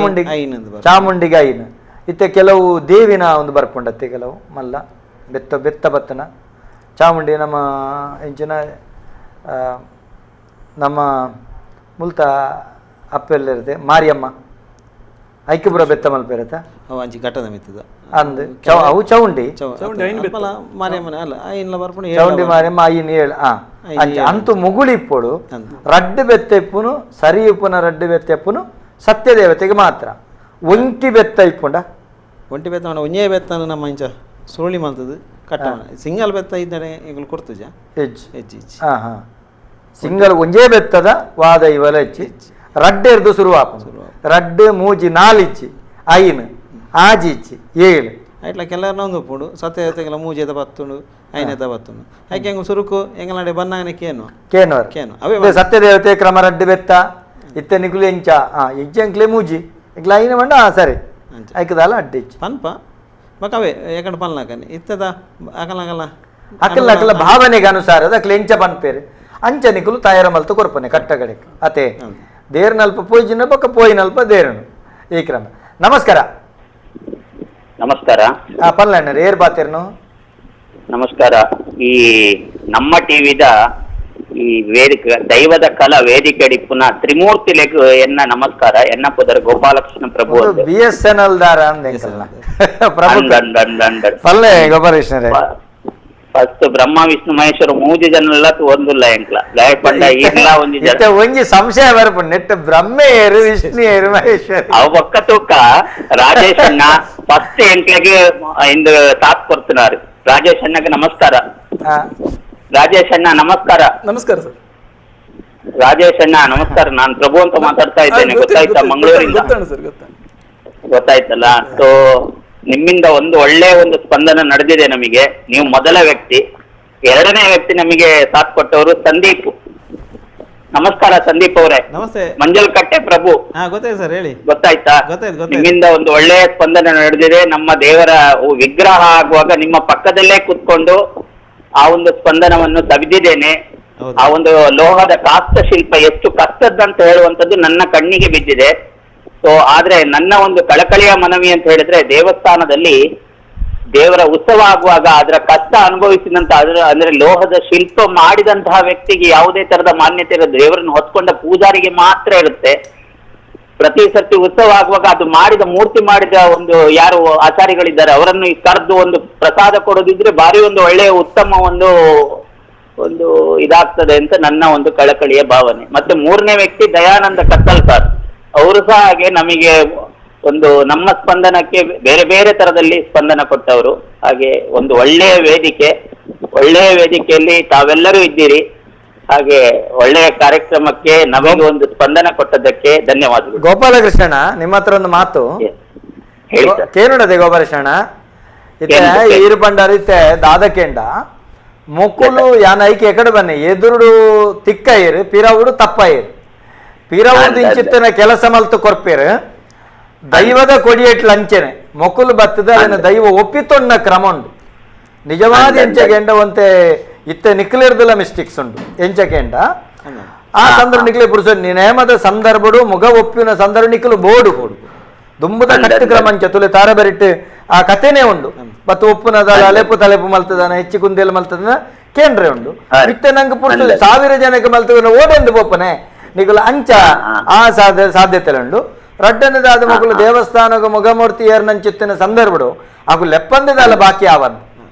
ಚಾಮುಂಡಿಗೆ ಐನು ಇತ್ತೆ ಕೆಲವು ದೇವಿನ ಒಂದು ಬರ್ಪುಂಡತ್ತೆ ಕೆಲವು ಮಲ್ಲ ಬೆತ್ತ ಬತ್ತನ ಚಾಮುಂಡಿ ನಮ್ಮ ಇಂಚಿನ ನಮ್ಮ ಮುಲ್ತ ಅಪ್ಪೆಲ್ಲಿರುತ್ತೆ ಮಾರಿಯಮ್ಮ ಐಕ್ಯಪುರ ಬೆತ್ತ ಮಲ್ಪೇರತ್ತ ಅಂಚಿ ಘಟ್ಟದ ಮಿತ್ತದ ಅಂದು ಅವು ಚೌಂಡಿ ಮಾರಿಯಮ್ಮನ ಅಲ್ಲ ಐನ್ಲ ಬರ್ಪುಂಡು ಚೌಂಡಿ ಮಾರಿಯಮ್ಮ ಐನ್ ಏಳು ಅಂತು ಮುಗುಳಿಪ್ಪುಡು ರಡ್ಡು ಬೆತ್ತೆಪ್ಪುನು ಸರಿ ಇಪ್ಪುನ ರಡ್ಡು ಬೆತ್ತೆಪ್ಪುನು ಸತ್ಯದೇವತೆಗೆ ಮಾತ್ರ ಒಂಟಿ ಬೆತ್ತ ಇಪ್ಪುಂಡ ಒಂಟಿ ಬೆತ್ತ ಒಂಜೇ ಬೆತ್ತ ನಮ್ಮ ಇಂಚ ಸುರುಳಿ ಮಲ್ತದು ಕಟ್ಟ ಸಿಂಗಲ್ ಬೆತ್ತ ಇದ್ದರೆ ಈಗ ಕೊಡ್ತುಜ ಹೆಚ್ಚಿ ಸಿಂಗಲ್ ಒಂಜೇ ಬೆತ್ತದ ವಾದ ಇವಲ ಹೆಚ್ಚಿ ರಡ್ಡೆರ್ದು ಶುರುವಾಪ ರಡ್ಡು ಮೂಜಿ ನಾಲಿಚ್ಚಿ ಐನು ಆಜಿ ಇಚ್ಚಿ ಏಳು ಐಟ್ಲ ಕೆಲವ್ರನ್ನ ಒಂದು ಉಪ್ಪುಂಡು ಸತ್ಯದೇವತೆಗೆಲ್ಲ ಮೂಜೆದ ಬತ್ತುಂಡು ಐನೆದ ಬತ್ತುಂಡು ಯಾಕೆ ಹೆಂಗೆ ಸುರುಕು ಹೆಂಗ ನಡೆ ಬನ್ನಾಗನೆ ಕೇನು ಅವೇ ಸತ್ಯದೇವತೆ ಕ್ರಮ ರಡ್ಡು ಬೆತ್ತ ಇತ್ತೆ ನಿಗುಲು ಎಂಚ ಎಂಕ್ಲೆ ಮೂಜಿ ಎಂಕ್ಲ ಐನ ಮಂಡ ಸರಿ ಐಕದಲ್ಲ ಅಡ್ಡಿ ಪನ್ಪ ಮಕವೇ ಯಾಕಂಡು ಪಲ್ನಾಕನೆ ಇತ್ತದ ಅಕಲ ಅಕಲ ಭಾವನೆಗೆ ಅನುಸಾರದ ಅಕ್ಲ ಎಂಚ ಪನ್ಪೇರು ಅಂಚ ನಿಕುಲು ತಯಾರ ಮಲ್ತು ಕೊರ್ಪನೆ ಕಟ್ಟಗಡೆ ಅತೆ ದೇರ್ನಲ್ಪ ಪೋಯ್ಜಿನ ಬೊಕ್ಕ ಪೋಯಿನಲ್ಪ ದೇರನು ಈ ಕ್ರಮ ನಮಸ್ಕಾರ ನಮಸ್ಕಾರ ಪಲ್ಲಣ್ಣ ಏರ್ ಬಾತಿರ್ನು ನಮಸ್ಕಾರ ಈ ನಮ್ಮ ಟಿವಿದ ಈ ವೇದಿಕೆ ದೈವದ ಕಲಾ ವೇದಿಕೆ ಪುನ ತ್ರಿಮೂರ್ತಿ ಲೆಗ್ ಎನ್ನ ನಮಸ್ಕಾರ ಎನ್ನ ಪುದರ್ ಗೋಪಾಲಕೃಷ್ಣ ಪ್ರಭು BSNL ದಾರ ಪಲ್ಲೆ ಗೋಪಾಲಕೃಷ್ಣ ಫಸ್ಟ್ ಬ್ರಹ್ಮ ವಿಷ್ಣು ಮಹೇಶ್ವರ ಮೂಜಿ ಜನಲ್ಲ ಒಂದಿಲ್ಲ ಎಂಕ್ಲ ಗಾಯಪಂಡ ಇಲ್ಲ ಒಂಜಿ ಸಂಶಯ ಬರ್ಪುಂಡು ನೆಟ್ ಬ್ರಹ್ಮೆ ಏರು ವಿಷ್ಣು ಏರು ಮಹೇಶ್ವರ ಅವು ಪಕ್ಕ ತೂಕ ರಾಜೇಶ್ ಅಣ್ಣ ಫಸ್ಟ್ ಎಂಕ್ಲೆಗೆ ಇಂದು ತಾತ್ ಕೊಡ್ತಿನಾರು ರಾಜೇಶ್ ಅಣ್ಣಗೆ ನಮಸ್ಕಾರ ರಾಜೇಶ್ ಅಣ್ಣ ನಮಸ್ಕಾರ ನಮಸ್ಕಾರ ಸರ್ ರಾಜೇಶ್ ಅಣ್ಣ ನಮಸ್ಕಾರ ನಾನು ಪ್ರಭು ಅಂತ ಮಾತಾಡ್ತಾ ಇದ್ದೇನೆ ಗೊತ್ತಾಯ್ತಾ ಮಂಗಳೂರಿಂದ ಗೊತ್ತಾಯ್ತಲ್ಲ ಸೊ ನಿಮ್ಮಿಂದ ಒಂದು ಒಳ್ಳೆ ಒಂದು ಸ್ಪಂದನ ನಡೆದಿದೆ ನಮಗೆ ನೀವು ಮೊದಲ ವ್ಯಕ್ತಿ ಎರಡನೇ ವ್ಯಕ್ತಿ ನಮಗೆ ಸಾಥ್ ಕೊಟ್ಟವರು ಸಂದೀಪ್ ನಮಸ್ಕಾರ ಸಂದೀಪ್ ಅವರೇ ನಮಸ್ತೆ ಮಂಜಲ್ಕಟ್ಟೆ ಪ್ರಭು ಗೊತ್ತಾಯ್ತು ಸರ್ ಹೇಳಿ ಗೊತ್ತಾಯ್ತಾ ನಿಮ್ಮಿಂದ ಒಂದು ಒಳ್ಳೆಯ ಸ್ಪಂದನ ನಡೆದಿದೆ ನಮ್ಮ ದೇವರ ವಿಗ್ರಹ ಆಗುವಾಗ ನಿಮ್ಮ ಪಕ್ಕದಲ್ಲೇ ಕೂತ್ಕೊಂಡು ಆ ಒಂದು ಸ್ಪಂದನವನ್ನು ತೆಗೆದಿದ್ದೇನೆ ಆ ಒಂದು ಲೋಹದ ಕಾಸ್ತ ಶಿಲ್ಪ ಎಷ್ಟು ಕಷ್ಟದಂತ ಹೇಳುವಂತದ್ದು ನನ್ನ ಕಣ್ಣಿಗೆ ಬಿದ್ದಿದೆ ಸೊ ಆದ್ರೆ ನನ್ನ ಒಂದು ಕಳಕಳಿಯ ಮನವಿ ಅಂತ ಹೇಳಿದ್ರೆ ದೇವಸ್ಥಾನದಲ್ಲಿ ದೇವರ ಉತ್ಸವ ಆಗುವಾಗ ಅದರ ಕಷ್ಟ ಅನುಭವಿಸಿದಂತ ಅಂದ್ರೆ ಲೋಹದ ಶಿಲ್ಪ ಮಾಡಿದಂತಹ ವ್ಯಕ್ತಿಗೆ ಯಾವುದೇ ತರದ ಮಾನ್ಯತೆ ಇರೋದು ದೇವರನ್ನು ಹೊತ್ಕೊಂಡ ಪೂಜಾರಿಗೆ ಮಾತ್ರ ಇರುತ್ತೆ. ಪ್ರತಿ ಸರ್ತಿ ಉತ್ಸವ ಆಗುವಾಗ ಅದು ಮಾಡಿದ ಮೂರ್ತಿ ಮಾಡಿದ ಒಂದು ಯಾರು ಆಚಾರಿಗಳಿದ್ದಾರೆ ಅವರನ್ನು ಕರೆದು ಒಂದು ಪ್ರಸಾದ ಕೊಡೋದಿದ್ರೆ ಭಾರಿ ಒಂದು ಒಳ್ಳೆಯ ಉತ್ತಮ ಒಂದು ಇದಾಗ್ತದೆ ಅಂತ ನನ್ನ ಒಂದು ಕಳಕಳಿಯ ಭಾವನೆ. ಮತ್ತೆ ಮೂರನೇ ವ್ಯಕ್ತಿ ದಯಾನಂದ ಕತ್ತಲ್ ಸರ್, ಅವರು ಸಹ ಹಾಗೆ ನಮಗೆ ಒಂದು ನಮ್ಮ ಸ್ಪಂದನಕ್ಕೆ ಬೇರೆ ಬೇರೆ ತರದಲ್ಲಿ ಸ್ಪಂದನ ಕೊಟ್ಟವರು. ಹಾಗೆ ಒಂದು ಒಳ್ಳೆಯ ವೇದಿಕೆಯಲ್ಲಿ ತಾವೆಲ್ಲರೂ ಇದ್ದೀರಿ. ಹಾಗೆ ಒಳ್ಳೆಯ ಕಾರ್ಯಕ್ರಮಕ್ಕೆ ನಮಗೆ ಒಂದು ಸ್ಪಂದನ ಕೊಟ್ಟದ್ದಕ್ಕೆ ಧನ್ಯವಾದಗಳು. ಗೋಪಾಲಕೃಷ್ಣಣ್ಣ, ನಿಮ್ಮ ಹತ್ರ ಒಂದು ಮಾತು ಕೇನುಡದೆ ಗೋಪಾಲಕೃಷ್ಣಣ್ಣ. ಇತ್ತೆ ಈರು ಪಂಡರಿತ್ತೆ ದಾದಕೆಂಡ ಮೊಕ್ಕುಲು ಯಾನ ಐಕೆ ಎಕಡೆ ಬನ್ನಿ ಎದುರುಡು ತಿಕ್ಕ ಏರು ಪಿರವುಡು ತಪ್ಪ ಏರು ಪಿರವುಡು ಇಂಚಿತ್ತಿನ ಕೆಲಸ ಮಲ್ತು ಕೊರ್ಪೇರು ದೈವದ ಕೊಡಿಯೆಟ್ಲು ಅಂಚೆನೆ ಮೊಕ್ಕುಲು ಬತ್ತದ ಅದನ್ನು ದೈವ ಒಪ್ಪಿತೊನ್ನ ಕ್ರಮ ಉಂಡು. ನಿಜವಾದ ಎಂಚೆಗೆಂಡ ಒಂತೆ ಇತ್ತೆ ನಿಕ್ಲಿರ್ದಲ್ಲ ಮಿಸ್ಟೇಕ್ಸ್ ಉಂಡು ಎಂಚಕೆಂಡ ಆ ಸಂದರ್ಭ ನಿಕ್ಲಿ ಪುರುಷ ನೇಮದ ಸಂದರ್ಭಡು ಮುಗ ಒಪ್ಪಿನ ಸಂದರ್ಭ ನಿಕ್ಲು ಬೋಡು ದುಂಬದ ಕಟ್ಟು ಕ್ರಮಂಚ ತುಲೆ ತಾರ ಬೆರಿಟ್ಟು ಆ ಕಥೆನೇ ಉಂಡು. ಬತ್ತು ಒಪ್ಪುನದ ಅಲೆಪು ತಲೆಪು ಮಲ್ತದನ ಹೆಚ್ಚಿ ಕುಂದೆಲ್ಲ ಮಲ್ತದನ ಕೇಂದ್ರ ಉಂಡು. ಇತ್ತೆ ನಂಗೆ ಪುರುಷ 1000 ಜನಕ್ಕೆ ಮಲ್ತದನ ಓಡೆಂದು ಪೋಪನೆ ನಿಗುಲ ಅಂಚ ಆ ಸಾಧ್ಯತೆ ಉಂಡು. ರಡ್ಡನದಾದ ಮಕ್ಕಳು ದೇವಸ್ಥಾನಗ ಮುಖಮೂರ್ತಿ ಏರ್ನಂಚಿತ್ತಿನ ಸಂದರ್ಭಡು ಹಾಗೂ ಲೆಪ್ಪಂದದಲ್ಲ ಬಾಕಿ ಆವಂದು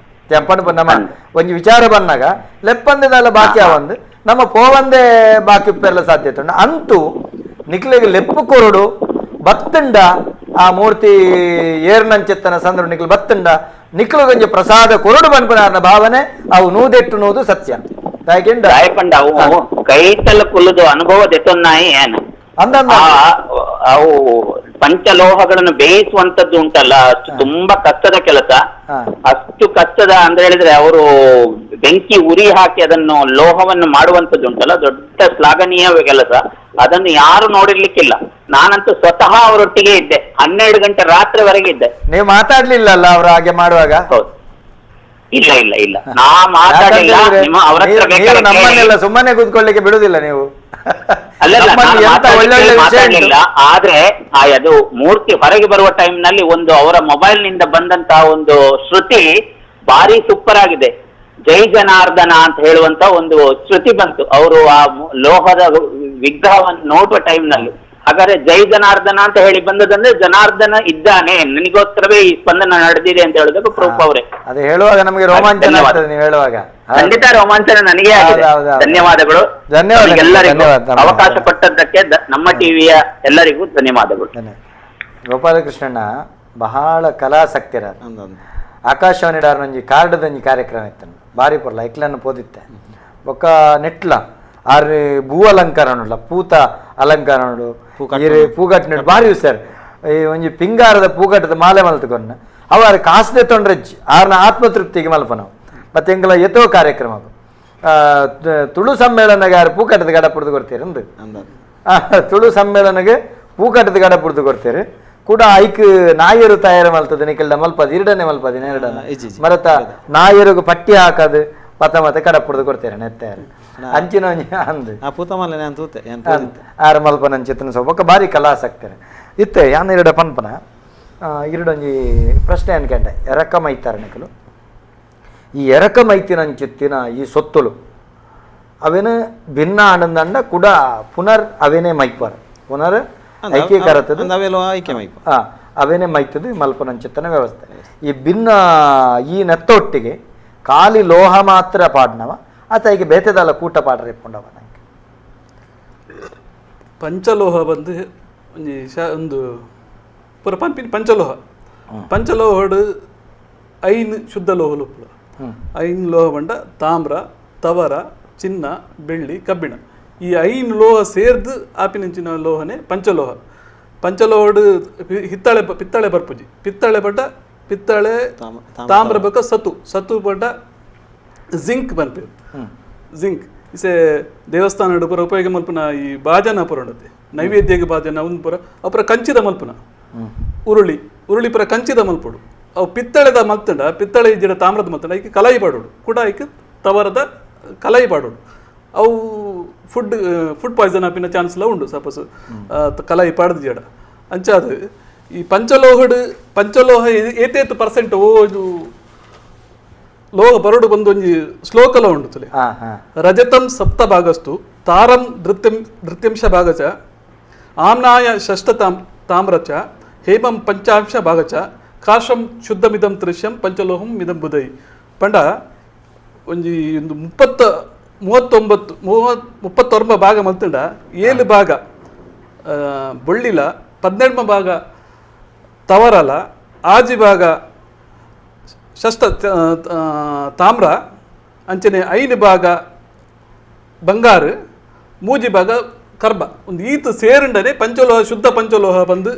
ತೆಂಪನ ನಮ್ಮ ಒಂಜಿ ವಿಚಾರ ಬಂದಾಗ ಲೆಪ್ಪಂದದಲ್ಲ ಬಾಕಿ ಆವಂದು ನಮ್ಮ ಪೋವಂದೇ ಬಾಕಿ ಉಪ್ಪೆಲ್ಲ ಸಾಧ್ಯತೆ ಉಂಟು ಅಂತೂ ನಿಕ್ಲಿಗೆ ಲೆಪ್ಪು ಕೊರಡು ಬತ್ತಂಡ ಆ ಮೂರ್ತಿ ಏರ್ನಂಚಿತ್ತನ ಸಂದರ್ಭ ನಿಕ್ಲು ಬತ್ತಂಡ ನಿಕ್ಲು ಗೊಂಜಿ ಪ್ರಸಾದ ಕೊರಡು ಬನ್ಪನ ಭಾವನೆ ಅವು ನೂದೆಟ್ಟು ನೂದು ಸತ್ಯ ಅವು ಕೈತಲ ಕುಲ್ಲುದು ಅನುಭವ ದೆತ್ತೊನ್ನಾಯಿ ಏನು ಅವು ಪಂಚಲೋಹಗಳನ್ನು ಬೇಯಿಸುವಂತದ್ದು ಉಂಟಲ್ಲ ಅಷ್ಟು ತುಂಬಾ ಕಷ್ಟದ ಕೆಲಸ. ಅಷ್ಟು ಕಷ್ಟದ ಅಂತ ಹೇಳಿದ್ರೆ ಅವರು ಬೆಂಕಿ ಉರಿ ಹಾಕಿ ಅದನ್ನು ಲೋಹವನ್ನು ಮಾಡುವಂತದ್ದು ಉಂಟಲ್ಲ, ದೊಡ್ಡ ಶ್ಲಾಘನೀಯ ಕೆಲಸ. ಅದನ್ನು ಯಾರು ನೋಡಿರ್ಲಿಕ್ಕಿಲ್ಲ. ನಾನಂತೂ ಸ್ವತಃ ಅವರೊಟ್ಟಿಗೆ ಇದ್ದೆ, 12 ಗಂಟೆ ರಾತ್ರಿವರೆಗೆ ಇದ್ದೆ. ನೀವು ಮಾತಾಡ್ಲಿಲ್ಲ ಅಲ್ಲ ಅವರು ಹಾಗೆ ಮಾಡುವಾಗ? ಹೌದು. ಇಲ್ಲ ಇಲ್ಲ ಇಲ್ಲ, ನಾ ಮಾತಾಡಲಿಲ್ಲ. ಅವರ ನಮ್ಮನ್ನೆಲ್ಲ ಸುಮ್ಮನೆ ಕೂತ್ಕೊಳ್ಳಿಕ್ಕೆ ಬಿಡುದಿಲ್ಲ ನೀವು. ಮಾತಾಡಲಿಲ್ಲ. ಆದ್ರೆ ಅದು ಮೂರ್ತಿ ಹೊರಗೆ ಬರುವ ಟೈಮ್ ನಲ್ಲಿ ಒಂದು ಅವರ ಮೊಬೈಲ್ ನಿಂದ ಬಂದಂತಹ ಒಂದು ಶ್ರುತಿ ಭಾರಿ ಸೂಪರ್ ಆಗಿದೆ. ಜೈ ಜನಾರ್ದನ ಅಂತ ಹೇಳುವಂತ ಒಂದು ಶ್ರುತಿ ಬಂತು ಅವರು ಆ ಲೋಹದ ವಿಗ್ರಹವನ್ನು ನೋಡುವ ಟೈಮ್ ನಲ್ಲಿ. ಹಾಗಾದ್ರೆ ಜೈ ಜನಾರ್ದನ ಅಂತ ಹೇಳಿ ಬಂದದಂದ್ರೆ ಜನಾರ್ದನ ಇದ್ದಾನೆ, ನನಗೋಸ್ಕರವೇ ಈ ಸ್ಪಂದನ ನಡೆದಿದೆ ಅಂತ ಹೇಳೋದಕ್ಕೆ ಪ್ರೂಫ್ ಅವರೇ. ಅದು ಹೇಳುವಾಗ ನಮಗೆ ರೋಮಾಂಚನ ಆಗ್ತದೆ ನೀವು ಹೇಳುವಾಗ. ಖಂಡಿತ ರೋಮಾಂಚನ ನನಗೆ ಆಗಿದೆ. ಧನ್ಯವಾದಗಳು. ಎಲ್ಲರಿಗೂ ಅವಕಾಶ ಕೊಟ್ಟದ್ದಕ್ಕೆ ನಮ್ಮ ಟಿವಿಯ ಎಲ್ಲರಿಗೂ ಧನ್ಯವಾದಗಳು. ಗೋಪಾಲಕೃಷ್ಣಣ್ಣ ಬಹಳ ಕಲಾಸಕ್ತಿರ ಆಕಾಶವಾಣಿ ಒಂಜಿ ಕಾರ್ಡದೊಂಜಿ ಕಾರ್ಯಕ್ರಮ ಇತ್ತು ಬಾರಿ ಪುರ್ಲ ಐಕ್ಲನ್ನು ಪೋದಿತ್ತೆ ಬೊಕ್ಕ ನೆಟ್ಲ ಆರು ಭೂ ಅಲಂಕಾರ ನೋಡ್ಲ ಪೂತ ಅಲಂಕಾರ ನೋಡು ಪೂಗಟ್ ನೋಡು ಭಾರಿ ಸರ್ ಈ ಒಂಜಿ ಪಿಂಗಾರದ ಪೂಗಟ್ಟದ ಮಾಲೆ ಮಲ್ತುಕೊಂಡ ಅವಾರು ಕಾಸದೆ ತೊಂಡ್ರೆಜ್ಜಿ ಆರ್ನ ಆತ್ಮತೃಪ್ತಿಗೆ ಮಲ್ಪ ನಾವು ಮತ್ತೆ ಎಂಗಳ ಎತ್ತೋ ಕಾರ್ಯಕ್ರಮ ತುಳು ಸಮ್ಮೇಳನಗೆ ಆರು ಪೂಕಟ್ಟದ ಗಡ ಪುಡ್ದು ಕೊಡ್ತೀರಿ ಅಂದು ತುಳು ಸಮ್ಮೇಳನಗೆ ಪೂಕಟ್ಟದ ಗಡ ಪುಡ್ದು ಕೊಡ್ತೀರಿ ಕೂಡ ಐಕ್ ನಾಯರು ತಯಾರು ಮಲ್ತದೆ ನಿಕಲ್ಡ ಮಲ್ಪದು ಇರಡನೆ ಮಲ್ಪದು ಎರಡನೆ ಮರತ ನಾಯರಿಗೆ ಪಟ್ಟಿ ಹಾಕದು ಮತ್ತೆ ಕಡ ಪುಡ್ದು ಕೊಡ್ತೀರಿ ನೆತ್ತಾರು ಅಂಚಿನ ಅಂದು ಆರು ಮಲ್ಪನ ಅಂಚಿತ್ತನ ಸೊಬ್ಬಕ್ಕ ಭಾರಿ ಕಲಾಸಕ್ತಾರೆ ಇತ್ತೆ ಯಾನ ಇರಡ ಪನ್ಪನ ಇರಡೊಂಜಿ ಪ್ರಶ್ನೆ ಅನ್ಕಂಡೆ ಎರಕ ಮೈತಾರ ನಿಕಲು ಈ ಎರಕ ಮೈತಿನಂಚಿತ್ತಿನ ಈ ಸೊತ್ತುಲು ಅವೇನು ಭಿನ್ನ ಆನಂದಂಡ ಕೂಡ ಪುನರ್ ಅವೇನೇ ಮೈಪಾರ ಪುನರ್ ಐಕ್ಯೀಕರತದ ಅವೇನೇ ಮೈತದು ಮಲ್ಪನಂಚಿತ್ತನ ವ್ಯವಸ್ಥೆ ಈ ಭಿನ್ನ ಈ ನೆತ್ತೊಟ್ಟಿಗೆ ಖಾಲಿ ಲೋಹ ಮಾತ್ರ ಪಾಡ್ನವ ಆತ ಈಗ ಬೇತೆದಲ್ಲ ಕೂಟ ಪಾಡ್ರೆ ಇಟ್ಕೊಂಡವ ನಂಗೆ ಪಂಚಲೋಹ ಬಂದು ಒಂದು ಪೂರ ಪಂಪಿನ ಪಂಚಲೋಹ ಪಂಚಲೋಹಡು 5 ಶುದ್ಧ ಲೋಹಲು 5 ಲೋಹ ಬಂಡ ತಾಮ್ರ ತವರ ಚಿನ್ನ ಬೆಳ್ಳಿ ಕಬ್ಬಿಣ ಈ 5 ಲೋಹ ಸೇರ್ದು ಆಪಿನಂಚಿನ ಲೋಹನೆ ಪಂಚಲೋಹ. ಪಂಚಲೋಹಡು ಪಿತ್ತಳೆ ಬರ್ಪುಜಿ ಪಿತ್ತಳೆ ಬಡ್ಡ ಪಿತ್ತಳೆ ತಾಮ್ರ ಬಕ ಸತು ಬಡ್ಡ ಜಿಂಕ್ ಬಂತು ಜಿಂಕ್ ಇಸೆ ದೇವಸ್ಥಾನ ಪುರ ಉಪಯೋಗ ಮಲ್ಪನ ಈ ಬಾಜನ ಪುರ ಉಂಡತೆ ನೈವೇದ್ಯಗೆ ಬಾಜನ ಒಂದು ಪುರ ಅಪುರ ಕಂಚಿದ ಮಲ್ಪನ ಉರುಳಿ ಪುರ ಕಂಚಿದ ಮಲ್ಪಡು ಅವು ಪಿತ್ತಳೆದ ಮಲ್ತಂಡ ಪಿತ್ತಳೆ ಜಿಡ ತಾಮ್ರದ ಮಲ್ತಂಡ ಐಕೆ ಕಲಾಯಿ ಪಾಡೋಡು ಕೂಡ ಐಕೆ ತವರದ ಕಲಾಯಿ ಪಾಡೋಡು ಅವು ಫುಡ್ ಪಾಯ್ಸನ್ ಆಪಿನ ಚಾನ್ಸ್ ಎಲ್ಲ ಉಂಡು ಸಪೋಸ್ ಕಲಾಯಿ ಪಾಡ್ದು ಜಡ ಅಂಚಾದ ಈ ಪಂಚಲೋಹ ಏತೇತ್ ಪರ್ಸೆಂಟ್ ಇದು ಲೋಹ ಬರಡು ಬಂದು ಒಂಜಿ ಶ್ಲೋಕಲ ಉಂಡು ತಲೆ ರಜತಂ ಸಪ್ತ ಭಾಗಸ್ತು ತಾರಂ ಧೃತ್ಯಂಶ ಭಾಗಚ ಆಮ್ನಾಯ ಷಷ್ಟ ತಾಮ್ರಚ ಹೇಮಂ ಪಂಚಾಂಶ ಭಾಗಚ ಕಾಶಂ ಶುದ್ಧಮಿದಂ ತ್ರಿಶ್ಯಂ ಪಂಚಲೋಹಂ ಮಿದಂ ಬುಧೈ ಪಂಡ ಒಂಜಿ ಒಂದು 39 ಭಾಗ ಮಲ್ತಂಡ 7 ಭಾಗ ಬೊಳ್ಳಿಲ 12 ಭಾಗ ತವರಲ ಆಜಿ ಭಾಗ ಷಷ್ಟ ತಾಮ್ರ ಅಂಚನೆ 5 ಭಾಗ ಬಂಗಾರು ಮೂಜಿ ಭಾಗ ಕರ್ಬ ಒಂದು ಈತ ಸೇರುಂಡನೆ ಪಂಚಲೋಹ ಶುದ್ಧ ಪಂಚಲೋಹ ಬಂದು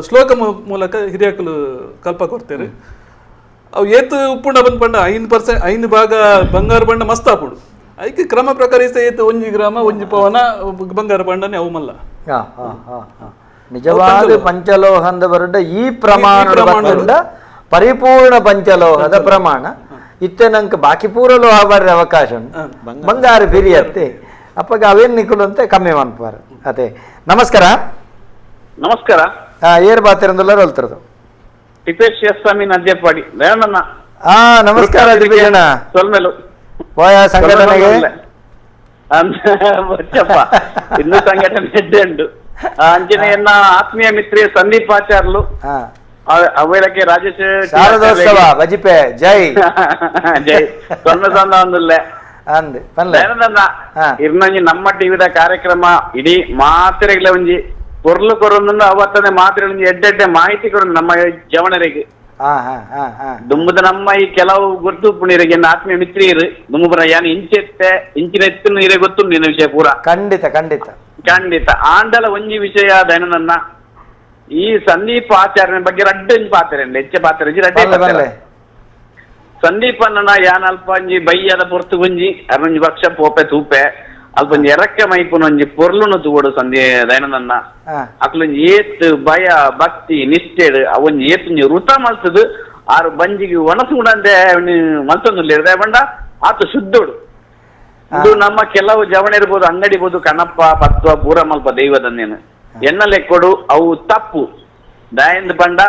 ಶ್ಲೋಕ ಮೂಲಕ ಹಿರಿಯಕಲು ಕಲ್ಪ ಕೊಡ್ತೇವೆ. ಅವು ಏತು ಉಪ್ಪುಂಡ ಬಂದು ಪಂಡ 5% ಭಾಗ ಬಂಗಾರ ಬಣ್ಣ ಮಸ್ತ್ ಆಪುಡು ಐಕೆ ಕ್ರಮ ಪ್ರಕಾರ ಏತು 1 ಗ್ರಾಮ 1 ಪವನ ಬಂಗಾರ ಬಣ್ಣನೆ ಅವು ಮಲ್ಲ ನಿಜವಾದ ಪಂಚಲೋಹದ ಬರಡ ಈ ಪ್ರಮಾಣ ಪರಿಪೂರ್ಣ ಪಂಚಲೋಹದ ಪ್ರಮಾಣ ಇತ್ತೆ ನಂಗೆ ಬಾಕಿ ಪೂರ ಲೋಹ ಬರ್ರೆ ಅವಕಾಶ ಉಂಟು ಬಂಗಾರ ಬಿರಿಯತ್ತೆ ಅಪ್ಪಗ ಅವೇನು ನಿಕಲು ಅಂತ ಕಮ್ಮಿ ಮಾಡ್ಪಾರ ಅದೇ. ನಮಸ್ಕಾರ ನಮಸ್ಕಾರ ಏರ್ ಬಾತಿರಂದಲ್ಲ ಹೇಳ್ತಿರೋದು ಟಿಪೇಶ್ ಸ್ವಾಮಿ ನದ್ಯಪಾಡಿ ದಯಾನಂದ. ನಮಸ್ಕಾರ ದಿಗ್ವಿಜಯಣ್ಣ ಸೊಲ್ಮೆಲು ಹೋಯ ಸಂಘಟನೆಗೆ ಇನ್ನೂ ಸಂಘಟನೆ ಹೆಜ್ಜೆ ಉಂಟು ಅಂಚನೆ ಎನ್ನ ಆತ್ಮೀಯ ಮಿತ್ರ ಸಂದೀಪ್ ಆಚಾರ್ಲು ಅವೇಳಕ್ಕೆ ರಾಜೇಶ್ ಶಾರದೋತ್ಸವ ಬಜಿಪೆ ಜೈ ಜೈ ಸೊನ್ನ ಒಂದಿಲ್ಲ ಅಂದ್ ಪನ್ಲೆ ಇರ್ನಂಜಿ ನಮ್ಮ ಟಿವಿದ ಕಾರ್ಯಕ್ರಮ ಇಡೀ ಮಾತ್ರೆಗಳ ಒಂಜಿ ಕೊರ್ಲು ಕೊರೊಂದು ಅವತ್ತನೆ ಮಾತ್ರೆ ಎಡ್ಡೆಡ್ಡೆ ಮಾಹಿತಿ ಕೊಡ ನಮ್ಮ ಜವನರಿಗೆ ದುಂಬದ ನಮ್ಮ ಈ ಕೆಲವು ಗೊತ್ತು ಪುಣಿರಿಗೆ ಆತ್ಮೀಯ ಮಿತ್ರಿಯರು ದುಂಬುರ ಯಾನ್ ಇಂಚಿನ ಎತ್ತು ನೀರೇ ಗೊತ್ತು ನಿನ್ನ ವಿಷಯ ಪೂರ ಖಂಡಿತ ಖಂಡಿತ ಖಂಡಿತ ಆಂಡಲ ಒಂಜಿ ವಿಷಯ ದೈನಂದನ್ನ ಈ ಸಂದೀಪ್ ಆಚಾರ್ಯನ ಬಗ್ಗೆ ರಡ್ಡಂಜಿ ಪಾತ್ರೆ ಹೆಚ್ಚೆ ಪಾತ್ರೆ ರಡ್ಡೆ ಸಂದೀಪ್ ಅನ್ನ ಯಾನ್ ಅಲ್ಪ ಒಂಜಿ ಬೈಯದ ಪೊರ್ತು ಗುಂಜಿ ಅರ್ನೊಂಜಿ ವರ್ಷ ಪೋಪೆ ತೂಪೆ ಅಲ್ಪ ಒಂಜಿ ಎರಕ್ಕೆ ಮೈಪುನ ಒಂಜಿ ಪೊರ್ಲುನು ತೂವಡು ದೈನಂದನ್ನ ಅಕ್ಲೊಂಜಿ ಏತ್ ಭಯ ಭಕ್ತಿ ನಿಷ್ಠೆಡ್ ಅವೊಂಜಿ ಏತ್ ವೃತ ಮಲ್ತದು ಆರು ಬಂಜಿಗೆ ಒಣಸು ಉಡಂತೆ ಮಲ್ತೊಂದು ಬಂಡ ಆತ ಶುದ್ಧೋಡು ಇದು ನಮ್ಮ ಕೆಲವು ಜವಣ ಇರ್ಬೋದು ಅಂಗಡಿ ಇರ್ಬೋದು ಕಣಪ್ಪ ಪತ್ವ ಪೂರ ಮಲ್ಪ ದೈವದನ್ನೇನು ಎನ್ನ ಲೆಕ್ಕೊಡು ಅವು ತಪ್ಪು ದಯಂದ್ ಬಂಡ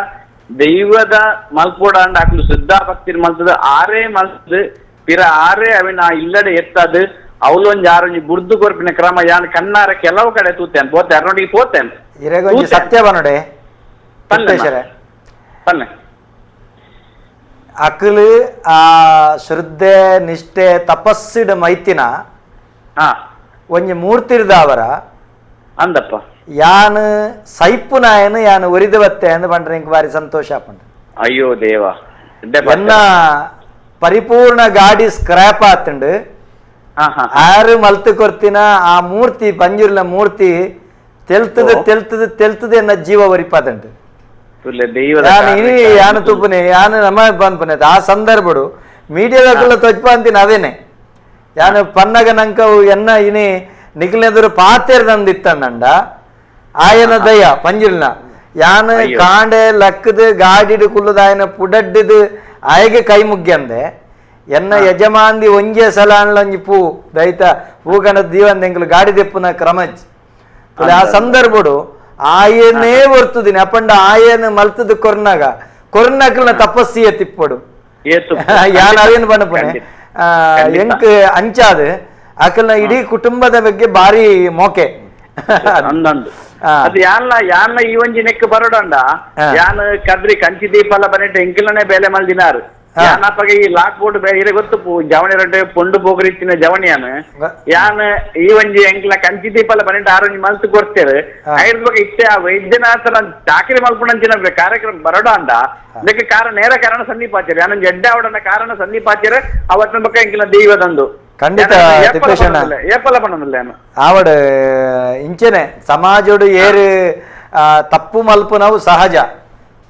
ದೈವದ ಮಲ್ಪೋಡ ಅಂಡ್ ಅಕ್ಲು ಶುದ್ಧ ಭಕ್ತಿರ್ ಮಲ್ತದ ಆರೇ ಮಲ್ತದು ಪಿರ ಆರೇ ಅವಿನ ಇಲ್ಲಡೆ ಎತ್ತದು ಅವಲೊಂಜಿ ಆರೊಂಜಿ ಬುರ್ದು ಕೊರ್ಪಿನ ಕ್ರಮ ಯಾನ್ ಕಣ್ಣಾರ ಕೆಲವು ಕಡೆ ತೂತೇನೆ ಪೋತೆ ಅರ್ನೊಡಿಗೆ ಪೋತೇನೆ ಸತ್ಯ ಬನೋಡೆ ಪಲ್ಲೆ ಅಕಲು ಆ ಶ್ರದ್ಧೆ ನಿಷ್ಠೆ ತಪಸ್ಸಿಡ ಮೈತಿನ ಒಂಜಿ ಮೂರ್ತಿರ್ದಾವರ ಅಂದಪ್ಪ ಯಾನ್ ಸೈಪುನಾಯನು ಯಾನ್ ಒರಿದವತ್ತೆ ಅಂದ್ ಪಂಡ್ರೆ ಇಂಕ್ ಬಾರಿ ಸಂತೋಷ ಆಪುಂಡು. ಅಯ್ಯೋ ದೇವ ಎನ್ನ ಪರಿಪೂರ್ಣ ಗಾಡಿ ಸ್ಕ್ರಾಪ್ ಆತುಂಡು ಆರು ಮಲ್ತು ಕೊರ್ತಿನ ಆ ಮೂರ್ತಿ ಪಂಜುರ್ಲ ಮೂರ್ತಿ ತೆಲ್ತದ ಎನ್ನ ಜೀವ ಒರಿಪಾತುಂಡು. ಯಾನು ತುಪ್ಪನೆ ಯಾನು ನಮ್ಮ ಬಂದ್ಪನೆ ಆ ಸಂದರ್ಭಡು ಮೀಡಿಯಾದಕ್ಕೆಲ್ಲ ತೊಜ್ಪ ಅಂತೀನಿ ಅದೇನೆ ಯಾನು ಪನ್ನಗ ನಂಕವು ಎನ್ನ ಇನಿ ನಿಖಿಲೆದುರು ಪಾತೆರ್ದಂದಿತ್ತಂಡ ಆಯನ ದಯ ಪಂಜಿಲ್ನ ಯಾನು ಕಾಂಡೆ ಲಕ್ಕದು ಗಾಡಿಡು ಕುಲ್ಲದ ಆಯನ ಪುಡಡ್ಡಿದು ಆಯಗೆ ಕೈ ಮುಗ್ಗಂದೆ ಎನ್ನ ಯಜಮಾಂದಿ ಒಂಜೆ ಸಲ ಒಂಜಿ ಪೂ ದೈತ ಹೂಗಣ ದೀವಂದೆಂಗ್ಲು ಗಾಡಿ ದೆಪ್ಪುನ ಕ್ರಮಜ್ ಆ ಸಂದರ್ಭಡು ಆಯನೇ ಬರ್ತದಿನಿ ಅಪ್ಪಂಡ ಆಯನ ಮಲ್ತದ ಕೊರ್ನಕ್ಲ ತಪಸ್ಸಿಯ ತಿಪ್ಪಡು ಯಾನ್ ಅದೇನು ಬಣ್ಣಪನೆ ಎಂಕ್ ಅಂಚಾದ ಅಕಲ್ನ ಇಡೀ ಕುಟುಂಬದ ಬಗ್ಗೆ ಬಾರಿ ಮೋಕೆ ಅದು ಯಾನ್ಲ ಈ ಒಂಜಿ ನೆಕ್ ಬರೋಡಂಡ ಯಾನ್ ಕದ್ರಿ ಕಂಚಿ ದೀಪಲ್ಲ ಬನ್ನಿಟ್ಟು ಎಂಕಿಲನೆ ಬೇಲೆ ಮಲ್ದಿನಾರು ಯಾನಪ್ಪಗೆ ಈ ಲಾಕ್ ಬೋರ್ಡ್ ಇರೆ ಗೊತ್ತು ಜವಣಿ ರೊಡ್ಡೆ ಪೊಂಡು ಪೋಗರಿಚ್ಚಿನ ಜವಣಿಯಾನು ಯಾನ್ ಈ ಒಂಜಿ ಎಂಕ್ಲ ಕಂಚಿ ದೀಪಲ್ಲ ಬನ್ನಿಟ್ಟು ಆರೊಂಜಿ ಮಲ್ತು ಕೊಡ್ತೇವೆ ಐದ್ ಬಗ್ಗೆ ಇಷ್ಟೇ ಆ ವೈದ್ಯನಾಥನ ಚಾಕರಿ ಮಲ್ಪುಣಂಚಿನ ಕಾರ್ಯಕ್ರಮ ಬರೋಡ ಅಂಡ ಅದಕ್ಕೆ ನೇರ ಕಾರಣ ಸಂದೀಪಾಚಾರ್ಯ ಯಾನೊಂದು ಎಡ್ಡೆ ಅವಡನ್ನ ಕಾರಣ ಸಂದೀಪಾಚಾರ್ಯ ಅವತ್ತಿನ ಬಗ್ಗೆ ಎಂಕಿನ ದೈವದಂದು ಖಂಡಿತ ಏಪಲ ಪಣ್ಣದಿಲ್ಲ ಆವಡ್ ಇಂಚನೆ ಸಮಾಜೋಡು ಏರು ತಪ್ಪು ಮಲ್ಪುನವು ಸಹಜ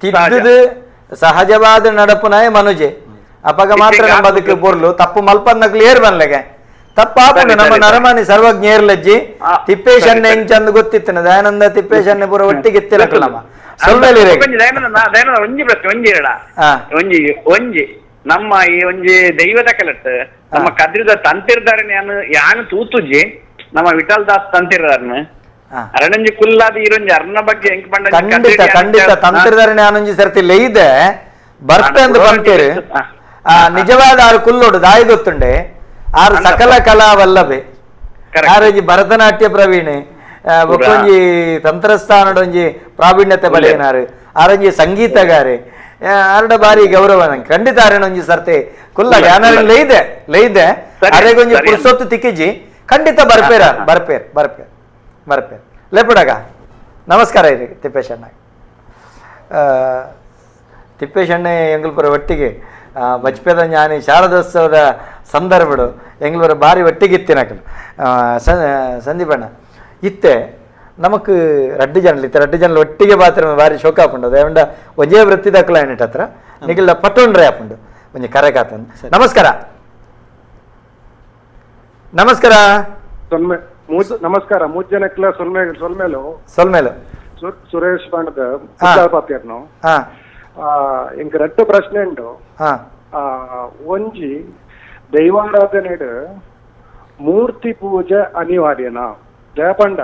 ತಿದ್ದುದು ಸಹಜವಾದ ನಡಪುನಾಯ ಮನುಜೆ ಅಪಗ ಮಾತ್ರ ನಮ್ಮ ಬದುಕು ಪೊರ್ಲು ತಪ್ಪು ಮಲ್ಪನ್ನಕ್ಲು ಏರ್ ಬನ್ಲೆಗೆ ತಪ್ಪಾಪುಂಡು ನಮ್ಮ ನರಮಾನಿ ಸರ್ವಜ್ಞ ಏರ್ಲಜ್ಜಿ ತಿಪ್ಪೇಶನ್ನೆ ಹೆಂಗ್ ಚಂದ ಗೊತ್ತಿತ್ತನ ದಯಾನಂದ ತಿಪ್ಪೇಶನ್ನೆ ಪೂರ ಒಟ್ಟಿಗೆ ಎತ್ತಿರಕ್ಲ ನಮ್ಮ ಒಂಜಿ ಪ್ರಶ್ನೆ ಒಂಜಿ ಹೇಳ ಒಂಜಿ ನಮ್ಮ ಈ ಒಂಜಿ ದೈವದ ಕಲಟ್ ನಮ್ಮ ಕದ್ರಿದ ತಂತಿರ್ದಾರನ್ ಯಾನು ತೂತುಜಿ ನಮ್ಮ ವಿಠಲ್ ದಾಸ್ ತಂತಿರ್ದಾರನ್ ಅರಣಂಜಿ ಕುಲ್ಲಾದ ಈರೊಂಜಿ ಅರ್ನ ಬಗ್ಗೆ ಹೆಂಗ್ ಪಂಡ ಖಂಡಿತ ಖಂಡಿತ ತಂತ್ರಧಾರಣೆ ಆನೊಂಜಿ ಸರ್ತಿ ಲೆಯ್ದೆ ಬರ್ತೆ ಅಂದು ಬಂತೇರು ನಿಜವಾದ ಆರು ಕುಲ್ಲೋಡು ದಾಯಿ ಗೊತ್ತುಂಡೆ ಆರು ಸಕಲ ಕಲಾವಲ್ಲಭೆ ಆರೊಂಜಿ ಭರತನಾಟ್ಯ ಪ್ರವೀಣೆ ಬೊಕ್ಕೊಂಜಿ ತಂತ್ರಸ್ಥಾನಡೊಂಜಿ ಪ್ರಾವೀಣ್ಯತೆ ಬಲೆಯನಾರು ಆರೊಂಜಿ ಸಂಗೀತಗಾರೆ ಆರಡ ಬಾರಿ ಗೌರವ ನಂಗೆ ಖಂಡಿತ ಆರೇನೊಂಜಿ ಸರ್ತೆ ಕುಲ್ಲ ಯಾರು ಲೈದೆ ಅರೆಗೊಂಜಿ ಪುರ್ಸೊತ್ತು ತಿಕ್ಕಿಜಿ ಖಂಡಿತ ಬರ್ಪೇರ್ ಲೇಪುಡಾಗ ನಮಸ್ಕಾರ ಇರಿ ತಿಪ್ಪೇಶಣ್ಣ ತಿಪ್ಪೇಶಣ್ಣೆ ಎಂಗ್ಲಪುರ ಒಟ್ಟಿಗೆ ಬಜ್ಪೇದ ಜ್ಞಾನಿ ಶಾರದೋತ್ಸವದ ಸಂದರ್ಭಡು ಎಂಗ್ಲಪುರ ಬಾರಿ ಒಟ್ಟಿಗಿತ್ತಿನಕಲು ಸಂದೀಪಣ್ಣ ಇತ್ತೆ ನಮಕ್ ರಡ್ಡು ಜನಲ್ ಒಟ್ಟಿಗೆ ಪಾತ್ರ ಬಾರಿ ಶೋಕ ಆಪುಂಡು ಅದೇಂಡ ಒಜೆ ವೃತ್ತಿ ದಕ್ಕಲ ಏನಿಟ್ ಹತ್ರ ನಿಖಿಲ್ ಪಟ್ಟೊಂಡ್ರೆ ಆಪುಂಡು ಒಂಜಿ ಕರೆ ಕಾತನ್ ನಮಸ್ಕಾರ ನಮಸ್ಕಾರ ಮೂಜ್ಜನಕ್ಲ ಸೊಲ್ಮೇಲು ಸುರೇಶ್ ಪಂಡದ ಪಾತ್ಯರ್ನು ಇಂಕ ರಟ್ಟು ಪ್ರಶ್ನೆ ಉಂಟು ಒಂಜಿ ದೈವಾರಾಧನೆಡ್ ಮೂರ್ತಿ ಪೂಜೆ ಅನಿವಾರ್ಯನಾ ಜಯಪಂಡ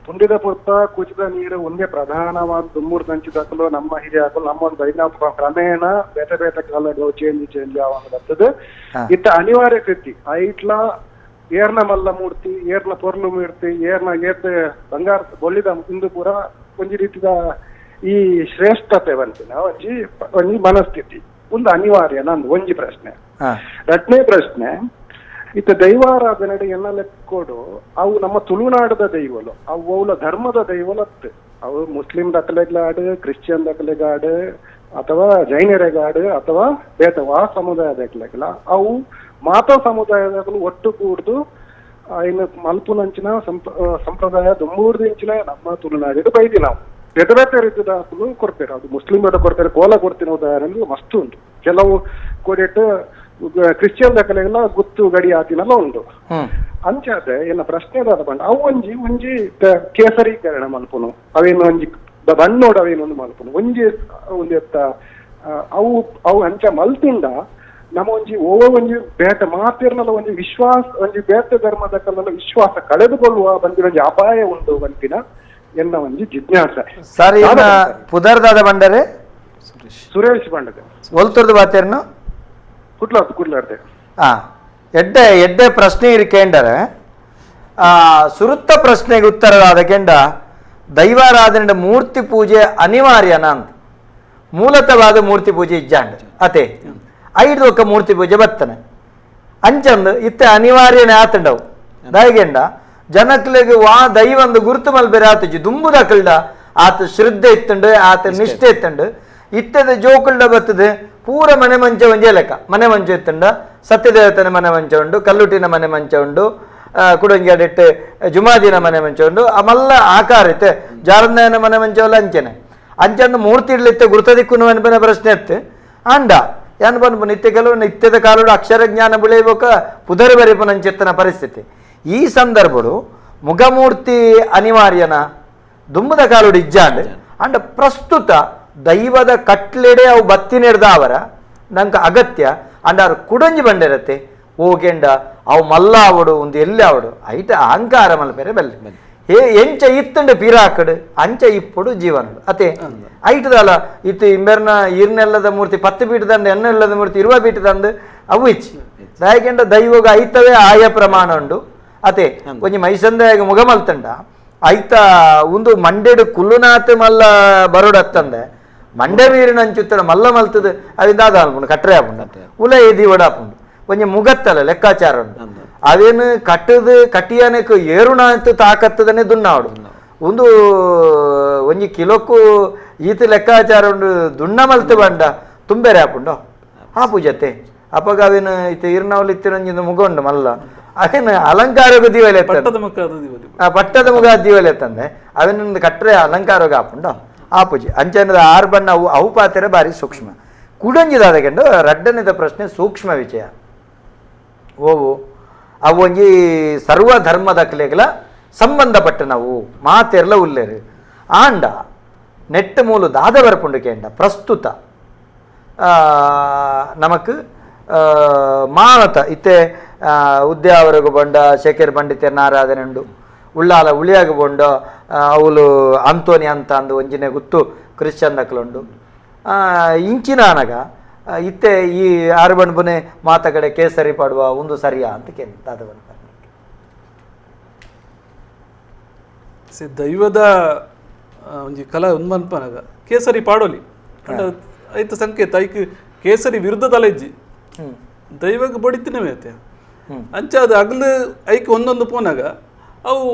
ತುಂಡಿದ ಪುರ್ತ ಕುಚಿದ ನೀರು ಒಂದೇ ಪ್ರಧಾನವಾದ ದುಮ್ಮೂರು ದಂಚಿದಕ್ಕಲು ನಮ್ಮ ಹಿರಿಯಾಕಲು ನಮ್ಮೊಂದು ದೈನ ಕ್ರಮೇಣ ಬೇತೆ ಕಾಲ ಚೇಂಜ್ ಆವಾಗ ಇತ್ತ ಅನಿವಾರ್ಯ ಕೃತಿ ಐಟ್ಲ ಏರ್ನ ಮಲ್ಲ ಮೂರ್ತಿ ಏರ್ನ ಪೊರ್ಲು ಮೂರ್ತಿ ಏರ್ನ ಏತ್ ಬಂಗಾರ ಬೊಳ್ಳಿದ ಇಂದು ಪೂರ ಒಂಜಿ ರೀತಿದ ಈ ಶ್ರೇಷ್ಠತೆ ಬಂತಿನ ಒಂಜಿ ಮನಸ್ಥಿತಿ ಒಂದು ಅನಿವಾರ್ಯ ನಂದು ಒಂಜಿ ಪ್ರಶ್ನೆ. ಎರಡನೇ ಪ್ರಶ್ನೆ, ಇತ್ತ ದೈವಾರಾಧನೆ ಎನ್ನ ಲೆಕ್ಕೋಡು ಅವು ನಮ್ಮ ತುಳುನಾಡದ ದೈವಲು ಅವುಲ ಧರ್ಮದ ದೈವಲತ್ತು ಅವು ಮುಸ್ಲಿಂ ದಕ್ಕಲೆಗಾಡು ಕ್ರಿಶ್ಚಿಯನ್ ದಕ್ಕಲೆಗಾಡು ಅಥವಾ ಜೈನರೆಗಾಡು ಅಥವಾ ಬೇತವಾ ಸಮುದಾಯದಕ್ಲೆಗಲ ಅವು ಮಾತಾ ಸಮುದಾಯದಗಳು ಒಟ್ಟು ಕೂಡ್ದು ಇನ್ನು ಮಲ್ಪುನಂಚಿನ ಸಂಪ್ರದಾಯ ದುಂಬೂರ್ದಿಂಚಿನ ನಮ್ಮ ತುಳುನಾಡಿಗೆ ಬೈದಿ ನಾವು ಬೇತೆ ಬೇತೆ ರೀತಿಯ ಕೊಡ್ತೇವೆ. ಅದು ಮುಸ್ಲಿಮರ ಕೊಡ್ತಾರೆ, ಕೋಲ ಕೊಡ್ತೀನಿ ಉದಾಹರಣೆ ಮಸ್ತು ಉಂಟು. ಕೆಲವು ಕೊಡಿಟ್ಟು ಕ್ರಿಶ್ಚಿಯನ್ ದಾಖಲೆಲ್ಲ ಗುತ್ತು ಗಡಿ ಆತಿನೆಲ್ಲ ಉಂಟು. ಅಂಚಾದೆ ಏನ ಪ್ರಶ್ನೆ ಅದ ಬಂಡ ಅವು ಒಂಜಿ ಕೇಸರೀಕರಣ ಮಲ್ಪುನು ಅವೇನು ಒಂಜಿ ಬಣ್ಣೋಡು ಅವೇನೊಂದು ಮಲ್ಪುನು ಒಂಜಿ ಒಂದು ಅವು ಅವು ಅಂಚ ಮಲ್ತಿಂದ ನಮ್ಮ ಒಂಜಿ ಒಂಜಿ ಬೇಟ ಮಾತಿರ್ನಲ್ಲ ಒಂಜಿ ವಿಶ್ವಾಸ ಒಂಜಿ ಬೇಟ ಧರ್ಮದ ಕಲ್ಲೆಲ್ಲ ವಿಶ್ವಾಸ ಕಳೆದುಕೊಳ್ಳುವ ಬಂದಿನ ಒಂಜಿ ಅಪಾಯ ಉಂಟು ಬಂತಿನ ಎನ್ನ ಒಂಜಿ ಜಿಜ್ಞಾಸೆ. ಸರಿ, ಪುದರ್ದಾದ ಬಂಡರೆ ಸುರೇಶ್ ಬಂಡದೆ ಒಲ್ತುರ್ದು ಬಾತೇರ್ನು ಕುಡ್ಲಾರ್ದೆ ಎಡ್ಡೆ ಎಡ್ಡೆ ಪ್ರಶ್ನೆ ಇರಿಕೆಂಡರೆ ಸುರುತ್ತ ಪ್ರಶ್ನೆಗೆ ಉತ್ತರದಾದ ಕೆಂಡ ದೈವಾರಾಧನೆ ಮೂರ್ತಿ ಪೂಜೆ ಅನಿವಾರ್ಯನ ಅಂತ ಮೂಲತವಾದ ಮೂರ್ತಿ ಪೂಜೆ ಇಜ್ಜಾಂಡ್ ಅತೆ ಐದು ಒಕ್ಕ ಮೂರ್ತಿ ಪೂಜೆ ಬತ್ತನೆ ಅಂಚಂದು ಇತ್ತೆ ಅನಿವಾರ್ಯನೇ ಆತಂಡವು ದಯಗೆಂಡ ಜನಕ್ಲೆಗೆ ವಾ ದೈವಂದು ಗುರುತು ಮಲ್ಬೇರೆ ಆತಜಿ ದುಂಬುದಕಲ್ಡ ಆತ ಶ್ರದ್ಧೆ ಇತ್ತಂಡು ಆತ ನಿಷ್ಠೆ ಇತ್ತಂಡು ಇತ್ತದ ಜೋಕುಲ್ಡ ಬರ್ತದೆ ಪೂರ ಮನೆ ಮಂಚ ಒಂಜೇ ಲೆಕ್ಕ. ಮನೆ ಮಂಚ ಇತ್ತಂಡ ಸತ್ಯದೇವತನ ಮನೆ ಮಂಚ ಉಂಡು, ಕಲ್ಲುಟಿನ ಮನೆ ಮಂಚ ಉಂಡು, ಕುಡಂಗಿಯಡಿಟ್ಟು ಜುಮಾದಿನ ಮನೆ ಮಂಚ ಉಂಡು, ಆಮಲ್ಲ ಆಕಾರ ಇತ್ತೆ ಜಾರನಾಯನ ಮನೆ ಮಂಚವಲ್ಲ ಅಂಚನೆ ಅಂಚಂದು ಮೂರ್ತಿ ಇಡ್ಲಿತ್ತೆ ಗುರುತದಿಕ್ಕುನು ಅನ್ಪನ ಪ್ರಶ್ನೆ ಇತ್ತು ಅಂಡ ಏನು ಬಂದು ನಿತ್ಯ ಕೆಲವು ನಿತ್ಯದ ಕಾಲೋಡು ಅಕ್ಷರ ಜ್ಞಾನ ಬೆಳೆಯುವಾಗ ಪುದರ್ ಬರೆಪನಂಚಿತ್ತನ ಪರಿಸ್ಥಿತಿ. ಈ ಸಂದರ್ಭಡು ಮುಖಮೂರ್ತಿ ಅನಿವಾರ್ಯನ ದುಂಬದ ಕಾಲೋಡು ಇಜ್ಜಾಂಡ್ ಅಂಡ ಪ್ರಸ್ತುತ ದೈವದ ಕಟ್ಲೆಡೆ ಅವು ಬತ್ತಿ ನೆಡ್ದ ಅವರ ನಂಗೆ ಅಗತ್ಯ ಅಂಡಾರು ಕುಡಂಜಿ ಬಂಡಿರತ್ತೆ ಹೋಗೆಂಡ ಅವು ಮಲ್ಲ ಅವಡು ಒಂದು ಎಲ್ಲಿ ಅವಡು ಐಟ ಅಹಂಕಾರ ಮಲ್ಪೆರೆ ಬಲ್ಲೆ ಎಂಚ ಇತ್ತಂಡ ಪಿರಾಕಡು ಅಂಚ ಇಪ್ಪಡು ಜೀವನ ಅತೆ ಐಟದಲ್ಲ ಇತ್ತು ಇಂಬೆರ್ನ ಈರ್ನೆಲ್ಲದ ಮೂರ್ತಿ 10 ಪೀಠದಂಡು ಎಣ್ಣೆಲ್ಲದ ಮೂರ್ತಿ 20 ಪೀಠದಂದು ಅವು ಇಚ್ಚಿ ದಯಕೆಂಡ ದೈವಗ ಐತವೇ ಆಯ ಪ್ರಮಾಣ ಉಂಡು ಅತೆ ಕೊಂಚ ಮೈಸಂದಾಗ ಮುಗ ಮಲ್ತಂಡ ಐತ ಒಂದು ಮಂಡೆಡು ಕುಲ್ಲುನಾಥ ಮಲ್ಲ ಬರೋಡತ್ತಂದೆ ಮಂಡೆ ನೀರಿನ ಅಂಚುತ್ತಡ ಮಲ್ಲ ಮಲ್ತದ ಅವಿಂದಾದ ಅನ್ಪುಂಡು ಕಟ್ರೆ ಆಪುಂಡು ಉಲ ಏದಿ ಒಡಾಪುಂಡು ಕೊಂಚ ಮುಗತ್ತಲ್ಲ ಲೆಕ್ಕಾಚಾರ ಉಂಟು ಅದೇನು ಕಟ್ಟದು ಕಟ್ಟಿಯಾನಕ್ಕೆ ಏರುಣಾಂತ ತಾಕತ್ತದನೆ ದುನ್ನಾವಡು ಒಂದು ಒಂಜಿ ಕಿಲೋಕ್ಕೂ ಈತ ಲೆಕ್ಕಾಚಾರ ಉಂಡು ದುಣ್ಣ ಮಲ್ತು ಬಂಡ ತುಂಬೆರೆ ಆಪುಂಡು ಆ ಪೂಜತೆ ಅಪ್ಪಗ ಅವೇನು ಈತ ಈರ್ನವಲ್ಲಿ ಇತ್ತಿನೊಂಜಿಂದ ಮುಗ ಉಂಡು ಮಲ್ಲ ಅವೇನು ಅಲಂಕಾರಗ ದಿವಲೆ ಪಟ್ಟದ ಮುಗ ದಿವಲೆ ತಂದೆ ಅವೇನೊಂದು ಕಟ್ರೆ ಅಲಂಕಾರಗ ಆಪುಂಡು ಆ ಪೂಜೆ ಅಂಚನದ 6 ಬಣ್ಣ ಅವು ಪಾತ್ರೆ ಬಾರಿ ಸೂಕ್ಷ್ಮ ಕುಡಂಜಿದಾದ ಕೆಂಡು ರಡ್ಡನೆದ ಪ್ರಶ್ನೆ ಸೂಕ್ಷ್ಮ ವಿಷಯ ಓವು ಅವು ಒಂಜಿ ಸರ್ವ ಧರ್ಮದ ಕಲೆಗಳ ಸಂಬಂಧಪಟ್ಟ ನಾವು ಮಾತೆರ್ಲ ಉಲ್ಲೇರು ಆಂಡ ನೆಟ್ಟ ಮೂಲು ದಾದ ಬರ್ಪುಂಡು ಕೇಂಡ ಪ್ರಸ್ತುತ ನಮಕ್ ಮಾನತ ಇತ್ತೆ ಉದ್ಯಾವರೆಗೂ ಬಂಡ ಶೇಖರ್ ಪಂಡಿತರ್ನ ಆರಾಧನೆ ಉಂಡು ಉಳ್ಳಾಲ ಉಳಿಯಾಗ ಬಂಡ ಅವಳು ಅಂತೋನಿ ಅಂತ ಅಂದು ಒಂಜಿನೆ ಗುತ್ತು ಕ್ರಿಶ್ಚಿಯನ್ ದಕ್ಕಲುಂಡು ಇಂಚಿನ ಅನಗ ಇತ್ತೆ ಈ 6 ಬಣ್ಬುನೆ ಮಾತ ಕಡೆ ಕೇಸರಿ ಪಾಡುವ ಒಂದು ಸರಿಯಾ ಅಂತ ಕೇಳಿದ ದೈವದ ಒಂಜಿ ಕಲಾ ಉನ್ಮನ್ಪನಗ ಕೇಸರಿ ಪಾಡೋಲಿ ಐತ ಸಂಕೇತ ಐಕ್ ಕೇಸರಿ ವಿರುದ್ಧ ತಲೆಜ್ಜಿ ದೈವಕ್ಕೆ ಬಡಿತಿನವೇ ಐತೆ ಅಂಚ ಅದು ಅಗ್ಲು ಐಕ್ ಒಂದೊಂದು ಪೋನಾಗ ಅವು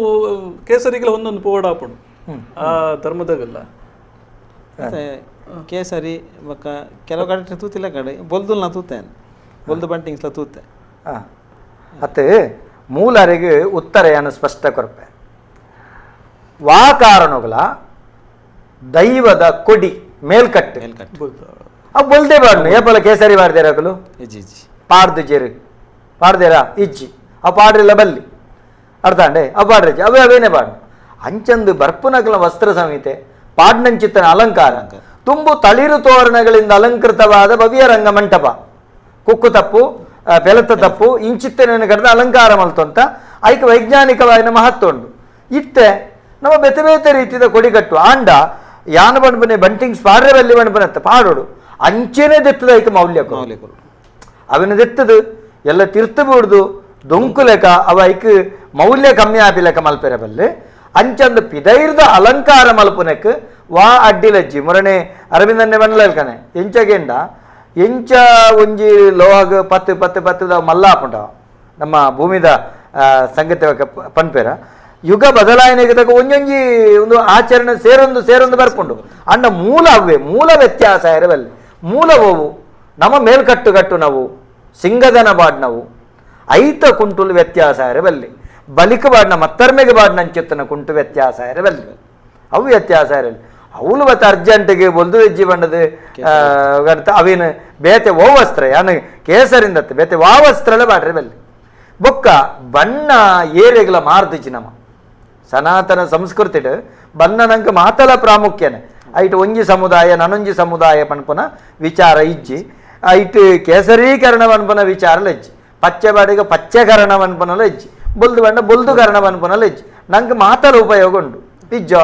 ಕೇಸರಿಗಳ ಒಂದೊಂದು ಪೋಡಾಪುಂಡು ಆ ಧರ್ಮದಾಗಲ್ಲ ಕೇಸರಿ ಬೊಕ್ಕ ಕೆಲವು ಕಡೆ ತೂತಿಲ್ಲ ಕಡೆ ಬೊಲ್ದುಲ್ನ ತೂತೇನೆ ಬೊಲ್ದು ಬಂಟಿಂಗ್ಸ್ಲ ತೂತೆ ಅತ್ತೆ ಮೂಲರಿಗೆ ಉತ್ತರೆಯನ್ನು ಸ್ಪಷ್ಟ ಕೊರಪೆ ವಾ ಕಾರಣಗಳ ದೈವದ ಕೊಡಿ ಮೇಲ್ಕಟ್ಟು ಅವು ಬೊಲ್ದೆ ಬಾಡ್ನು ಏಪಲ ಕೇಸರಿ ಬಾಡ್ದೇರಾಗಲು ಪಾಡ್ದು ಜೇರು ಪಾಡ್ದೇರಾ ಇಜ್ಜಿ ಅವು ಪಾಡ್ರಿಲ್ಲ ಬಲ್ಲಿ ಅರ್ಥ ಅಂಡೆ ಅವು ಪಾಡ್ರಿಜ್ಜಿ ಅವೇ ಅವೇನೇ ಪಾಡ್ನು ಅಂಚಂದು ಬರ್ಪುನಗಲ ವಸ್ತ್ರ ಸಂಹಿತೆ ಪಾಡ್ನಂಚಿತ್ತನ ಅಲಂಕಾರ ತುಂಬು ತಳಿರು ತೋರಣಗಳಿಂದ ಅಲಂಕೃತವಾದ ಭವ್ಯ ರಂಗ ಮಂಟಪ ಕುಕ್ಕು ತಪ್ಪು ಪೆಲತ ತಪ್ಪು ಇಂಚಿತ್ತನೇನು ಕರೆದ ಅಲಂಕಾರ ಮಲ್ತು ಅಂತ ಐಕ ವೈಜ್ಞಾನಿಕವಾದ ಮಹತ್ವ ಉಂಟು ಇತ್ತೆ ನಮ್ಮ ಬೇತೆ ಬೇತೆ ರೀತಿಯ ಕೊಡಿಗಟ್ಟು ಆಂಡ ಯಾನ ಬಣ್ಬನೆ ಬಂಟಿಂಗ್ಸ್ ಪಾಡ್ರೆ ಬಲ್ಲಿ ಬಣ್ಬನತ್ತ ಪಾಡೋಡು ಅಂಚೆನೆ ದೆತ್ತದ ಐಕ ಮೌಲ್ಯ ಅವಿನ ದೆತ್ತದು ಎಲ್ಲ ತಿರ್ತು ಬಿಡುದು ದೊಂಕು ಲೆಕ್ಕ ಅವ ಐಕ್ ಮೌಲ್ಯ ಕಮ್ಮಿ ಆಪಿ ಲೆಕ್ಕ ಮಲ್ಪೆರಬಲ್ಲೆ ಅಂಚಂದ ಪಿದೈರ್ದ ಅಲಂಕಾರ ಮಲ್ಪುನೆಕ್ ವಾ ಅಡ್ಡಿಲಜ್ಜಿ ಮುರಣೆ ಅರವಿಂದನ್ನೇ ಬಣ್ಣಲ್ಕನೆ ಎಂಚಗೆಂಡ ಎಂಚ ಒಂಜಿ ಲೋಹಗ್ ಪತ್ತು ಪತ್ತು ಪತ್ತದ ಮಲ್ಲಾಪುಂಡ ನಮ್ಮ ಭೂಮಿದ ಸಂಗತಿ ಪನ್ಪೇರ ಯುಗ ಬದಲಾವಣೆಗೆ ತಕ್ಕ ಒಂಜೊಂಜಿ ಒಂದು ಆಚರಣೆ ಸೇರೊಂದು ಬರ್ಪುಂಡು ಅಂಡ ಮೂಲ ಅವೇ ಮೂಲ ವ್ಯತ್ಯಾಸ ಇರಬಲ್ಲಿ ಮೂಲವು ನಮ್ಮ ಮೇಲ್ಕಟ್ಟು ನಾವು ಸಿಂಗದನ ಬಾಡ್ನವು ಐತ ಕುಂಟುಲು ವ್ಯತ್ಯಾಸ ಇರಬಲ್ಲಿ ಬಲಿಕ ಬಾಡ್ನ ಮತ್ತರ್ಮೆಗೆ ಬಾಡ್ನ ಅಂಚೆತ್ತನ ಕುಂಟು ವ್ಯಾತ್ಯಾಸ ಇರಬಲ್ಲಿ ಅವು ವ್ಯತ್ಯಾಸ ಇರಲಿ ಅವಳು ಮತ್ತೆ ಅರ್ಜೆಂಟಿಗೆ ಬೊಲ್ದು ಹೆಜ್ಜಿ ಬಣ್ಣದ ಅವೇನು ಬೇತೆ ಓವಸ್ತ್ರ ಯಾನು ಕೇಸರಿಂದ ಬೇತೆ ವಾವಸ್ತ್ರಲೆ ಬಾಡ್ರಿ ಬಲ್ಲಿ ಬೊಕ್ಕ ಬಣ್ಣ ಏರೆಗಳ ಮಾರ್ದಿಚ್ಚಿ ನಮ್ಮ ಸನಾತನ ಸಂಸ್ಕೃತಿಡ್ ಬಣ್ಣ ನಂಗೆ ಮಾತಲ ಪ್ರಾಮುಖ್ಯನೆ ಐಟ್ ಒಂಜಿ ಸಮುದಾಯ ನನೊಂಜಿ ಸಮುದಾಯ ಪನ್ಪುನ ವಿಚಾರ ಇಜ್ಜಿ ಐಟ್ ಕೇಸರೀಕರಣ ಪನ್ಪುನ ವಿಚಾರಲ ಇಜ್ಜಿ ಪಚ್ಚೆ ಬಾಡಿಗೆ ಪಚ್ಚೆಕರಣ ಪನ್ಪುನಲ ಇಜ್ಜಿ ಬೊಲ್ದು ಬಣ್ಣ ಬೊಲ್ದುಕರಣ ಪನ್ಪುನಲ ಇಜ್ಜಿ ನಂಗೆ ಮಾತಲ ಉಪಯೋಗ ಉಂಡು ಇಜ್ಜೋ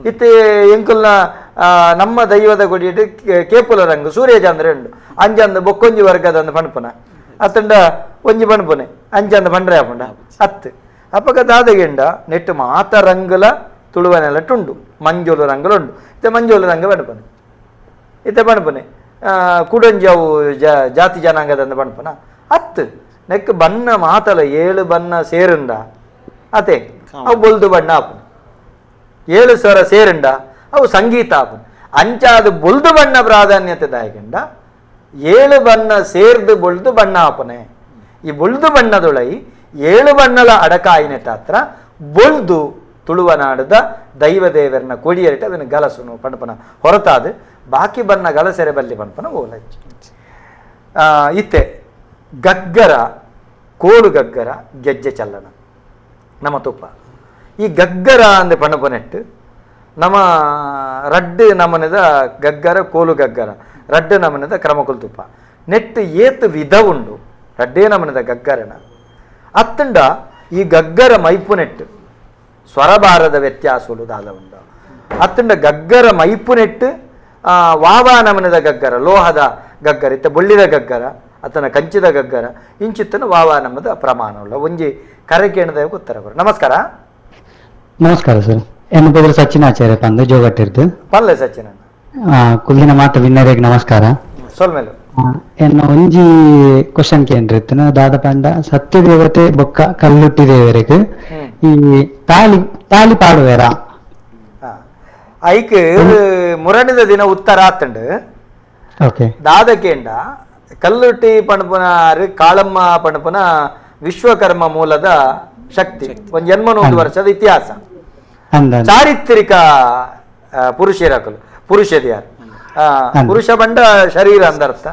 ಇತ್ತೆ ಎಂಕುಲ್ನ ನಮ್ಮ ದೈವದ ಗುಡಿಯಿಟ್ಟು ಕೇಪುಲ ರಂಗು ಸೂರ್ಯಚಂದ್ರ ಉಂಡು ಅಂಜಂದು ಬೊಕ್ಕೊಂಜಿ ವರ್ಗದಂದು ಪನ್ಪುನ ಅತ್ತಂಡ ಒಂಜಿ ಪನ್ಪುನೆ ಅಂಜಂದು ಪಂಡ್ರೆ ಆಪುಂಡ ಅತ್ತು ಅಪ್ಪಗ ದಾದಗೆಂಡ ನೆಟ್ಟು ಮಾತ ರಂಗುಲ ತುಳುವನೆಲ್ಲಟ್ಟುಂಡು ಮಂಜೂಲು ರಂಗುಲುಂಡು ಇತ್ತೆ ಮಂಜೂಲು ರಂಗ ಪನ್ಪುನೆ ಇತ್ತೆ ಪನ್ಪುನೆ ಕುಡಂಜಿ ಅವು ಜಾತಿ ಜನಾಂಗದಂದು ಪನ್ಪುನ ಅತ್ತು ನೆಕ್ ಬಣ್ಣ ಮಾತಲ 7 ಬಣ್ಣ ಸೇರುಂಡ ಅತೆ ಅವು ಬೊಲ್ದು ಬಣ್ಣ ಆಪುನ 7 ಸ್ವರ ಸೇರುಂಡ ಅವು ಸಂಗೀತ ಆಪುನ ಅಂಚಾದ ಬೊಲ್ದು ಬಣ್ಣ ಪ್ರಾಧಾನ್ಯತೆ ದಾಯಗೆಂಡ 7 ಬಣ್ಣ ಸೇರ್ದು ಬೊಲ್ದು ಬಣ್ಣ ಆಪುನೆ ಈ ಬೊಲ್ದು ಬಣ್ಣದೊಳೈ 7 ಬಣ್ಣಲ ಅಡಕಾಯಿನೆಟ ಹತ್ರ ಬೊಲ್ದು ತುಳುವನಾಡದ ದೈವದೇವರನ್ನ ಕೊಡಿಯರಿಟ ಅದನ್ನು ಗಲಸುನು ಪಣಪನ ಹೊರತಾದ ಬಾಕಿ ಬಣ್ಣ ಗಲಸೆರೆ ಬಲ್ಲಿ ಪಣಪನ ಓಲಜ್ಜಿ ಇತ್ತೆ ಗಗ್ಗರ ಕೋಲು ಗಗ್ಗರ ಗೆಜ್ಜೆ ಚಲ್ಲನ ನಮ್ಮ ತುಪ್ಪ ಈ ಗಗ್ಗರ ಅಂದೆ ಪಣಪನೆಟ್ಟು ನಮ್ಮ ರಡ್ಡು ನಮನದ ಗಗ್ಗರ ಕೋಲು ಗಗ್ಗರ ರಡ್ಡು ನಮನದ ಕ್ರಮಕುಲ್ ತುಪ್ಪ ನೆಟ್ಟು ಏತು ವಿಧ ಉಂಡು ರಡ್ಡೇ ನಮನದ ಗಗ್ಗರನ ಅತ್ತಂಡ ಈ ಗಗ್ಗರ ಮೈಪುನೆಟ್ಟು ಸ್ವರಭಾರದ ವ್ಯತ್ಯಾಸಗಳು ದಾದ ಉಂಡ ಅತ್ತಂಡ ಗಗ್ಗರ ಮೈಪುನೆಟ್ಟು ವಾವಾ ನಮನದ ಗಗ್ಗರ ಲೋಹದ ಗಗ್ಗರ ಇತ್ತ ಬೊಳ್ಳಿದ ಗಗ್ಗರ ಅತನ ಕಂಚಿದ ಗಗ್ಗರ ಇಂಚಿತ್ತನ ವಾವಾ ನಮ್ಮದ ಪ್ರಮಾಣ ಉಳ್ಳ ಒಂಜಿ ಕರೆ ಕೇಣದ ಉತ್ತರ ಬರ ನಮಸ್ಕಾರ ನಮಸ್ಕಾರ ಸರ್ ಎನ್ನ ಪೇರು ಸಚಿನ್ ಆಚಾರ್ಯ ಪಂದು ಜೋಗಟ್ಟಿರ್ದು ಪಲ್ಲೆ ಸಚಿನ್ ಕುಲ್ಲಿನ ಮಾತು ವಿನ್ನರಿಗೆ ನಮಸ್ಕಾರ ಸೊಲ್ಮೇಲು ಎನ್ನ ಒಂಜಿ ಕ್ವಶನ್ ಕೇಂದ್ರಿತ್ತನ ದಾದ ಪಂಡ ಸತ್ಯ ದೇವತೆ ಬೊಕ್ಕ ಕಲ್ಲುಟ್ಟಿ ದೇವರಿಗೆ ಈ ತಾಲಿ ಪಾಡುವೇರ ಐಕ್ ಮುರಣಿದ ದಿನ ಉತ್ತರ ಆತಂಡು ದಾದ ಕೇಂಡ ಕಲ್ಲುಟ್ಟಿ ಪಣಪುನ ಕಾಳಮ್ಮ ಪಣಪುನ ವಿಶ್ವಕರ್ಮ ಮೂಲದ ಶಕ್ತಿ ಒಂದು 81 ವರ್ಷದ ಇತಿಹಾಸ ಚಾರಿತ್ರಿಕ ಪುರುಷರಕಲು ಪುರುಷದ್ಯಾರು ಪುರುಷ ಬಂಡ ಶರೀರ ಅಂದರ್ಥ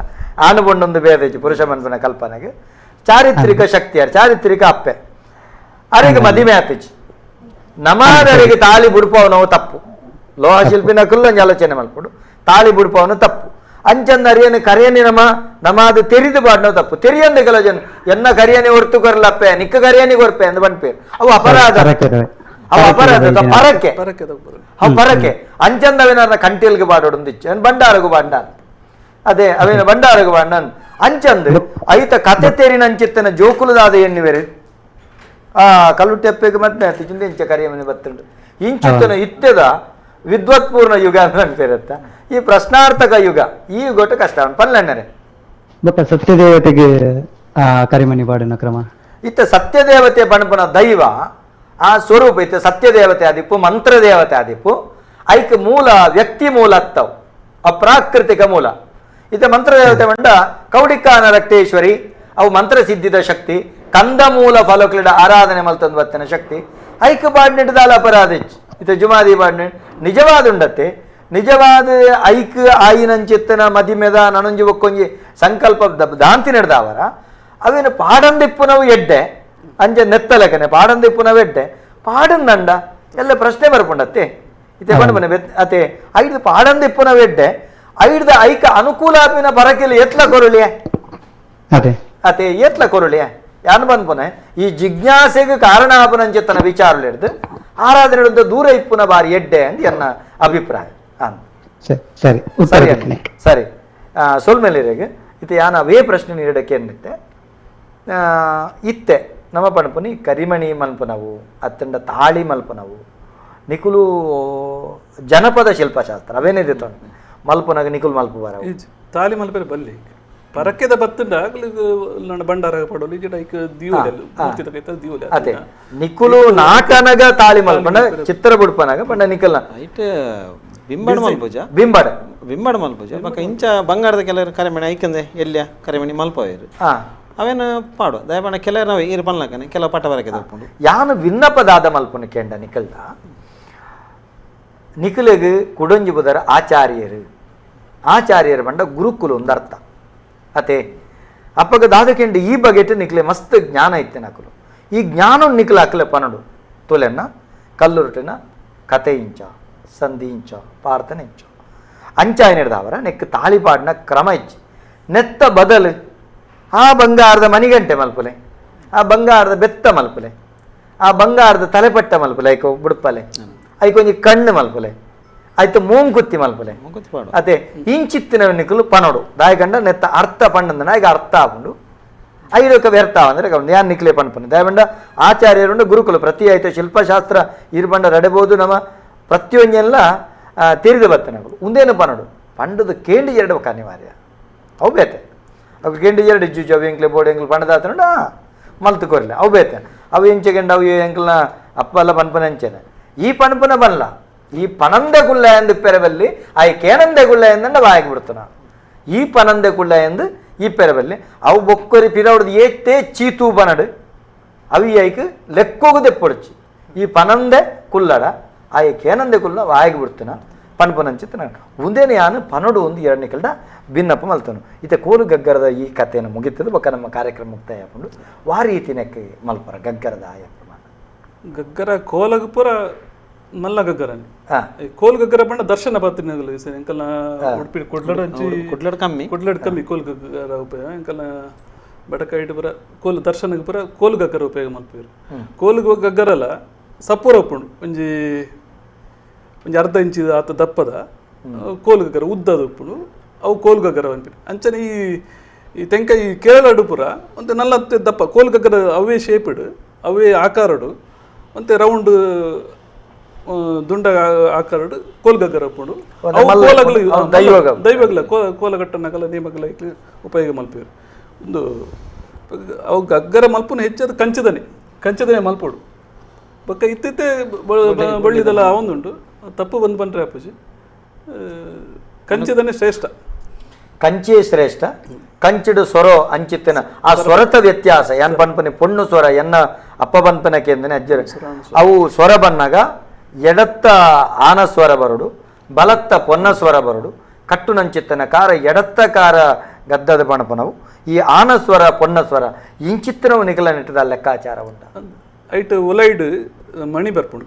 ಆನು ಬಂಡೊಂದು ಬೇದೈತಿ ಪುರುಷ ಮನ್ಪನ ಕಲ್ಪನೆಗೆ ಚಾರಿತ್ರಿಕ ಶಕ್ತಿಯಾರು ಚಾರಿತ್ರಿಕ ಅಪ್ಪೆ ಅರೆಗೆ ಮದಿಮೆ ಆತಿಚಿ ನಮಾದರಿಗೆ ತಾಳಿ ಬುಡ್ಪವನವು ತಪ್ಪು ಲೋಹ ಶಿಲ್ಪಿನ ಕುಲ್ಲೊಂದು ಆಲೋಚನೆ ಮಲ್ಪಡು ತಾಳಿ ಬುಡ್ಪವನು ತಪ್ಪು ಅಂಚಂದ ಅರಿಯನು ಕರಿಯನಿ ನಮಾದು ತೆರಿದು ಬಾಡ್ನವು ತಪ್ಪು ತೆರಿಯಂದು ಕೆಲ ಜನ ಎನ್ನ ಕರಿಯನಿ ಹೊರ್ತು ಕೊರ್ಲಪ್ಪೆ ನಿಕ್ಕ ಕರಿಯನಿ ಕೊರ್ಪೆ ಅಂದು ಬಣ್ಪೇರು ಅವು ಅಪರಾಧ ಅವು ಅಪರಾಧ ಪರಕ್ಕೆ ಅವು ಪರಕ್ಕೆ ಅಂಚಂದವೇನ ಕಂಟಿಲ್ಗೆ ಬಾಡೋಡೊಂದಿಚ್ಚು ಬಂಡಾರಗು ಬಂಡಾರ ಅದೇ ಅವೇನ ಬಂಡಾರಗು ಬಂಡನ್ ಅಂಚಂದು ಐತ ಕತೆ ತೇರಿನ ಅಂಚಿತ್ತನ ಜೋಕುಲದಾದ ಎನ್ನುವೆರು ಕಲ್ಲುಟ್ಟೆಪ್ಪೆಗೆ ಮತ್ತೆ ಚಿಂತೆ ಇಂಚ ಕರಿಯಮನೆ ಬತ್ತುಂಡು ಇಂಚಿತ್ತನ ಇತ್ಯದ ವಿದ್ವತ್ಪೂರ್ಣ ಯುಗ ಅಂತ ಅನ್ಪೇರತ್ತ ಈ ಪ್ರಶ್ನಾರ್ಥಕ ಯುಗ ಈ ಯುಗಟ ಕಷ್ಟ ಪಲ್ಲಣ್ಣರೆ ಸತ್ಯದೇವತೆಗೆ ಕರಿಮನಿ ಬಾಡಿನ ಕ್ರಮ ಇತ್ತ ಸತ್ಯದೇವತೆ ಪಣಪನ ದೈವ ಆ ಸ್ವರೂಪ ಇತ್ತ ಸತ್ಯದೇವತೆ ಆದಿಪ್ಪು ಮಂತ್ರ ದೇವತೆ ಆದಿಪ್ಪು ಐಕ್ ಮೂಲ ವ್ಯಕ್ತಿ ಮೂಲ ಅತ್ತವು ಅಪ್ರಾಕೃತಿಕ ಮೂಲ ಇತ್ತ ಮಂತ್ರ ದೇವತೆ ಬಂಡ ಕೌಡಿಕಾನ ರಕ್ತೇಶ್ವರಿ ಅವು ಮಂತ್ರ ಸಿದ್ಧಿದ ಶಕ್ತಿ ಕಂದ ಮೂಲ ಫಲಕ್ಲಿಡ ಆರಾಧನೆ ಮಲ್ತಂದು ಬತ್ತನ ಶಕ್ತಿ ಐಕ್ ಬಾಡ್ನಿಡ್ದಾಲ ಅಪರಾಧ ಇತ್ತ ಜುಮಾದಿ ಬಾಡ್ನೆ ನಿಜವಾದ ಉಂಡತ್ತೆ ನಿಜವಾದ ಐಕ್ ಆಯಿನಂಚಿತ್ತನ ಮದಿಮೆದ ನನೊಂಜಿ ಒಕ್ಕೊಂಜಿ ಸಂಕಲ್ಪ ದಾಂತಿ ನಡೆದವರ ಅವೇನು ಪಾಡಂದಿಪ್ಪುನವು ಎಡ್ಡೆ ಅಂಜ ನೆತ್ತಲಕನೆ ಪಾಡಂದಿಪ್ಪುನವು ಎಡ್ಡೆ ಪಾಡಂದಂಡ ಎಲ್ಲ ಪ್ರಶ್ನೆ ಬರ್ಪುಂಡತ್ತೆ ಇತ್ತೆ ಬಣ್ಣ ಅತೆ ಐದು ಪಾಡಂದಿಪ್ಪುನವು ಎಡ್ಡೆ ಐಡ್ದ ಐಕ ಅನುಕೂಲಾಪಿನ ಬರಕೆಲಿ ಎತ್ಲ ಕೊರುಳಿಯ ಅತೆ ಎತ್ಲ ಕೊರುಳಿಯ ಯಾನು ಬಂದ್ಪುನೆ ಈ ಜಿಜ್ಞಾಸೆಗೆ ಕಾರಣ ಆಪನಂಚಿತ್ತನ ವಿಚಾರಗಳು ಹಿಡಿದು ಆರಾಧನೆ ದೂರ ಇಪ್ಪುನ ಬಾರಿ ಎಡ್ಡೆ ಅಂತ ಎನ್ನ ಅಭಿಪ್ರಾಯ ಸರಿ ಸರಿ ಸೊಲ್ಮೇಲಿರೆಗೆ ಇತ್ತೆ ಯಾನ ಅವೇ ಪ್ರಶ್ನೆ ನೀಡಕ್ಕೆ ಎನ್ನಿತ್ತೆ ಇತ್ತೆ ನಮ್ಮ ಪಣಪುನಿ ಕರಿಮಣಿ ಮಲ್ಪನವು ಅತ್ತಂಡ ತಾಳಿ ಮಲ್ಪನವು ನಿಕುಲು ಜನಪದ ಶಿಲ್ಪಶಾಸ್ತ್ರ ಅವೇನಿದೆ ತೊಂಡು ಮಲ್ಪನಾಗ ನಿಕುಲ್ ಮಲ್ಪ ಬರ ತಾಳಿ ಮಲ್ಪರೆ ಬಲ್ಲಿ ಪರಕೆದ ಬತ್ತಂಡ ಬಂಡಾರ ಪಡೋಲಿ ಅದೇ ನಿಕುಲು ನಾಟನಗ ತಾಳಿ ಮಲ್ಪನ ಚಿತ್ರ ಬುಡ್ಪನಾಗ ಪಂಡ ನಿಕಲ್ನ ಬಿಂಬಾಡ ಮಲ್ಪೂಜ ಬಿಂಬಾಡ ಬಿಂಬಾಡ ಮಲ್ಪೂಜ ಮಕ್ಕ ಇಂಚ ಬಂಗಾರದ ಕೆಲವರು ಕರೆಮಣಿ ಐಕಂದೆ ಎಲ್ಲಿಯ ಕರೆಮಣಿ ಮಲ್ಪವೇರು ಅವೇನು ಪಾಡು ದಯಪಣ್ಣ ಕೆಲವರು ನಾವು ಇರು ಪನ್ಲಕ್ಕನೆ ಕೆಲವು ಪಟ ಬರಕ್ಕೆ ತಗೊಂಡು ಯಾನು ವಿನ್ನಪದಾದ ಮಲ್ಪನ ಕೆಂಡ ನಿಕಲ್ದ ನಿಖಿಲಿಗೆ ಕುಡಂಜಿ ಬುದರ ಆಚಾರ್ಯರು ಬಂಡ ಗುರುಕುಲು ಒಂದು ಅರ್ಥ ಅತೆ ಅಪ್ಪಗ ದಾದಕೆಂಡು ಈ ಬಗೆಟ್ ನಿಕ್ಲೆ ಮಸ್ತ್ ಜ್ಞಾನ ಇತ್ತೆ ನಕಲು ಈ ಜ್ಞಾನ ನಿಖಿಲ ಅಕ್ಲೆ ಪನಡು ತುಲೆನ್ನ ಕಲ್ಲುರುಟಿನ ಕತೆ ಇಂಚ ಸಂಧಿ ಇಂಚ ಪ್ರಾರ್ಥನೆ ಇಂಚ ಅಂಚ ಏನಿಡ್ದವರ ನೆಕ್ ತಾಳಿಪಾಡಿನ ಕ್ರಮ ಇಚ್ಚಿ ನೆತ್ತ ಬದಲು ಆ ಬಂಗಾರದ ಮಣಿಗಂಟೆ ಮಲ್ಪಲೆ ಆ ಬಂಗಾರದ ಬೆತ್ತ ಮಲ್ಪಲೆ ಆ ಬಂಗಾರದ ತಲೆಪಟ್ಟ ಮಲ್ಪಲೆ ಐಕೋ ಬುಡ್ಪಲೆ ಐಕೊಂಜಿ ಕಣ್ಣು ಮಲ್ಪಲೆ ಆಯ್ತು ಮೂಂಕುತ್ತಿ ಮಲ್ಪಲೆ ಅದೇ ಇಂಚಿತ್ತಿನ ನಿಕಲು ಪನೋಡು ದಾಯಕಂಡ ನೆತ್ತ ಅರ್ಥ ಪಂಡಂದನ ಈಗ ಅರ್ಥ ಆಪುಂಡು ಐದಕ್ಕೆ ವ್ಯರ್ಥ ಅಂದ್ರೆ ಯಾನ್ ನಿಕ್ಲೆ ಪನ್ಪನೆ ದಯಬಂಡ ಆಚಾರ್ಯರುಂಡ ಗುರುಕುಲ ಪ್ರತಿ ಆಯ್ತು ಶಿಲ್ಪಶಾಸ್ತ್ರ ಇರ್ಬಂಡ ರಡಬಹುದು ನಮ್ಮ ಪ್ರತಿಯೊಂದೆಲ್ಲ ತಿರಿದು ಬರ್ತನೆಗಳು ಒಂದೇನು ಪನೋಡು ಪಂಡದ ಕೇಂಡಿ ಎರಡು ಅನಿವಾರ್ಯ ಅವು ಬೇತೆ ಅವು ಕೇಂಡಿ ಎರಡು ಇಜ್ಜು ಅವು ಎಂಕ್ಲೆ ಬೋರ್ಡ್ ಎಂಕ್ಲು ಪಂಡದಾತನೋಡ ಮಲ್ತು ಕೊರ್ಲೆ ಅವು ಬೇತೆ ಅವು ಎಂಚೆಗೆಂಡ ಅವು ಎಂಕ್ಲನ ಅಪ್ಪ ಎಲ್ಲ ಪನ್ಪನೆ ಅಂಚೆನೆ ಈ ಪಣಪನ ಬಲ್ಲ ಈ ಪನಂದೆ ಕುಳ್ಳ ಎಂದು ಪೆರಬಲ್ಲಿ ಆಯ್ ಕೇನಂದೆ ಕುಳ್ಳ ಎಂದಂಡ ಬಾಯಿಗೆ ಬಿಡ್ತಾನ ಈ ಪನಂದೆ ಕುಳ್ಳ ಎಂದು ಈ ಪೆರಬಲ್ಲಿ ಅವು ಬೊಕ್ಕೊರಿ ಪಿರವಡ್ದು ಏತೇ ಚೀತು ಬನಡು ಅವು ಐಕ್ ಲೆಕ್ಕೋಗದೆ ಪೊಡ್ಚಿ ಈ ಪನಂದೆ ಕುಲ್ಲಡ ಆಯ್ ಕೇನಂದೆ ಕುಲ್ಲ ಬಾಯಿಗೆ ಬಿಡ್ತಾನ ಪನ್ಪನಂಚಿತ್ತ ಮುಂದೇನೆ ಯಾನು ಪನಡು ಒಂದು ಎರಡನೇ ಕಲ್ದ ಭಿನ್ನಪ್ಪ ಮಲ್ತನು ಈತ ಕೋಲು ಗಗ್ಗರದ ಈ ಕಥೆಯನ್ನು ಮುಗಿತದೆ ಬೊಕ್ಕ ನಮ್ಮ ಕಾರ್ಯಕ್ರಮ ಮುಕ್ತಾಯ ಹಾಕೊಂಡು ವಾ ರೀತಿನಕ್ಕೆ ಮಲ್ಪರ ಗಗ್ಗರದ ಆಯ ಗಗ್ಗರ ಕೋಲಗ ಪೂರ ಮಲ್ಲ ಗಗ್ಗರ ಕೋಲ್ ಗಗ್ಗರ ಬಂಡ ದರ್ಶನ ಪಾತ್ರ ಎಂಕಲ್ನ ಉಡುಪಿ ಕುಡ್ಲಡ್ ಕಮ್ಮಿ ಕೋಲ್ ಗಗ್ಗರ ಉಪಯೋಗ ಎಂಕಲ್ನ ಬಡಕಾಯಿಟ್ ಪೂರ ಕೋಲ್ ದರ್ಶನಕ್ಕೆ ಪೂರ ಕೋಲ್ ಗಗ್ಗರ ಉಪಯೋಗ ಮಲ್ಪೇರು ಕೋಲ್ ಗಗ್ಗರಲ್ಲ ಸಪೂರ ಉಪ್ಪುಂಡು ಒಂಜಿ ಅರ್ಧ ಇಂಚಿ ಆತ ದಪ್ಪದ ಕೋಲ್ ಗಗ್ಗರ ಉದ್ದದ ಉಪ್ಪುಂಡು ಅವು ಕೋಲ್ ಗಗ್ಗರ ಅನ್ಪಿರಿ ಅಂಚನೆ ಈ ತೆಂಕಾಯಿ ಕೇರಳ ಪೂರ ಒಂದು ನಲ್ಲತ್ತೆ ದಪ್ಪ ಕೋಲ್ ಗಗ್ಗರ ಅವೇ ಶೇಪಿಡು ಅವೇ ಆಕಾರಡು ಮತ್ತೆ ರೌಂಡ್ ದುಂಡ ಆಕಾರಡು ಕೋಲ್ಗಗ್ಗರ ಉಪ್ಪುಂಡು ದೈವಗ್ಲ ಕೋಲಗಟ್ಟನಗಲ ನೇಮಗಲ ಉಪಯೋಗ ಮಲ್ಪೇರು ಒಂದು ಅವು ಗಗ್ಗರ ಮಲ್ಪನ ಹೆಚ್ಚಾದ ಕಂಚದನೆ ಮಲ್ಪೋಡು ಬೊಕ್ಕ ಇತ್ತಿತ್ತೆ ಬಳ್ಳಿದೆಲ್ಲ ಅವೊಂದುಂಟು ತಪ್ಪು ಬಂದು ಬಂದ್ರೆ ಅಪ್ಪಜಿ ಕಂಚದನೆ ಶ್ರೇಷ್ಠ ಕಂಚಿ ಶ್ರೇಷ್ಠ ಕಂಚಿಡು ಸ್ವರೋ ಅಂಚಿತ್ತಿನ ಆ ಸ್ವರತ ವ್ಯತ್ಯಾಸ ಎನ್ ಪನ್ಪನೆ ಪೊಣ್ಣು ಸ್ವರ ಎನ್ನ ಅಪ್ಪ ಪನ್ಪನಕ್ಕೆ ಎಂದನೆ ಅಜ್ಜರ ಅವು ಸ್ವರ ಬನ್ನಾಗ ಎಡತ್ತ ಆನ ಸ್ವರ ಬರಡು ಬಲತ್ತ ಪೊನ್ನ ಸ್ವರ ಬರಡು ಕಟ್ಟು ನಂಚಿತ್ತನ ಕಾರ ಎಡತ್ತ ಕಾರ ಗದ್ದದ ಪಣಪನವು ಈ ಆನ ಸ್ವರ ಪೊನ್ನ ಸ್ವರ ಇಂಚಿತ್ತನವು ನಿಖಲ ನಿಟ್ಟದ ಲೆಕ್ಕಾಚಾರ ಉಂಟ ಐಟ್ ಒಲೈಡ್ ಮಣಿ ಬರ್ಪುಂಡು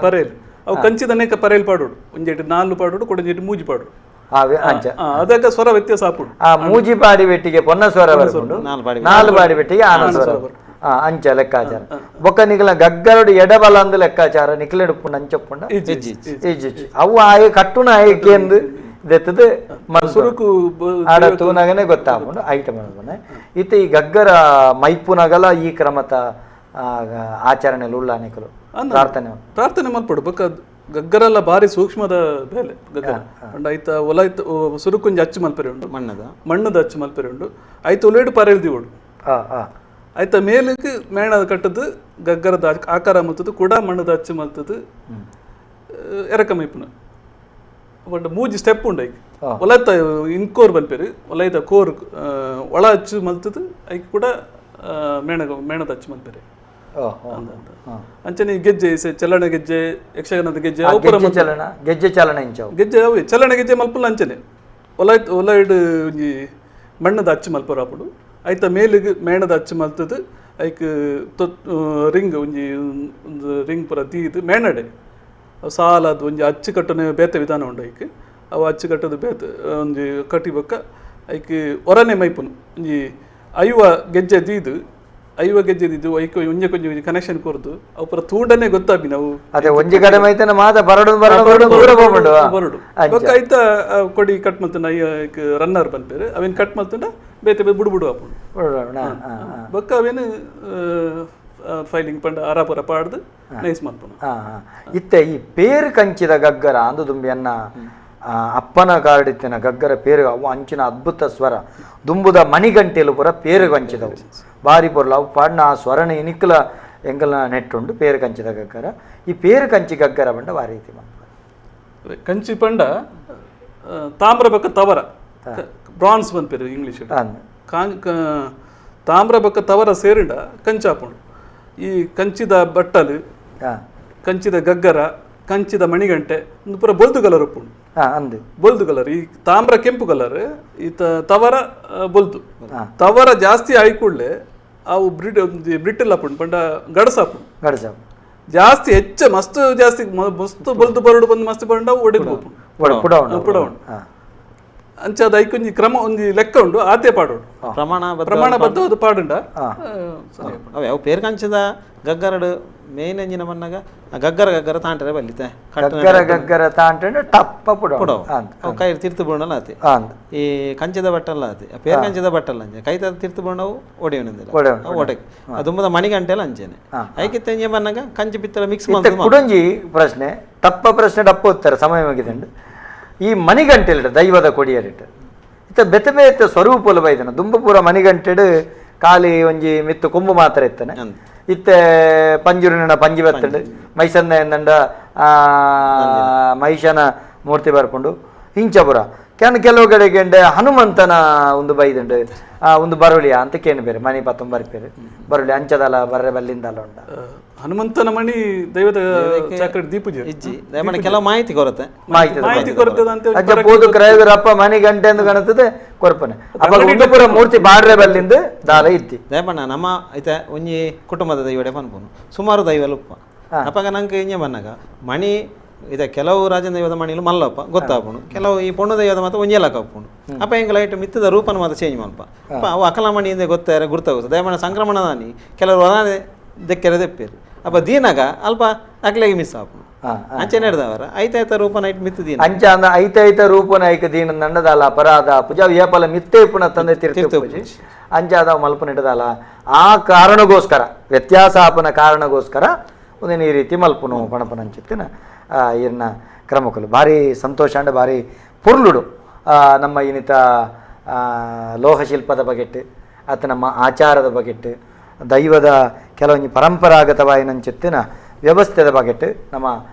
ಪರೇಲ್ ಅವು ಕಂಚಿದನೇಕ ಪರೇಲ್ ಪಾಡೋಡು ಒಂಜೆಟ್ ನಾಲ್ಕು ಪಾಡೋಡು ಕೊಡಂಜೆಟ್ ಮೂಜಿ ಪಾಡೋಡು ಅದಕ್ಕೆ ಸ್ವರ ವ್ಯತ್ಯಾಸ ಹಾಪುಡು ಆ ಮೂಜಿ ಪಾಡಿ ಬೆಟ್ಟಿಗೆ ಪೊನ್ನ ಸ್ವರ ಬರ್ಕೊಂಡು ನಾಲ್ಕು ಪಾಡಿ ಬೆಟ್ಟಿಗೆ ಆನ ಸ್ವರ ಅಂಚ ಲೆಕ್ಕಾಚಾರ ಬೊಕ್ಕ ನಿಖಲ ಗಗ್ಗರಡು ಎಡಬಲ ಅಂದು ಲೆಕ್ಕಾಚಾರ ನಿಖಲೆಡುಪುಂಡು ಅಂಚಪ್ಪುಂಡ ಇಜ್ಜಿ ಅವು ಆಯ ಕಟ್ಟುನ ಆಯಕೆಂದು ದೆತ್ತದು ಸುರುಕು ಆಡ ತೂನಾಗನೆ ಗೊತ್ತಾಗ್ಕೊಂಡು ಐಟಮ್ ಅನ್ಕೊಂಡೆ ಇತ್ತ ಈ ಗಗ್ಗರ ಮೈಪುನಗಲ ಈ ಕ್ರಮತ ಆಚರಣೆಯಲ್ಲಿ ಉಳ್ಳ ನಿಖಲು ಪ್ರಾರ್ಥನೆ ಮಲ್ಪಡು ಬೊಕ್ಕ ಗಗ್ಗರೆಲ್ಲ ಭಾರಿ ಸೂಕ್ಷ್ಮದ ಬೇಲೆ ಗಗ್ಗರ ಐತ ಒಲ ಐತ ಸುರುಕುಂಜಿ ಅಚ್ಚು ಮಲ್ಪೆರೆ ಉಂಡು ಮಣ್ಣದ ಅಚ್ಚು ಮಲ್ಪೆರೆ ಉಂಡು ಐತ ಒಲೇಡು ಪರೆಲ್ದಿ ಓಡು ಆಯ್ತ ಮೇಲಕ್ಕೆ ಮೇಣದ ಕಟ್ಟದು ಗಗ್ಗರದ ಆಕಾರ ಮಲ್ತದು ಕೂಡ ಮಣ್ಣದ ಅಚ್ಚು ಮಲ್ತದು ಎರಕ ಮೈಪುನ ಬಟ್ ಮೂಜಿ ಸ್ಟೆಪ್ ಉಂಡು ಐಕ್ ಒಲೈತ ಇನ್ಕೋರ್ ಬಲ್ಪೇರು ಒಲೈತ ಕೋರ್ ಒಳ ಅಚ್ಚು ಮಲ್ತದು ಐಕ್ ಕೂಡ ಮೇಣದ ಅಚ್ಚು ಮಲ್ಪೆರೆ ಅಂಚನೆ ಗೆಜ್ಜೆ ಚಲನ ಗೆಜ್ಜೆ ಯಕ್ಷಗಾನದ ಗೆಜ್ಜೆ ಗೆಜ್ಜೆ ಅವೇ ಚಲನ ಗೆಜ್ಜೆ ಮಲ್ಪಲ್ಲ ಅಂಚನೆ ಒಲೈಡ್ ಒಂಜಿ ಮಣ್ಣದ ಅಚ್ಚು ಮಲ್ಪರ ಅప్పుడు ಐತ ಮೇಲಿಗೆ ಮೇಣದ ಅಚ್ಚು ಮಲ್ತದು ಐಕ್ ರಿಂಗ್ ಒಂಜಿ ಒಂದು ರಿಂಗ್ ಪೂರ ತೀದು ಮೇಣಡೆ ಸಾಲದ ಒಂಜಿ ಅಚ್ಚು ಕಟ್ಟನೆ ಬೇತೆ ವಿಧಾನ ಉಂಡು ಐಕ್ ಅವು ಅಚ್ಚು ಕಟ್ಟದು ಬೇತೆ ಒಂಜಿ ಕಟ್ಟಿ ಬೊಕ್ಕ ಐಕ್ ಒರನೆ ಮೈಪುನು ಒಂಜಿ ಐವ ಗೆಜ್ಜೆ ತೀದು ಐವ ಗೆಜ್ಜೆದಿದ್ದು ಐಕೊ ಒಂಜೆ ಕೊಂಚ ಕನೆಕ್ಷನ್ ಕೊರ್ದು ಅವು ಪೂರ ತೂಂಡನೆ ಗೊತ್ತಾಪಿ ನಾವು ಅದೇ ಒಂಜಿ ಕಡಿಮೆ ಐತನ ಮಾತ ಬರಡು ಬರಡು ಬೊಕ್ಕ ಐತ ಕೊಡಿ ಕಟ್ ಮಲ್ತುಂಡ ರನ್ನರ್ ಬಂದ್ಪೇರು ಅವೇನು ಕಟ್ ಮಲ್ತುಂಡ ಬೇತೆ ಬೇ ಬುಡು ಆಪುಂಡು ಬೊಕ್ಕ ಅವೇನು ಫೈಲಿಂಗ್ ಪಂಡ ಆರಾಪುರ ಪಾಡ್ದು ನೈಸ್ ಮಲ್ಪುಂಡು ಇತ್ತೆ ಈ ಪೇರು ಕಂಚಿದ ಗಗ್ಗರ ಅಂದು ದುಂಬಿಯನ್ನ ಅಪ್ಪನ ಕಾಡಿತ್ತಿನ ಗಗ್ಗರ ಪೇರು ಅವು ಅಂಚಿನ ಅದ್ಭುತ ಸ್ವರ ದುಂಬುದ ಮಣಿಗಂಟೆಲು ಪುರ ಪೇರು ಕಂಚಿದವು ಬಾರಿ ಪೊರ್ಲ ಅವು ಪಾಡ್ನ ಆ ಸ್ವರನ ಇನಿಕ್ಕಲ ಎಂಕಲ್ನ ನೆಟ್ಟುಂಡು ಪೇರು ಕಂಚಿದ ಗಗ್ಗರ ಈ ಪೇರು ಕಂಚಿ ಗಗ್ಗರ ಬಂಡ ಬಾರಿ ರೀತಿ ಕಂಚಿ ಪಂಡ ತಾಮ್ರ ಬಕ್ಕ ತವರ ಬ್ರಾನ್ಸ್ ಬಂದ್ಪೇರು ಇಂಗ್ಲೀಷ್ ತಾಮ್ರ ಬಕ್ಕ ತವರ ಸೇರಿಂಡ ಕಂಚಾಪುಂಡು ಈ ಕಂಚಿದ ಬಟ್ಟಲು ಕಂಚಿದ ಗಗ್ಗರ ಕಂಚಿದ ಮಣಿಗಂಟೆ ಒಂದು ಪೂರ ಬೊಲ್ದು ಕಲರ್ ಉಪ್ಪುಂಡು ಬೊಲ್ದು ಕಲರ್ ಈ ತಾಮ್ರ ಕೆಂಪು ಕಲರ್ ಈ ತವರ ಬೊಲ್ದು ತವರ ಜಾಸ್ತಿ ಆಯ್ಕೊಳ್ಳೆ ಅವು ಬ್ರಿಟಿಲ್ ಹಾಪುಂಡು ಪಂಡ ಗಡಸಾಪುಂಡು ಜಾಸ್ತಿ ಹೆಚ್ಚ ಮಸ್ತ್ ಜಾಸ್ತಿ ಮಸ್ತ್ ಬೊಲ್ದು ಬರಡು ಬಂದು ಮಸ್ತ್ ಬಂಡ ಒಡೆದು ಪುಡೌಂಡು ಅಂಚ ಅದು ಐಕೊಂಜಿ ಕ್ರಮ ಒಂದು ಲೆಕ್ಕ ಉಂಡು ಆತೆ ಪಾಡೋಡು ಪ್ರಮಾಣಬದ್ಧವಾದ ಪಾಡುಂಡ ಅವು ಪೇರು ಕಂಚದ ಗಗ್ಗರಡು ಮೇನ್ ಎಂಜಿನ ಮನ್ನಾಗ ಗಗ್ಗರ ತಾಂಟ್ರೆ ಬಲ್ಲಿತೆ ಗಗ್ಗರ ತಾಂಟ್ರೆ ಟಪ್ಪ ಪುಡೌ ಅವು ಕೈ ತಿರ್ತು ಬಣ್ಣಲ್ಲ ಆತಿ ಈ ಕಂಚದ ಬಟ್ಟಲ್ಲ ಆತಿ ಪೇರು ಕಂಚದ ಬಟ್ಟಲ್ಲ ಅಂಚೆ ಕೈ ತಿರ್ತು ಬಣ್ಣವು ಒಡೆಯವನಿಂದಿಲ್ಲ ಒಡೆಗೆ ತುಂಬದ ಮಣಿಗಂಟೆಲ್ಲ ಅಂಚೆನೆ ಐಕಿತ್ತ ಎಂಜಿ ಮನ್ನಾಗ ಕಂಚಿ ಪಿತ್ತಲ ಮಿಕ್ಸ್ ಕುಡಂಜಿ ಪ್ರಶ್ನೆ ತಪ್ಪ ಪ್ರಶ್ನೆ ಡಪ್ಪ ಹೋಗ್ತಾರೆ ಸಮಯ ಮುಗಿದಂಡು ಈ ಮಣಿಗಂಟೆಲ್ಡ ದೈವದ ಕೊಡಿಯರಿಟ್ಟು ಇತ್ತ ಬೆತ್ತ ಬೇತ ಸ್ವರೂಪಲು ಬೈದನ ದುಂಬ ಪೂರ ಮಣಿಗಂಟೆಡು ಖಾಲಿ ಒಂಜಿ ಮಿತ್ತು ಕೊಂಬು ಮಾತ್ರ ಇತ್ತಾನೆ ಇತ್ತೆ ಪಂಜುರಿನ ಪಂಜಿ ಬತ್ತಂಡು ಮೈಸನ್ನ ಎಂದಂಡ ಮಹಿಷನ ಮೂರ್ತಿ ಬರ್ಕೊಂಡು ಹಿಂಚಪುರ ಕೆಲವು ಕಡೆಗೆ ಹನುಮಂತನ ಒಂದು ಬೈದುಂಡು ಒಂದು ಬರುಳಿಯ ಅಂತ ಕೇನು ಬೇರೆ ಮಣಿ ಪತ್ತೊಂದು ಬರ್ಪೇರು ಬರುಳಿ ಅಂಚದಲ್ಲ ಬರ್ರೆ ಬಲ್ಲಿಂದಲ್ಲ ಉಂಡ ಹನುಮಂತನ ಮಣಿ ದೈವದ ಚಾಕ್ಲೇಟ್ ದೀಪುಜಿ ಇಜ್ಜಿ ಕೆಲವು ಮಾಹಿತಿ ಕೊರತೆ ಮಾಹಿತಿ ಕೊರತೆ ಅಜ್ಜ ಬೋದು ಕ್ರೈವರಪ್ಪ ಮಣಿ ಗಂಟೆ ಎಂದು ಕಾಣುತ್ತದೆ ಕೊರಪನೆ ಅವಾಗ ಉಂಡುಪುರ ಮೂರ್ತಿ ಬಾಡ್ರೆ ಬಲ್ಲಿಂದ ದಾಲ ಇತ್ತಿ ದಯಪಣ್ಣ ನಮ್ಮ ಐತೆ ಒಂಜಿ ಕುಟುಂಬದ ದೈವಡೆ ಪನ್ಪುನು ಸುಮಾರು ದೈವಲುಪ್ಪ ಅಪ್ಪಾಗ ನಂಗೆ ಇಂಜೆ ಬನ್ನಾಗ ಮಣಿ ಇದೆ ಕೆಲವು ರಾಜನ ದೈವದ ಮಣಿಲು ಮಲ್ಲಪ್ಪ ಗೊತ್ತಾಪುಂಡು ಕೆಲವು ಈ ಪೊಣ್ಣು ದೈವದ ಮಾತ್ರ ಒಂಜೆಲಕ್ಕ ಅಪ್ಪುಂಡು ಅಪ್ಪ ಹೆಂಗೆ ಲೈಟ್ ಮಿತ್ತದ ರೂಪನ ಮಾತ್ರ ಚೇಂಜ್ ಮಲ್ಪ ಅಪ್ಪ ಅವು ಅಕಲ ಮಣಿಯಿಂದ ಗೊತ್ತಾರೆ ಗುರ್ತಾಗುತ್ತೆ ದಯಮಣ್ಣ ಸಂಕ್ರಮಣದಾನಿ ಕೆಲವರು ವರಾನೆ ದೆಕ್ಕೆರೆ ದೆಪ್ಪೇರು ಅಪ್ಪ ದೀನಾಗ ಅಲ್ಪ ಅಕ್ಲೆಗೆ ಮಿಸ್ ಆಪುಂಡು ಅಂಚೆ ನಡೆದವರ ಐತಾಯ್ತ ರೂಪನ ಇಟ್ಟು ಮಿತ್ತು ದೀನ ಅಂಚ ಅಂದ ಐತಾಯ್ತ ರೂಪನ ಐಕ ದೀನ ನಂಡದಲ್ಲ ಅಪರಾಧ ಪೂಜಾ ವ್ಯಾಪಲ ಮಿತ್ತೆ ಪುನ ತಂದೆ ತೀರ್ಥ ಅಂಚಾದ ಮಲ್ಪನ ಇಡದಲ್ಲ ಆ ಕಾರಣಗೋಸ್ಕರ ವ್ಯತ್ಯಾಸ ಆಪನ ಕಾರಣಗೋಸ್ಕರ ಒಂದೇನು ಈ ರೀತಿ ಮಲ್ಪನು ಪಣಪನ ಅಂಚಿತ್ತಿನ ಇನ್ನ ಕ್ರಮಕಲು ಭಾರಿ ಸಂತೋಷ ಅಂಡ್ ಭಾರಿ ಪುರ್ಲುಡು ನಮ್ಮ ಇನ್ನಿತ ಲೋಹಶಿಲ್ಪದ ಬಗೆಟ್ಟು ಅಥವಾ ನಮ್ಮ ಆಚಾರದ ಬಗೆಟ್ಟು ದೈವದ ಕೆಲವೊಂದು ಪರಂಪರಾಗತವಾಯಿನಂಚಿತ್ತಿನ ವ್ಯವಸ್ಥೆದ ಬಗೆಟ್ಟು ನಮ್ಮ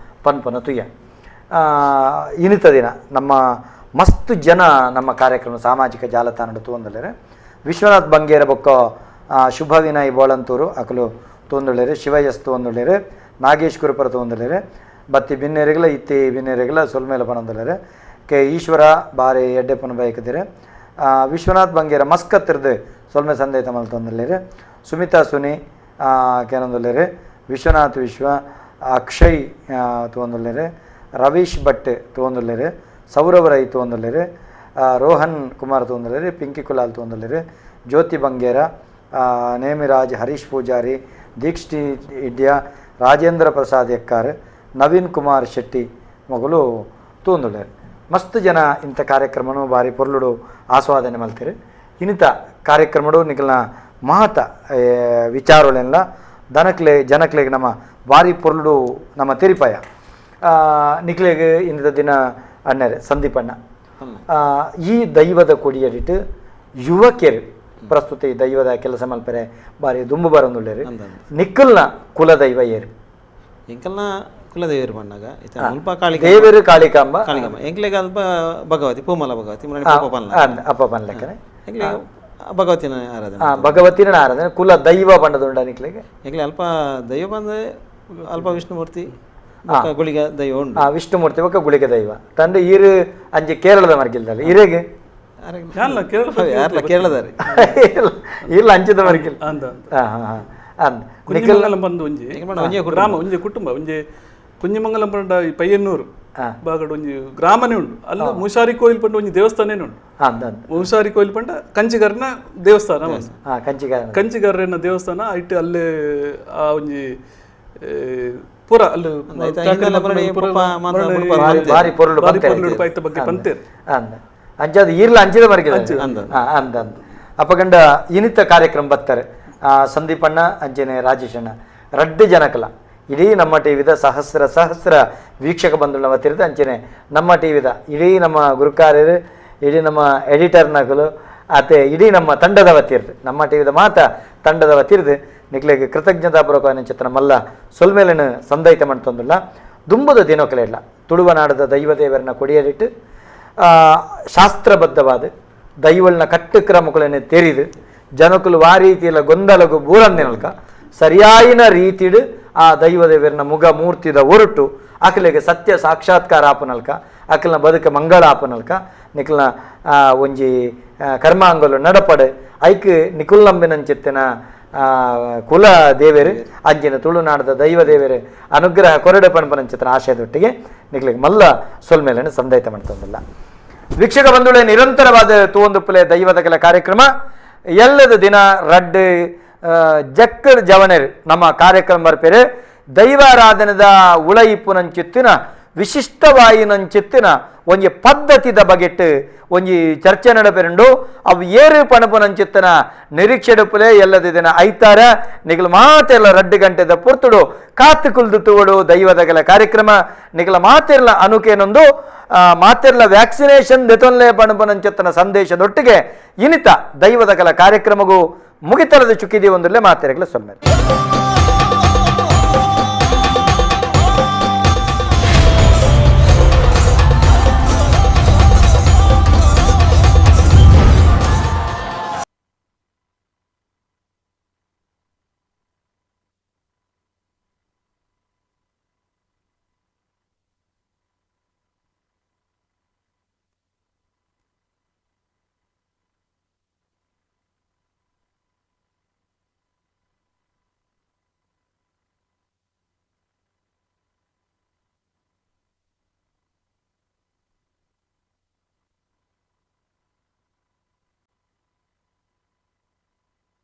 ಪನ್ಪನ ತುಯ್ಯ ಇನ್ನಿತ ದಿನ ನಮ್ಮ ಮಸ್ತ್ ಜನ ನಮ್ಮ ಕಾರ್ಯಕ್ರಮ ಸಾಮಾಜಿಕ ಜಾಲತಾಣ ತೂಂದಲೇರೆ ವಿಶ್ವನಾಥ್ ಬಂಗೇರ ಬೊಕ್ಕ ಶುಭ ವಿನಯ್ ಬೋಳಂತೂರು ಅಕಲು ತೂಂದುಳ್ಳೇರೆ ಶಿವಯಸ್ ತೂಂದುಳ್ಳೇರೆ ನಾಗೇಶ್ ಕುರುಪರ ತೂಂದುಳ್ಳೇರೆ ಬತ್ತಿ ಭಿನ್ನೆರೆಗಳ ಇತ್ತಿ ಭಿನ್ನೆರೆಗಳ ಸೊಲ್ಮೇಲ ಪನಂದಲೇರೆ ಕೆ ಈಶ್ವರ ಬಾರಿ ಎಡ್ಡೆಪ್ಪನ ಬಯಕದಿರೆ ವಿಶ್ವನಾಥ್ ಬಂಗೇರ ಮಸ್ಕತ್ತಿರ್ದು ಸೊಲ್ಮೆ ಸಂದೇಹ ತಮಲ್ ತೊಂದಲೇರೆ ಸುಮಿತಾ ಸುನಿ ಕೆನೊಂದುಳ್ಳೇರೆ ವಿಶ್ವನಾಥ್ ವಿಶ್ವ ಅಕ್ಷಯ್ ತೂಂದುಳ್ಳೇರೆ ರವೀಶ್ ಭಟ್ ತೂಂದುಳ್ಳೇರೆ ಸೌರವ್ ರೈ ತೂಂದುಳ್ಳೇರೆ ರೋಹನ್ ಕುಮಾರ್ ತೂಂದುಳ್ಳೇರೆ ಪಿಂಕಿ ಕುಲಾಲ್ ತೂಂದುಳ್ಳೇರೆ ಜ್ಯೋತಿ ಬಂಗೇರ ನೇಮಿರಾಜ್ ಹರೀಶ್ ಪೂಜಾರಿ ದೀಕ್ಷಿ ಇಡ್ಯ ರಾಜೇಂದ್ರ ಪ್ರಸಾದ್ ಎಕ್ಕಾರ್ ನವೀನ್ ಕುಮಾರ್ ಶೆಟ್ಟಿ ಮಗಳು ತೂಂದುಳ್ಳೇರು ಮಸ್ತ್ ಜನ ಇಂಥ ಕಾರ್ಯಕ್ರಮನು ಭಾರಿ ಪೊರ್ಲುಡು ಆಸ್ವಾದನೆ ಮಲ್ತೀರಿ ಇನ್ನಿತ ಕಾರ್ಯಕ್ರಮಡು ನಿಖಲ್ನ ಮಹತ ವಿಚಾರಗಳೆಲ್ಲ ಜನಕ್ಲೆಗೆ ನಮ್ಮ ಭಾರಿ ಪೊರ್ಲುಡು ನಮ್ಮ ತಿರಿಪಾಯ ನಿಖಲೆಗೆ ಇನ್ನಿತ ದಿನ ಅಣ್ಣರೆ ಸಂದೀಪಣ್ಣ ಈ ದೈವದ ಕೊಡಿಯಡಿಟ್ಟು ಯುವಕಿಯರು ಪ್ರಸ್ತುತ ಈ ದೈವದ ಕೆಲಸ ಮಲ್ಪರೆ ಬಾರಿ ದುಂಬು ಬರಂದುಳ್ಳೇರು ನಿಖಲ್ನ ಕುಲದೈವ ಏರು ಎಂಕಲ್ನ ಕುಲದೇವರು ಬಂದಾಗ ಅಲ್ಪ ಕಾಳಿ ದೇವರು ಕಾಳಿಕಾಂಬ ಎಂಕ್ಲೆಗೆ ಅಲ್ಪ ಭಗವತಿ ಪೂಮಲ ಭಗವತಿ ಅಪ್ಪನ ಲೆಕ್ಕನೆ ಭಗವತಿನ ಆರಾಧನೆ ಭಗವತಿನ ಆರಾಧನೆ ಕುಲ ದೈವ ಬಂಡದುಂಡ ನಿಕ್ಲೆಗೆ ಎಂಕ್ಲೆ ಅಲ್ಪ ದೈವ ಬಂದ್ರೆ ಅಲ್ಪ ವಿಷ್ಣುಮೂರ್ತಿ ಗುಳಿಗ ದೈವ ಉಂಟು ವಿಷ್ಣುಮೂರ್ತಿ ಒಕ್ಕ ಗುಳಿಗ ದೈವ ತಂದೆ ಈರು ಅಂಜೆ ಕೇರಳದ ಮರ್ಗಿಲ್ದಲ್ಲ ಇರೇಗೆ ಕೇರಳದಾರಿ ಇಲ್ಲ ಅಂಚದ ಮರ್ಗಿಲ್ ಕುಂಜಿಮಂಗಲಂ ಬಂದು ಒಂಜಿ ಗ್ರಾಮ ಒಂಜಿ ಕುಟುಂಬ ಒಂಜಿ ಕುಂಜಿಮಂಗಲಂ ಪಂಡ ಈ ಪಯ್ಯನ್ನೂರು ಬಾಗಡ್ ಒಂಜಿ ಗ್ರಾಮನೇ ಉಂಡು ಅಲ್ಲ ಮುಷಾರಿ ಕೋಯಿಲ್ ಪಂಡ ಒಂಜಿ ದೇವಸ್ಥಾನನೇ ಉಂಡು ಮುಷಾರಿ ಕೋಯಿಲ್ ಪಂಡ ಕಂಚಿಗಾರನ ದೇವಸ್ಥಾನ ಕಂಚಿಗಾರನ ದೇವಸ್ಥಾನ ಐಟ್ ಅಲ್ಲೇ ಆ ಒಂಜಿ ಪೂರ ಅಲ್ಲಿ ಬಾರಿ ಪೊರ್ಲು ಬಗ್ಗೆ ಪಂತೇರು ಅಂಜಾದ ಈರ್ಲ ಅಂಜಿದ ಮರಿಗೆ ಅಂದ ಅಪ್ಪಗಂಡ ಇನಿತ ಕಾರ್ಯಕ್ರಮ ಬರ್ತಾರೆ ಸಂದೀಪಣ್ಣ ಅಂಜನೆ ರಾಜೇಶಣ್ಣ ರಡ್ಡು ಜನಕಲ ಇಡೀ ನಮ್ಮ ಟಿವಿದ ಸಹಸ್ರ ವೀಕ್ಷಕ ಬಂಧುಗಳ ವತಿರ್ದು ಅಂಚನೆ ನಮ್ಮ ಟಿವಿದ ಇಡೀ ನಮ್ಮ ಗುರುಕಾರ್ಯರು ಇಡೀ ನಮ್ಮ ಎಡಿಟರ್ನಗಳು ಅತೆ ಇಡೀ ನಮ್ಮ ತಂಡದ ವತಿರ್ದು ನಮ್ಮ ಟಿವಿದ ಮಾತ ತಂಡದ ವತಿರ್ದು ನಿಕ್ಲೆಗೆ ಕೃತಜ್ಞತಾಪೂರ್ವಕ ಚಿತ್ರ ಮಲ್ಲ ಸೊಲ್ಮೇಲಿನ ಸಂದೈತ ಮಾಡ್ತಂದಿಲ್ಲ ದುಂಬದ ದಿನೋಕಲೆ ಇಲ್ಲ ತುಳುವನಾಡದ ದೈವದೇವರನ್ನ ಕೊಡಿಯಲಿಟ್ಟು ಶಾಸ್ತ್ರಬದ್ಧವಾದ ದೈವಲ್ನ ಕಟ್ಟುಕ್ರಮಗಳನ್ನು ತೆರಿದು ಜನಕುಲು ಆ ರೀತಿಯಲ್ಲ ಗೊಂದಲಗು ಬೂರಂದಿನಲ್ಕ ಸರಿಯಾಯಿನ ರೀತಿಡು ಆ ದೈವದೇವರನ್ನ ಮುಗ ಮೂರ್ತಿದ ಹೊರಟು ಅಕಲಿಗೆ ಸತ್ಯ ಸಾಕ್ಷಾತ್ಕಾರ ಆಪನಲ್ಕ ಅಕಲ್ನ ಬದುಕ ಮಂಗಳ ಆಪನಲ್ಕ ನಿಖಲ್ನ ಒಂಜಿ ಕರ್ಮಾಂಗಲು ನಡಪಡೆ ಐಕ್ ನಿಕುಲ್ ನಂಬಿನಂಚಿತ್ತಿನ ಕುಲ ದೇವೇರು ಅಂಜಿನ ತುಳುನಾಡದ ದೈವ ದೇವೇರು ಅನುಗ್ರಹ ಕೊರಡೆ ಪಣಪನಂಚಿತ್ತಿನ ಆಶಯದೊಟ್ಟಿಗೆ ನಿಖಲಿಗೆ ಮಲ್ಲ ಸೊಲ್ಮೇಲನ್ನು ಸಂದೈತ ಮಾಡ್ತಂದಿಲ್ಲ ವೀಕ್ಷಕ ಬಂಧುಳೆ ನಿರಂತರವಾದ ತೂವೊಂದುಪ್ಪಲೆ ದೈವದಗಲ ಕಾರ್ಯಕ್ರಮ ಎಲ್ಲದ ದಿನ ರಡ್ಡು ಜಕ್ಕರ್ ಜವನೇರು ನಮ್ಮ ಕಾರ್ಯಕ್ರಮ ಬರ್ಪೇರೆ ದೈವಾರಾಧನದ ಉಳಯಿಪ್ಪುನಂಚಿತ್ತಿನ ವಿಶಿಷ್ಟವಾಯಿನಂಚಿತ್ತಿನ ಒಂಜಿ ಪದ್ಧತಿದ ಬಗೆಟ್ ಒಂಜಿ ಚರ್ಚೆ ನಡಪೆರಂಡು ಅವು ಏರು ಪಣಪುನಂಚಿತ್ತಿನ ನಿರೀಕ್ಷೆಡುಪ್ಪಲೆ ಎಲ್ಲದ ದಿನ ಐತಾರ ನಿಗಲ ಮಾತೆಲ್ಲ 2 ಗಂಟೆದ ಪುರ್ತುಡು ಕಾತು ಕುಲ್ದು ತೂವಡು ದೈವದಗಲ ಕಾರ್ಯಕ್ರಮ ನಿಗಲ ಮಾತೆರ್ಲ ಅನುಕೇನೊಂದು ಮಾತೆರ್ಲ ವ್ಯಾಕ್ಸಿನೇಷನ್ ದೆತೊನ್ಲೆ ಪಣಪುನಂಚಿತ್ತಿನ ಸಂದೇಶದೊಟ್ಟಿಗೆ ಇನಿತ ದೈವದಗಲ ಕಾರ್ಯಕ್ರಮಗೂ ಮುಗಿತಲದ ಚುಕ್ಕಿದೀವಿ ಒಂದರಲ್ಲೇ ಮಾತೆರೆಗಳ ಸೊಲ್ಮೇಲೆ